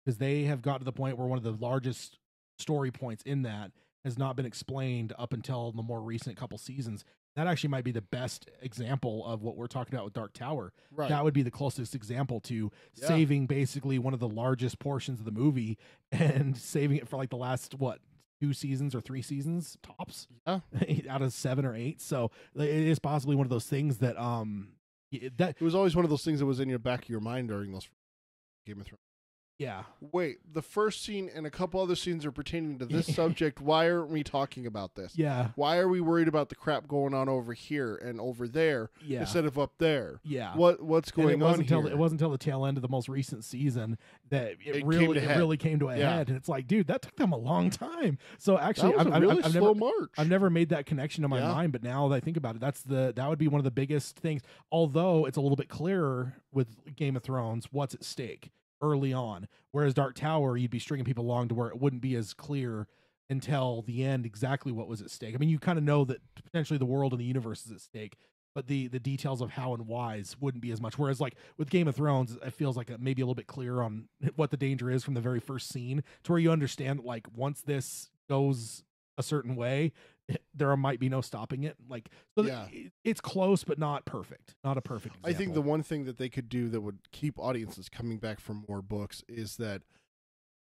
because they have got to the point where one of the largest story points in that has not been explained up until the more recent couple seasons. That actually might be the best example of what we're talking about with Dark Tower. right. That would be the closest example to saving basically one of the largest portions of the movie and saving it for like the last, what, 2 seasons or 3 seasons tops, Yeah. out of 7 or 8. So it is possibly one of those things that that It was always one of those things that was in your back of your mind during those Game of Thrones. yeah. Wait, the first scene and a couple other scenes are pertaining to this subject. Why aren't we talking about this? Yeah. Why are we worried about the crap going on over here and over there Yeah. instead of up there? Yeah. What's going on here? It wasn't until the tail end of the most recent season that it came really came to a Yeah. head, and it's like, dude, that took them a long time. So actually, That was a really I've slow never, march. I've never made that connection in my Yeah. mind, but now that I think about it, that would be one of the biggest things. Although it's a little bit clearer with Game of Thrones what's at stake early on, whereas Dark Tower, you'd be stringing people along to where it wouldn't be as clear until the end exactly what was at stake. I mean, you kind of know that potentially the world and the universe is at stake, but the details of how and whys wouldn't be as much. Whereas like with Game of Thrones, it feels like maybe a little bit clearer on what the danger is from the very first scene, to where you understand that like once this goes a certain way, there might be no stopping it. Like, so Yeah. it's close, but not perfect. Not a perfect example. I think the one thing that they could do that would keep audiences coming back for more books is that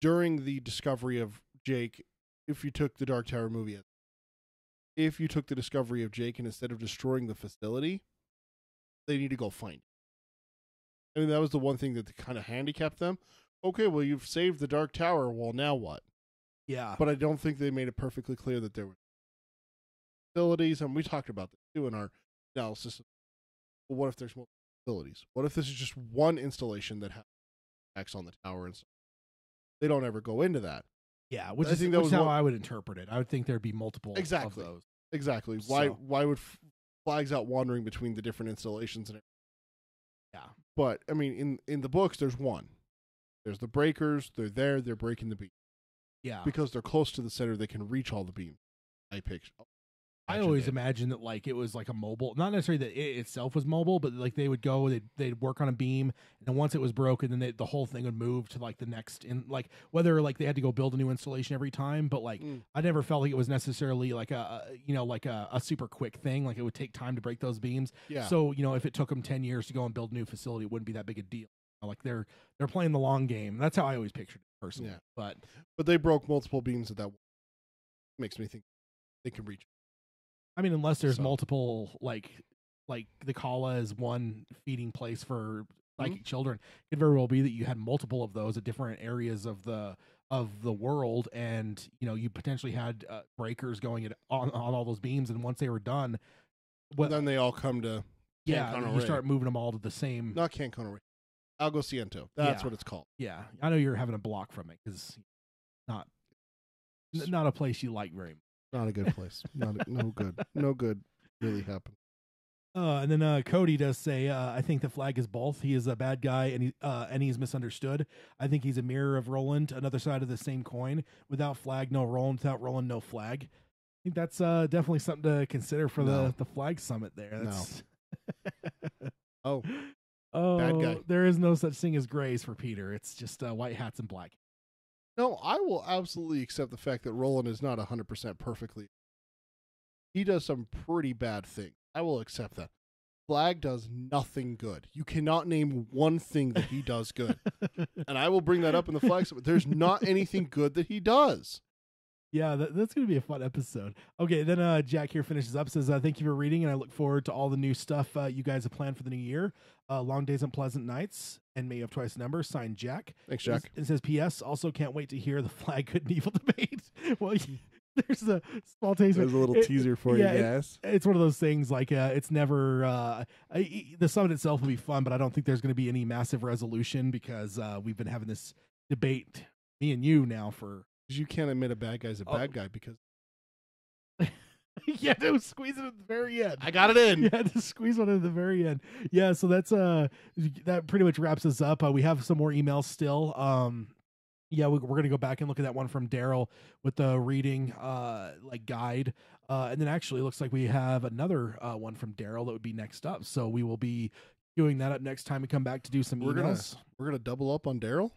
during the discovery of Jake, if you took the Dark Tower movie, if you took the discovery of Jake and instead of destroying the facility, they need to go find it. I mean, that was the one thing that kind of handicapped them. Okay, well, you've saved the Dark Tower. Well, now what? Yeah. But I don't think they made it perfectly clear that there were facilities, and we talked about this too in our analysis. Well, what if there's multiple facilities? What if this is just one installation that has attacks on the tower and stuff? They don't ever go into that. Yeah, which I is think that was how one- I would interpret it. I would think there'd be multiple Exactly. of those. Exactly. So- Why would flags out wandering between the different installations and everything? Yeah. But I mean, in the books, there's one. There's the breakers. They're there. They're breaking the beam Yeah. because they're close to the center. They can reach all the beams. I always imagined that like it was like a mobile, not necessarily that it itself was mobile, but like they would go, they'd work on a beam, and then once it was broken, then the whole thing would move to like the next, in like whether like they had to go build a new installation every time, but like I never felt like it was necessarily like a super quick thing. Like it would take time to break those beams. Yeah. So if it took them 10 years to go and build a new facility, it wouldn't be that big a deal. Like they're playing the long game. That's how I always pictured it personally. Yeah. But they broke multiple beams at that. Makes me think they can reach. I mean, unless there's So- multiple, like the Kala is one feeding place for psychic children, it could very well be that you had multiple of those at different areas of the world, and you potentially had breakers going on all those beams, and once they were done, Then they all come to you start moving them all to the same. not Cancun, Algo Ciento. That's what it's called. Yeah, I know you're having a block from it because not a place you like very much. Not a good place. No good. No good really happened. And then Cody does say, I think the Flag is both. He is a bad guy and he's misunderstood. I think he's a mirror of Roland, another side of the same coin. Without Flag, no Roland. Without Roland, no Flag. I think that's definitely something to consider for the Flag Summit there. That's... Oh, bad guy. There is no such thing as grays for Peter. It's just white hats and black. No, I will absolutely accept the fact that Roland is not 100% perfectly. He does some pretty bad things. I will accept that. Flag does nothing good. You cannot name one thing that he does good. And I will bring that up in the Flag Summit. There's not anything good that he does. Yeah, that's going to be a fun episode. Okay, then Jack here finishes up, says, thank you for reading, and I look forward to all the new stuff you guys have planned for the new year. Long days and pleasant nights, and may you have twice the number. Signed, Jack. Thanks, Jack. It says, P.S. Also can't wait to hear the Flag Good and Evil debate. Well, there's a small taste. There's a little teaser for you guys. It's one of those things, like, it's never... the summit itself will be fun, but I don't think there's going to be any massive resolution because we've been having this debate, me and you now, for... You can't admit a bad guy's a bad guy because Yeah, to squeeze it at the very end. I got it in. Yeah, to squeeze one at the very end. Yeah, so that's that pretty much wraps us up. We have some more emails still. Yeah, we're gonna go back and look at that one from Daryl with the reading guide, and then actually it looks like we have another one from Daryl that would be next up. So we will be queuing that up next time we come back to do some emails. We're gonna double up on Daryl.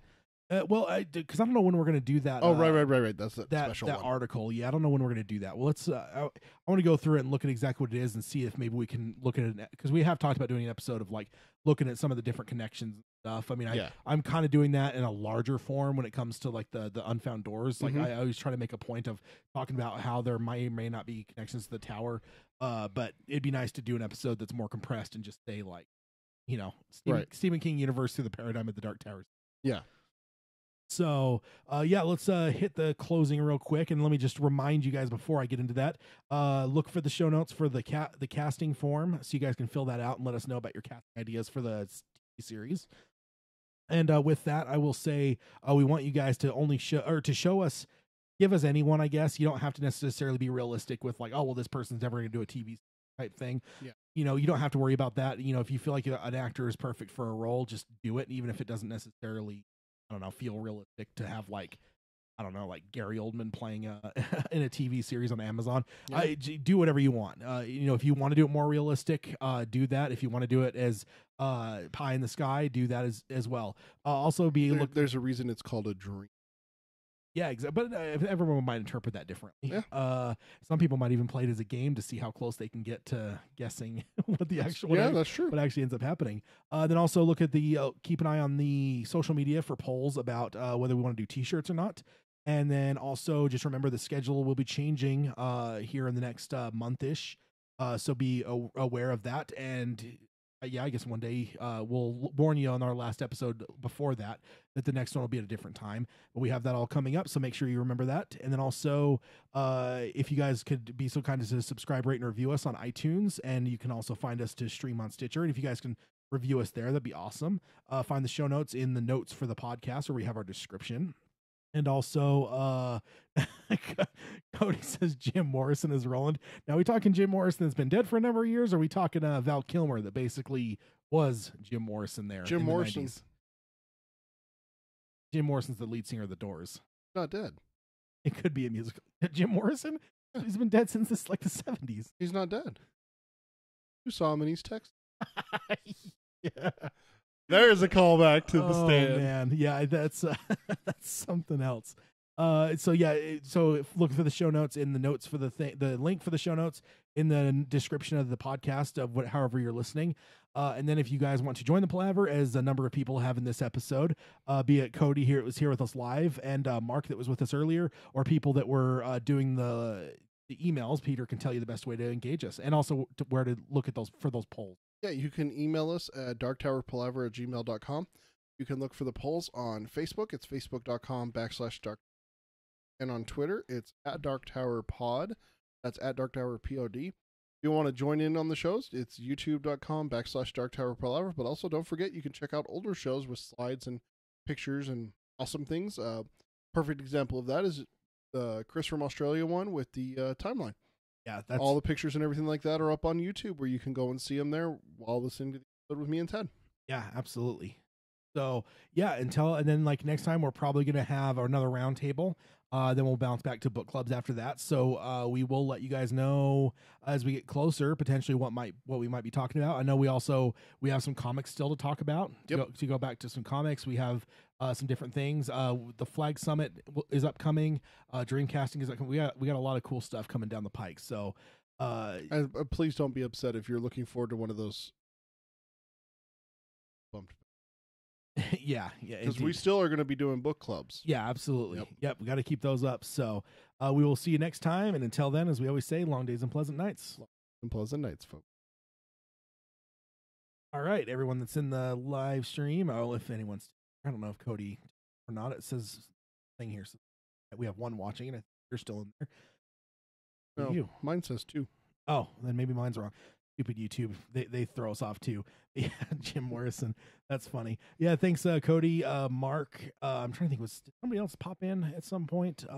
Well, because I don't know when we're going to do that. Oh, right. That's that special that one. article. Yeah, I don't know when we're going to do that. Well, let's. I want to go through it and look at exactly what it is and see if maybe we can look at it, because we have talked about doing an episode of like looking at some of the different connections and stuff. I mean, I'm kind of doing that in a larger form when it comes to like the unfound doors. Like I always try to make a point of talking about how there may not be connections to the tower, but it'd be nice to do an episode that's more compressed and just say like, Stephen King universe through the paradigm of the Dark Towers. Yeah. So, let's hit the closing real quick, and let me just remind you guys before I get into that. Look for the show notes for the casting form, so you guys can fill that out and let us know about your casting ideas for the TV series. And with that, I will say we want you guys to only show us, give us anyone. I guess you don't have to necessarily be realistic with like, oh well, this person's never going to do a TV type thing. Yeah. You don't have to worry about that. If you feel like an actor is perfect for a role, just do it, even if it doesn't necessarily, feel realistic to have like Gary Oldman playing in a TV series on Amazon. Yeah. Do whatever you want. If you want to do it more realistic, do that. If you want to do it as pie in the sky, do that as well. Also there's a reason it's called a dream. Yeah, exactly. But everyone might interpret that differently. Yeah. Some people might even play it as a game to see how close they can get to guessing what the that's true. What actually ends up happening. Then also look at keep an eye on the social media for polls about whether we want to do T-shirts or not. And then also just remember the schedule will be changing here in the next month-ish. So be aware of that. And I guess one day we'll warn you on our last episode before that the next one will be at a different time. But we have that all coming up, so make sure you remember that. And then also, if you guys could be so kind as to subscribe, rate, and review us on iTunes, and you can also find us to stream on Stitcher. And if you guys can review us there, that'd be awesome. Find the show notes in the notes for the podcast, where we have our description. And also, Cody says Jim Morrison is Roland. Now, are we talking Jim Morrison that's been dead for a number of years, or are we talking Val Kilmer that basically was Jim Morrison there? Jim Morrison. The 90s? Jim Morrison's the lead singer of The Doors. Not dead. It could be a musical. Jim Morrison? He's been dead since the 70s. He's not dead. You saw him in East Texas. Yeah. There's a callback to the stand. Oh man, yeah, that's something else. So look for the show notes in the notes for the link for the show notes in the description of the podcast of however you're listening. And then if you guys want to join the Palaver, as a number of people have in this episode, be it Cody was here with us live, and Mark that was with us earlier, or people that were doing the emails, Peter can tell you the best way to engage us, and also where to look at those polls. Yeah, you can email us at darktowerpalaver@gmail.com. You can look for the polls on Facebook. It's facebook.com/dark. And on Twitter, it's @darktowerpod. That's @darktowerpod. If you want to join in on the shows, it's youtube.com/darktowerpalaver. But also don't forget, you can check out older shows with slides and pictures and awesome things. Perfect example of that is the Chris from Australia one with the timeline. Yeah, that's all the pictures and everything like that are up on YouTube, where you can go and see them there while listening to the episode with me and Ted. Yeah, absolutely. So yeah, and then like next time we're probably going to have another roundtable. Then we'll bounce back to book clubs after that. So we will let you guys know as we get closer, potentially what we might be talking about. I know we have some comics still to talk about. Yep. To go back to some comics, we have some different things. The Flag Summit is upcoming. Dreamcasting is upcoming. We got a lot of cool stuff coming down the pike. So please don't be upset if you're looking forward to one of those. Bumped. Yeah, because we still are going to be doing book clubs. Yeah, absolutely. Yep, we got to keep those up. So we will see you next time, and until then, as we always say, long days and pleasant nights. And pleasant nights, folks. All right, everyone that's in the live stream. Oh, if anyone's, I don't know if Cody or not. It says thing here. So we have one watching, and I think you're still in there. No, mine says 2. Oh, then maybe mine's wrong. stupid YouTube, they throw us off too. Yeah, Jim Morrison, that's funny. Yeah, thanks, Cody, Mark. I'm trying to think, was did somebody else pop in at some point? I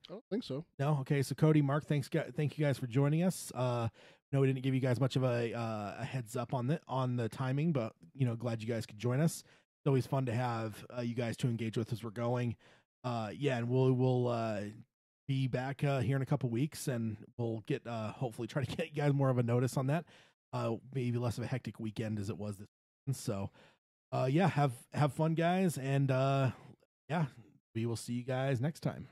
don't think so. No, okay. So Cody, Mark, thank you guys for joining us. No, we didn't give you guys much of a heads up on the timing, but glad you guys could join us. It's always fun to have you guys to engage with as we're going. Yeah, and we'll be back here in a couple weeks, and we'll get hopefully try to get you guys more of a notice on that. Maybe less of a hectic weekend as it was this weekend. So yeah, have fun, guys, and yeah, we will see you guys next time.